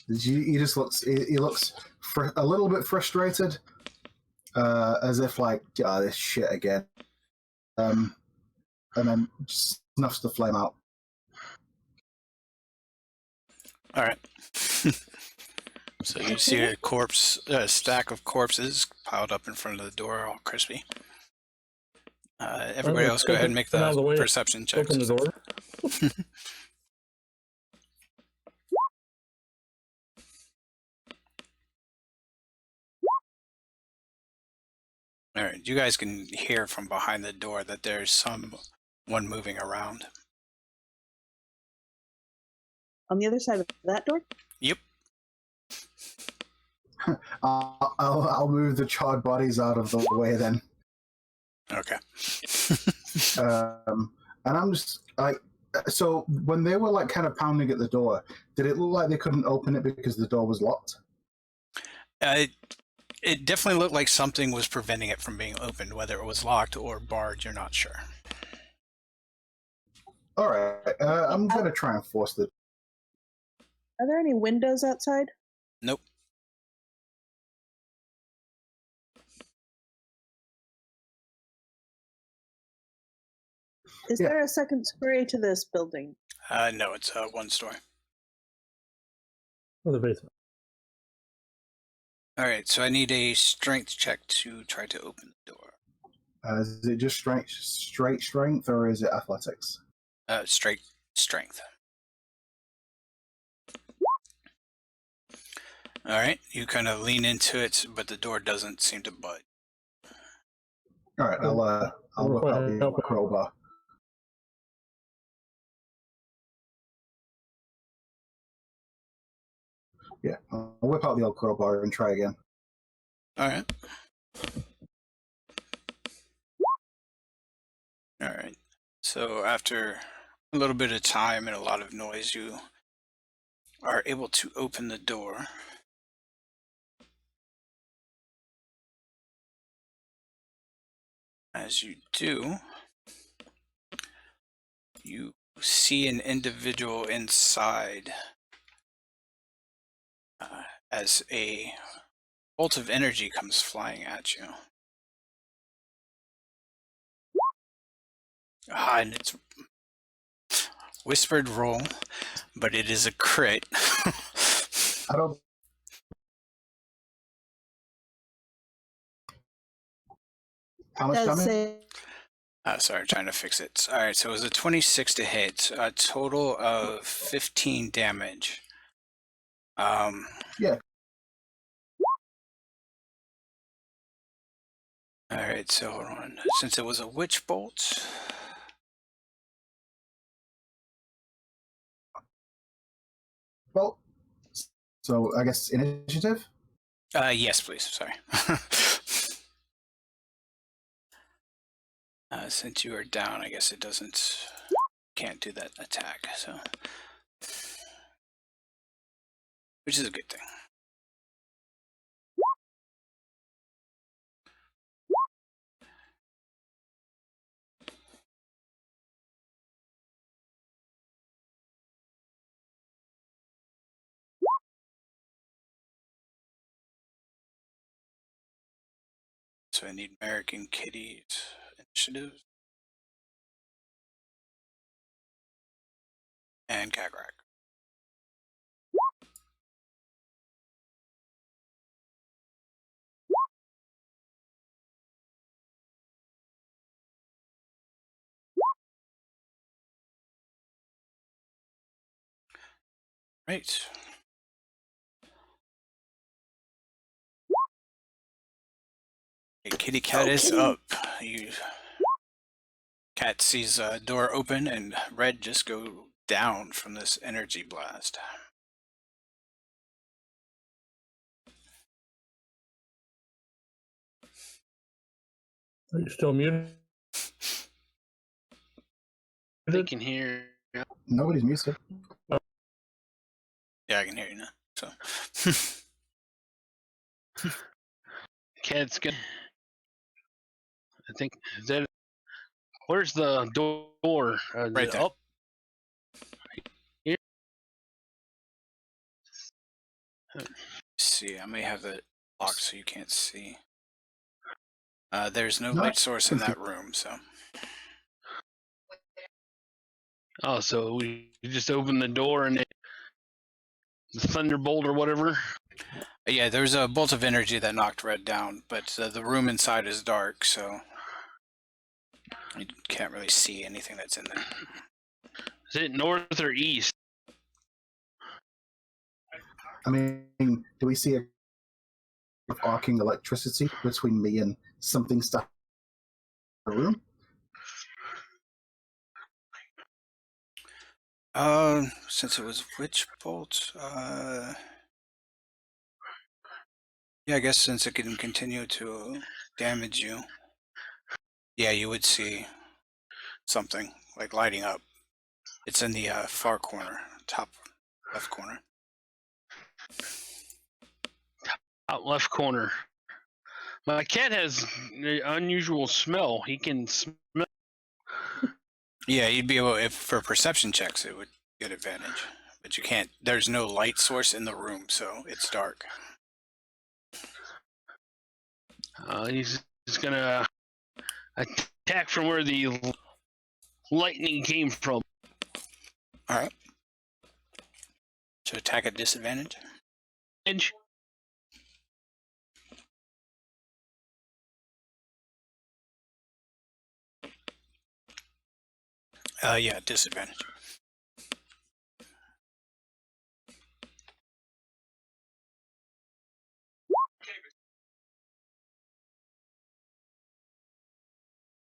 he just looks a little bit frustrated, as if like, this shit again, and then just snuffs the flame out. All right. So you see a stack of corpses piled up in front of the door, all crispy. Everybody else, go ahead and make Get out of the the way. perception check. Open the door. All right, you guys can hear from behind the door that there's someone moving around. On the other side of that door? Yep. I'll move the charred bodies out of the way then. Okay. And I'm just like, so when they were like kind of pounding at the door, did it look like they couldn't open it because the door was locked? It definitely looked like something was preventing it from being opened, whether it was locked or barred, you're not sure. All right, I'm gonna try and force the. Are there any windows outside? Nope. Is Yeah. there a second story to this building? No, it's one story. Oh, the basement. All right, so I need a strength check to try to open the door. Is it just straight strength, or is it athletics? Straight strength. All right, you kind of lean into it, but the door doesn't seem to budge. All right, I'll whip out the old crowbar. Yeah, I'll whip out the old crowbar and try again. All right. All right. So after a little bit of time and a lot of noise, you are able to open the door. As you do, you see an individual inside as a bolt of energy comes flying at you. And it's whispered roll, but it is a crit. I don't. How much Does damage? say Sorry, trying to fix it. All right, so it was a 26 to hit, a total of 15 damage. Yeah. All right, so hold on. Since it was a witch bolt, Well, so I guess initiative. yes, please. Sorry. Since you are down, I guess it can't do that attack. So, which is a good thing. So I need American Kitty's initiative and Cagrak. Right. Okay, Kitty Cat is Kitty. up. Cat sees a door open and Red just go down from this energy blast. Are you still muted? They can hear. Nobody's muted. Yeah, I can hear you now. So, Cat's gonna. I think is that. Where's the door? Right there. Up. let's see, I may have it locked so you can't see. There's no No, light source in I can that room, so. Oh, so we just opened the door and the thunderbolt or whatever. Yeah, there's a bolt of energy that knocked Red down, but the room inside is dark, so you can't really see anything that's in there. Is it north or east? I mean, do we see a arcing electricity between me and something stuck in the room? Since it was Witch Bolt, yeah, I guess since it can continue to damage you, yeah, you would see something like lighting up. It's in the far corner, top left corner. Out left corner. My cat has an unusual smell. He can smell. Yeah, you'd be able, if for perception checks, it would get advantage. But you can't, there's no light source in the room, so it's dark. He's gonna attack from where the lightning came from. All right. So attack at disadvantage. Edge. Yeah, disadvantage.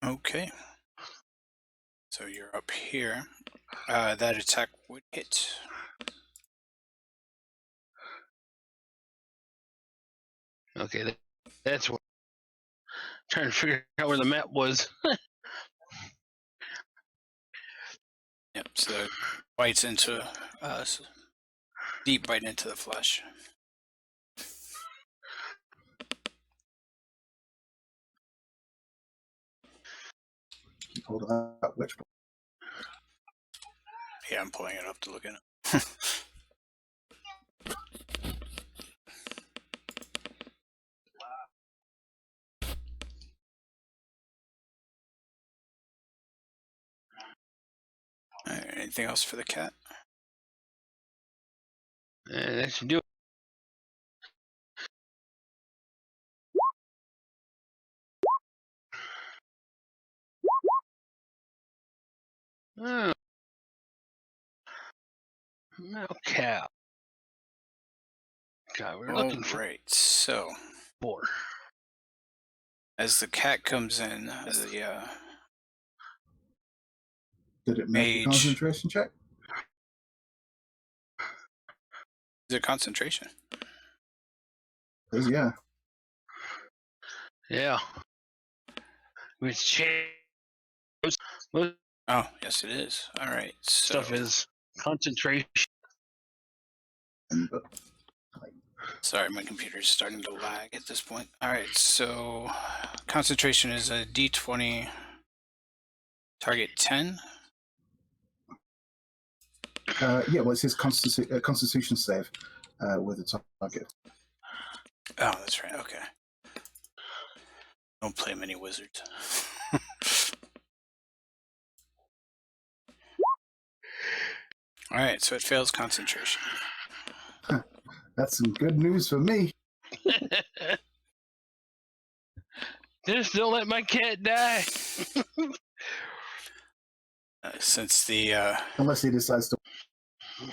Okay. So you're up here. That attack would hit. Okay, that's what. Trying to figure out where the map was. Yep. So bites into deep bite into the flesh. Hold on, which one? Yeah, I'm pulling it up to look at it. All right, anything else for the cat? That should do it. Oh. No cow. God, we're looking for Right. So more. as the cat comes in, the Did it make a Mage. concentration check? is it concentration? Because yeah, Yeah. Which change. Most Oh, yes, it is. All right. So, stuff is concentration. but sorry, my computer's starting to lag at this point. All right. So concentration is a D20. Target 10. yeah, well, it's his constitution save with a target. Oh, that's right. Okay. Don't play many wizards. All right, so it fails concentration. That's some good news for me. Just don't let my cat die. Since the Unless he decides to. all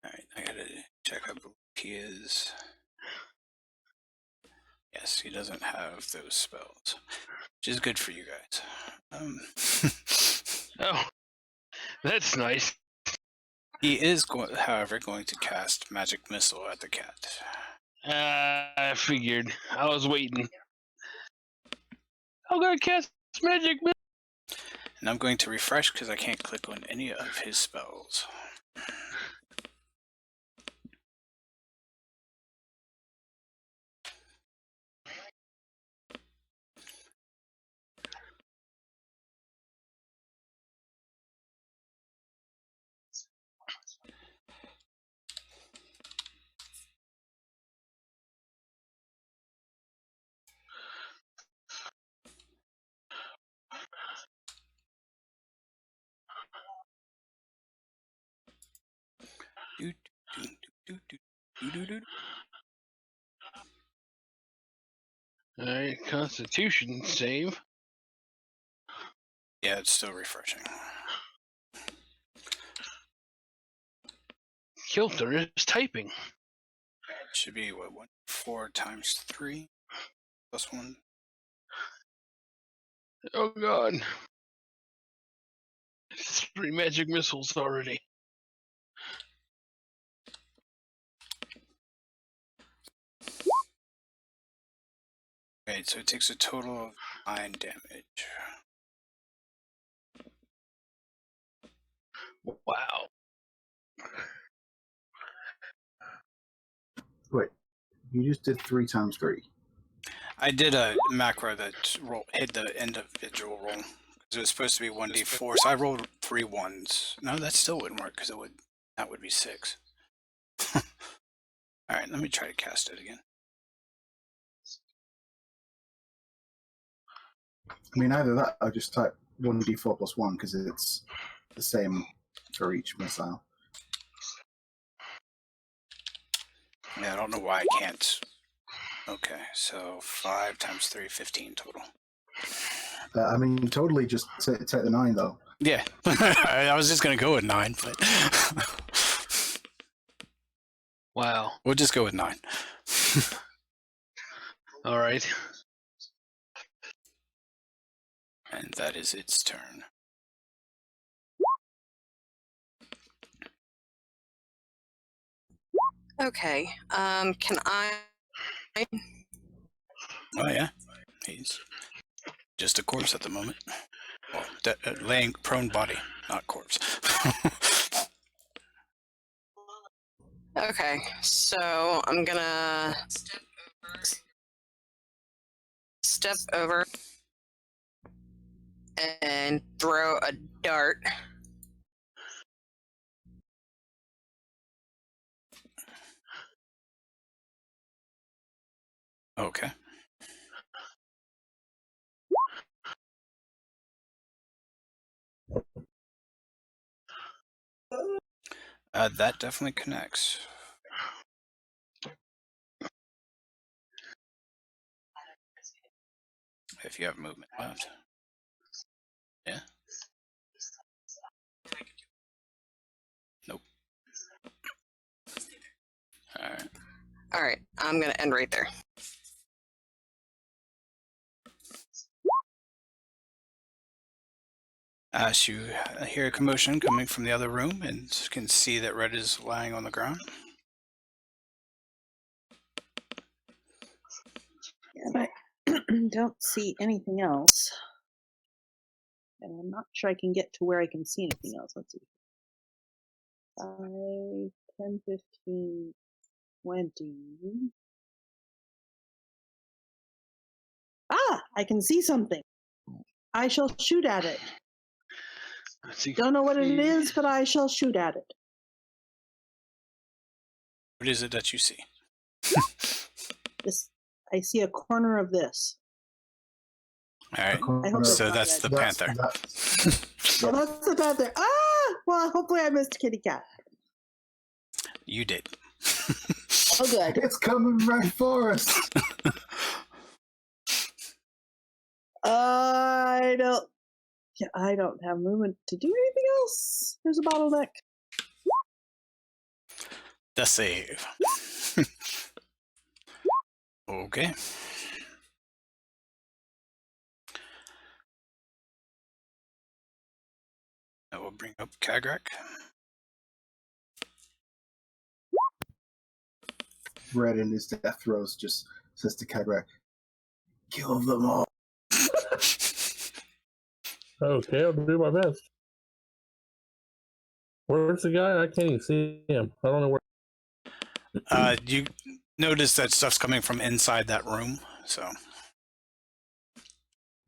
right, I gotta check. I believe he is. Yes, he doesn't have those spells, which is good for you guys. Oh, that's nice. He is, however, going to cast Magic Missile at the cat. I figured. I was waiting. I'm gonna cast magic. And I'm going to refresh because I can't click on any of his spells. Do, do, do, do, do, do, do. All right, Constitution save. Yeah, it's still refreshing. Kilter is typing. Should be what 4 times 3 plus 1. Oh God. 3 magic missiles already. Right, so it takes a total of 9 damage. Wow. Wait, you just did 3 times 3. I did a macro that hit the individual roll. Because it was supposed to be 1d4, so I rolled 3 ones. No, that still wouldn't work, because that would be 6. Alright, let me try to cast it again. I mean, either that or just type 1d4 plus 1 because it's the same for each missile. Yeah, I don't know why I can't. Okay, so 5 times 3, 15 total. I mean, totally just take the 9 though. Yeah, I was just going to go with 9, but Wow. we'll just go with 9. All right. And that is its turn. Okay. Can I? Oh yeah, he's just a corpse at the moment. Well, laying prone body, not corpse. Okay. So I'm gonna step over and throw a dart. Okay. That definitely connects. If you have movement left. Yeah. Nope. Alright. All right. I'm gonna end right there. As you hear a commotion coming from the other room and can see that Red is lying on the ground. Yeah, I don't see anything else. And I'm not sure I can get to where I can see anything else. Let's see. 5, 10, 15, 20. Ah, I can see something. I shall shoot at it. Let's see. Don't know what it is, but I shall shoot at it. What is it that you see? This, I see a corner of this. Alright. I hope So not that's red. the panther. Well, that's the panther. Ah! Well, hopefully I missed kitty cat. You did. Oh, good. It's coming right for us. I don't have movement to do anything else. There's a bottleneck. The save. Okay. I will bring up Kagrak. Red in his death throes just says to Kagrak, kill them all. Okay, I'll do my best. Where's the guy? I can't even see him. I don't know where. You notice that stuff's coming from inside that room, so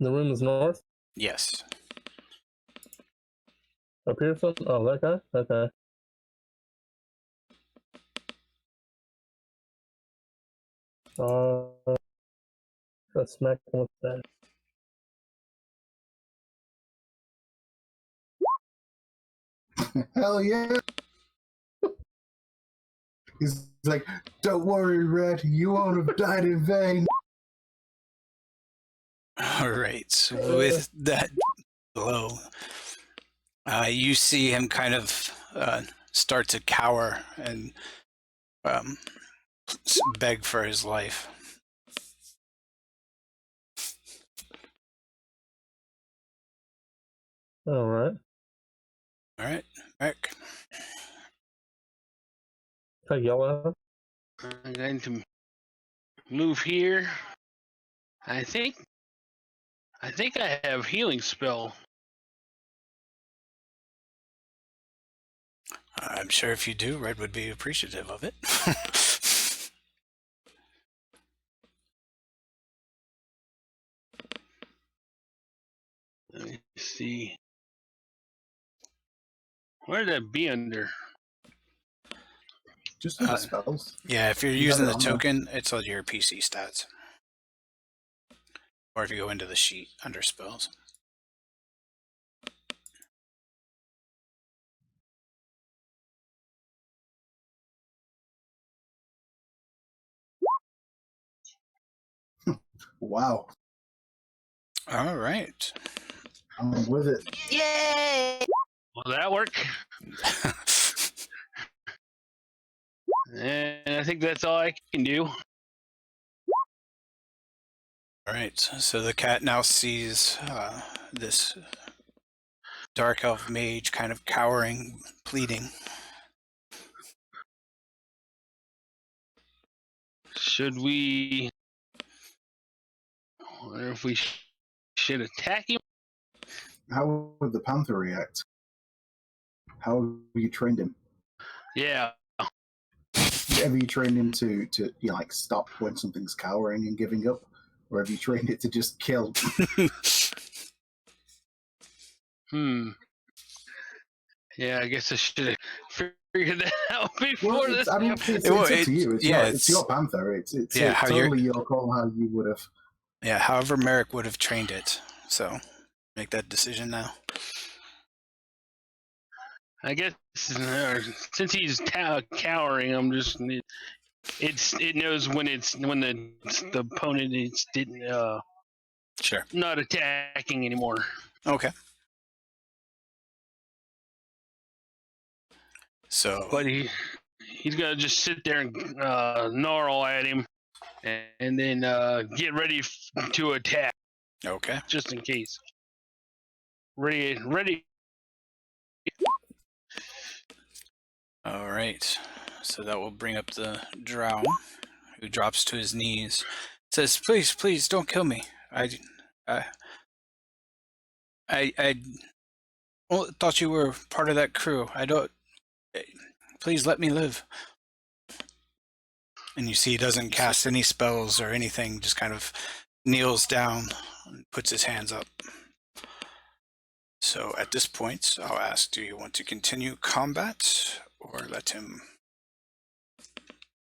The room is north. yes. Up here, something. Oh, that guy. Okay. Let's smack him with that. Hell yeah. He's like, don't worry, Red, you won't have died in vain. All right. So with that blow, you see him kind of start to cower and beg for his life. All right. All right, Eric. Can I yell at him? I'm going to move here I think I have healing spell. I'm sure if you do, Red would be appreciative of it. Let me see. Where would that be under? Just under spells. Yeah, if you're You have using it the on there. token, it's on your PC stats. Or if you go into the sheet under spells. Wow. All right. I'm with it. Yay! Will that work? And I think that's all I can do. All right. So the cat now sees this dark elf mage kind of cowering, pleading. Should we? I wonder if we should attack him. How would the panther react? How have you trained him? Yeah. Have you trained him to like stop when something's cowering and giving up, or have you trained it to just kill? Yeah, I guess I should have figured that out before Well, this. I mean, it's Well, up to you. yeah, It's your panther. It's yeah, how you're- totally your call how you would have. Yeah, however Merrick would have trained it. So make that decision now. I guess since he's cowering, I'm just it knows when the opponent is Sure. not attacking anymore. Okay. So, But he's gonna just sit there and gnarl at him, and then get ready to attack okay. just in case. Ready. All right. So that will bring up the drow, who drops to his knees. Says, "Please, please, don't kill me. I thought you were part of that crew. I don't. Please let me live." And you see he doesn't cast any spells or anything. Just kind of kneels down and puts his hands up. So at this point, I'll ask, do you want to continue combat or let him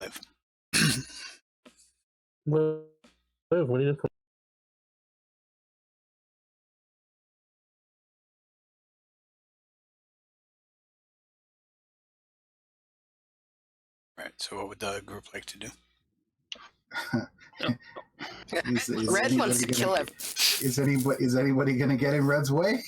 live? Well, what do you Right, so what would the group like to do? Is Red wants to anybody kill gonna- him. Is anybody going to get in Red's way?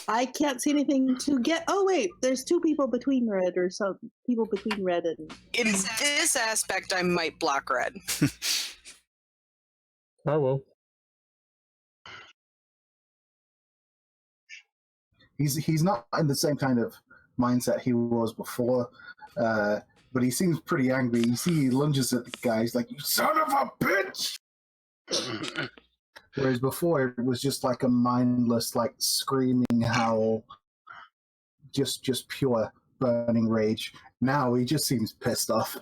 I can't see anything to get. Oh wait, there's two people between Red, or some people between Red and. In this aspect, I might block Red. I will. He's not in the same kind of mindset he was before, but he seems pretty angry. You see, he lunges at the guy. He's like, "You son of a bitch!" Whereas before, it was just like a mindless, like screaming howl, just pure burning rage. Now he just seems pissed off.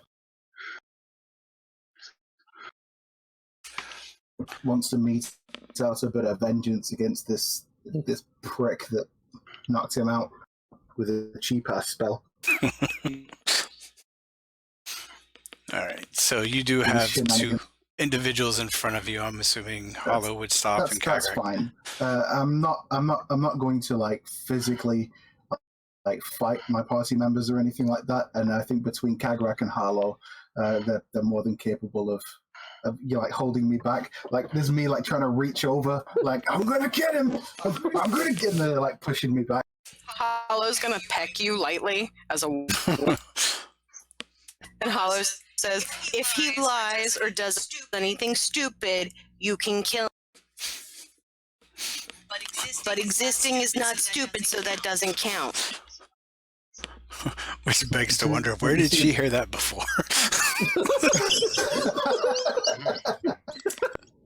Wants to mete out a bit of vengeance against this prick that knocked him out with a cheap ass spell. All right, so you do have two individuals in front of you. I'm assuming Hollow would stop and That's Kagrak. fine. I'm not going to like physically like fight my party members or anything like that. And I think between Kagrak and Harlow, they're more than capable of like holding me back. Like there's me like trying to reach over, like I'm gonna get him. I'm gonna get him. They're like pushing me back. Hollow's gonna peck you lightly as a. And Hollow says, if he lies or does anything stupid, you can kill him. But existing is not stupid, so that doesn't count. Which begs to wonder, where did she hear that before?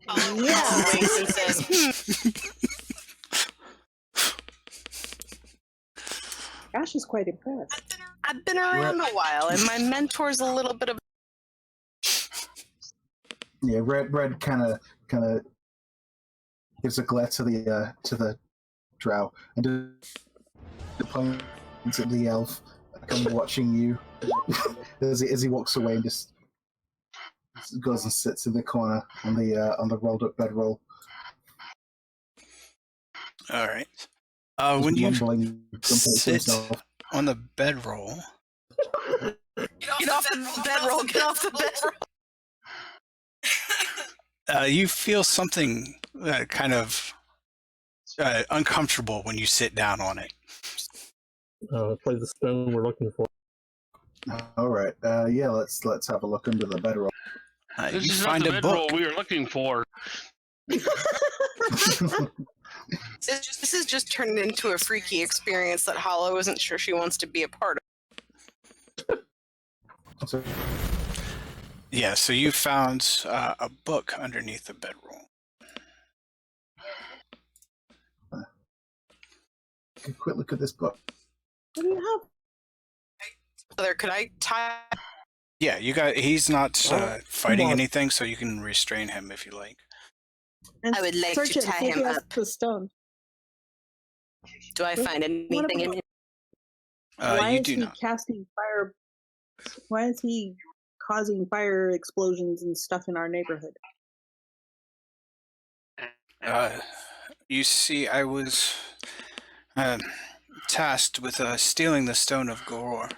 Yeah. Winks and says, Ash is quite impressed. I've been around a while, and my mentor's a little bit of. Yeah, Red kind of gives a glare to the drow and points at the elf, kind of watching you as he walks away and just goes and sits in the corner on the rolled up bedroll. All right. Just When you mumbling something to sit himself. on the bedroll, Get off the bedroll! Get off the bedroll! you feel something kind of uncomfortable when you sit down on it. Play the stone we're looking for. All right, yeah, let's have a look under the bedroll. You This is not find the a bedroll book. we are looking for. This is just turned into a freaky experience that Hollow isn't sure she wants to be a part of. So, Yeah, so you found a book underneath the bedroll. take a quick look at this book. What do you have? Mother, could I tie? Yeah, he's not fighting on. anything, so you can restrain him if you like. And I would like search to it and tie see if him he has up. the stone. Do I find anything in him? Why You is do he not. casting fire? Why is he causing fire explosions and stuff in our neighborhood? You see, I was tasked with stealing the Stone of Goror.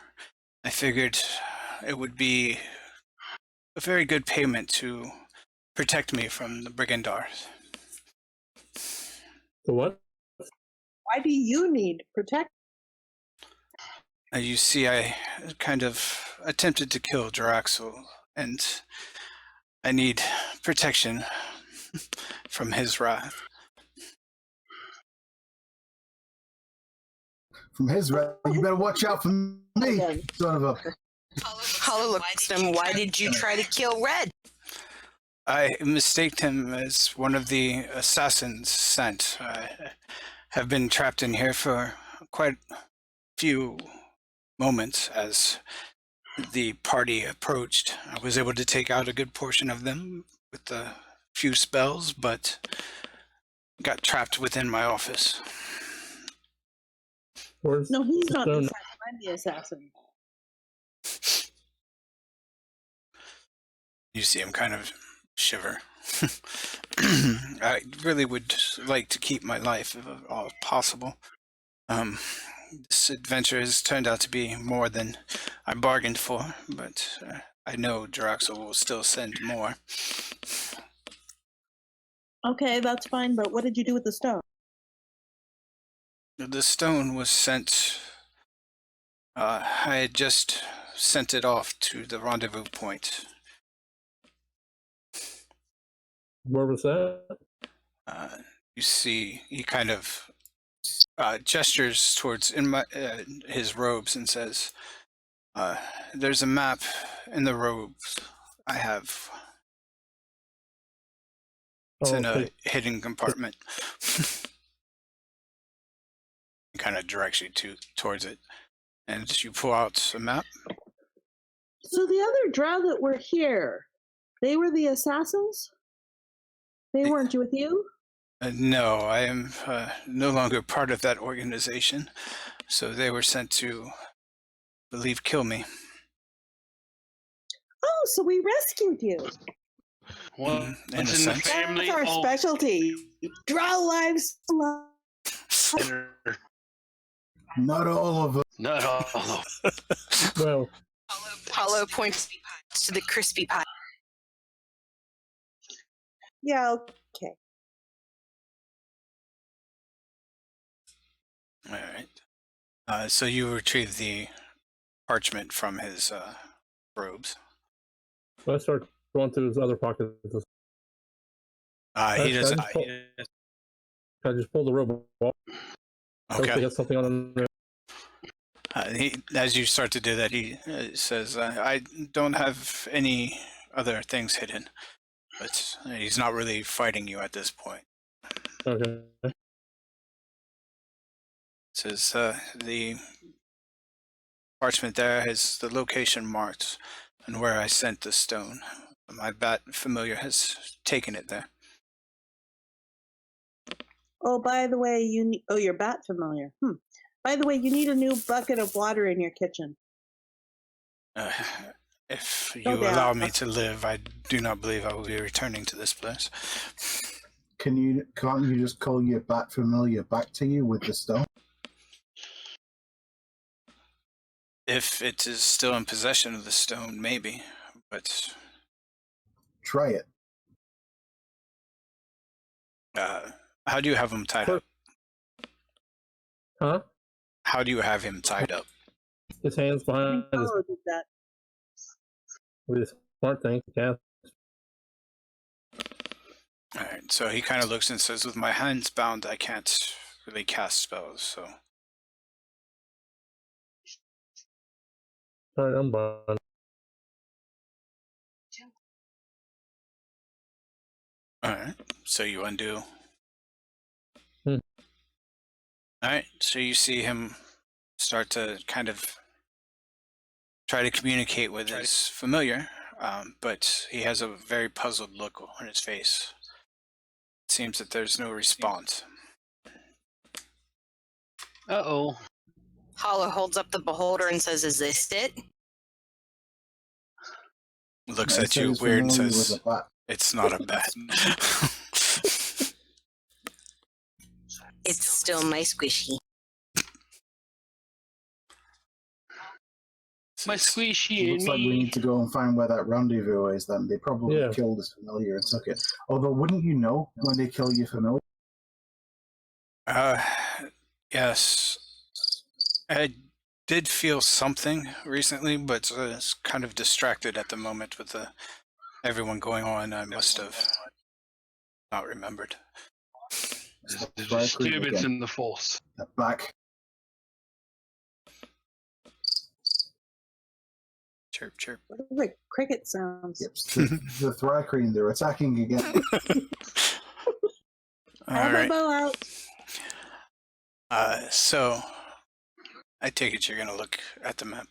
I figured it would be a very good payment to protect me from the Brigandars. The what? Why do you need protection? You see, I kind of attempted to kill Jaraxel, and I need protection from his wrath. From his red, you better watch out for me, Again. son of a. Hollow looks at him. Why did you try to kill Red? I mistaked him as one of the assassins sent. I have been trapped in here for quite a few moments as the party approached. I was able to take out a good portion of them with a few spells, but got trapped within my office. Where's No, he's not the stone? assassin. I'm the assassin. You see him kind of shiver. I really would like to keep my life if at all possible. This adventure has turned out to be more than I bargained for, but I know Jaraxel will still send more. Okay, that's fine, but what did you do with the stone? The stone was sent. I had just sent it off to the rendezvous point. Where was that? You see, he kind of gestures towards his robes and says, "There's a map in the robes I have. It's in a hidden compartment." He kind of directs you towards it, and you pull out a map. So the other drow that were here, they were the assassins? They weren't with you? No, I am no longer part of that organization, so they were sent to, I believe, kill me. Oh, so we rescued you. Well, in a what's in the sense. family? That's our Oh, specialty. Drow lives. better. Not all of them. Not all. Well, Hollow points to the crispy pie. Yeah, okay. All right. So you retrieve the parchment from his robes. let's start going through his other pockets. He doesn't. I just pulled the robe off. Hopefully Okay. got something on there. As you start to do that, he says, "I don't have any other things hidden." but he's not really fighting you at this point. Okay. It says the parchment there has the location marked and where I sent the stone. My bat familiar has taken it there. Oh, by the way, your bat familiar. By the way, you need a new bucket of water in your kitchen. Uh, if you No allow doubt. me to live, I do not believe I will be returning to this place. Can't you just call your bat familiar back to you with the stone? If it is still in possession of the stone, maybe, but Try it. how do you have him tied up? Huh? How do you have him tied up? His hands I behind think his, Paulo did that. with his smart thing. Yeah. All right, so he kind of looks and says, with my hands bound, I can't really cast spells, so... Sorry, I'm bummed. Alright, so you undo. Hmm. Alright, so you see him start to kind of try to communicate with his familiar, but he has a very puzzled look on his face. It seems that there's no response. Uh-oh. Hollow holds up the beholder and says, "Is this it?" Looks I at said you he's weird and familiar says, with a bat. it's not a bat. It's still my squishy. My squishy and Looks like we me. need to go and find where that rendezvous is then. They probably Yeah. killed his familiar and took it. Although, wouldn't you know when they kill your familiar? Yes. I did feel something recently, but it's kind of distracted at the moment with everyone going on. I must have not remembered. It's the There's Fire Queen disturbance again. in the force. They're back. Chirp, chirp. What are the cricket sounds? Yep, the Thrycreen, they're attacking again. I have All my right. bow out. So I take it you're going to look at the map.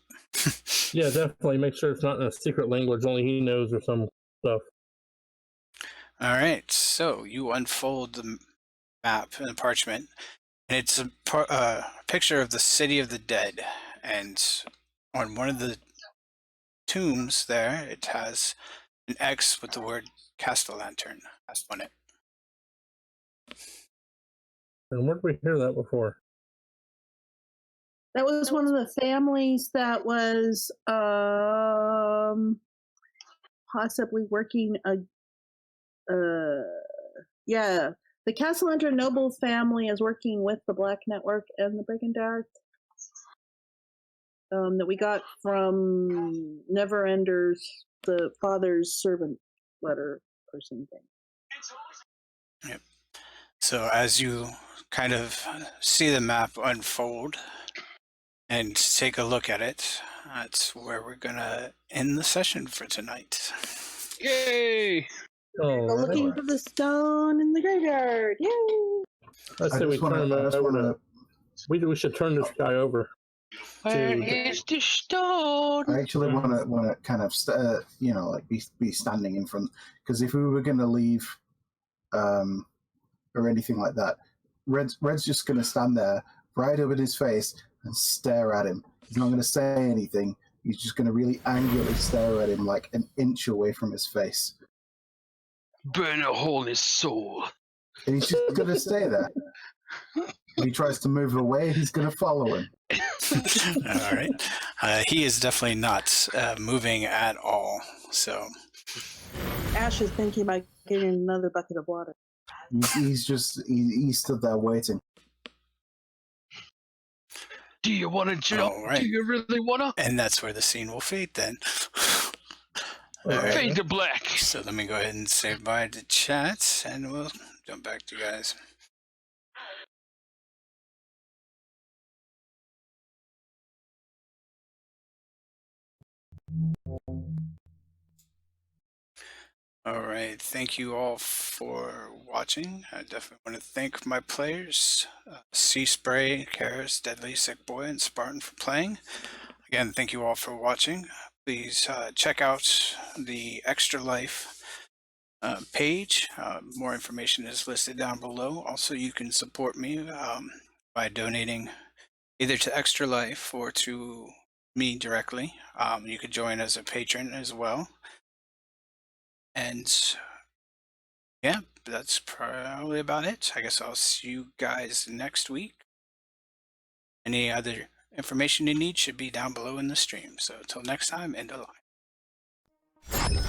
Yeah, definitely. Make sure it's not in a secret language only he knows or some stuff. All right. So you unfold the map and the parchment, and it's a picture of the city of the dead. And on one of the tombs there, it has an X with the word Castellantern on it. And where did we hear that before? That was one of the families that was possibly working yeah, the Castellanter noble family is working with the Black Network and the Brigandart that we got from Neverender's, the father's servant letter or something. Yep. So as you kind of see the map unfold and take a look at it, that's where we're gonna end the session for tonight. Yay! Oh, Go looking for the stone in the graveyard. Yay! I say we turn him over to. We should turn this guy over. Where to is the stone? I actually want to kind of be standing in front, because if we were going to leave, or anything like that, Red's just going to stand there right over his face and stare at him. He's not going to say anything. He's just going to really angrily stare at him, like an inch away from his face, Burn a hole in his soul. and he's just going to stay there. If he tries to move away, he's going to follow him. All right. He is definitely not moving at all. So Ash is thinking about getting another bucket of water. He's stood there waiting. Do you want to jump? All right. Do you really want to? and that's where the scene will fade then. All Alright. right. Fade to black. So let me go ahead and say bye to chat, and we'll jump back to you guys. All right. Thank you all for watching. I definitely want to thank my players, Sea Spray, Karis, Deadly, Sick Boy, and Spartan for playing. Again, thank you all for watching. Please check out the Extra Life page. More information is listed down below. Also, you can support me by donating either to Extra Life or to me directly. You could join as a patron as well. And yeah, that's probably about it. I guess I'll see you guys next week. Any other information you need should be down below in the stream. So until next time, end of line.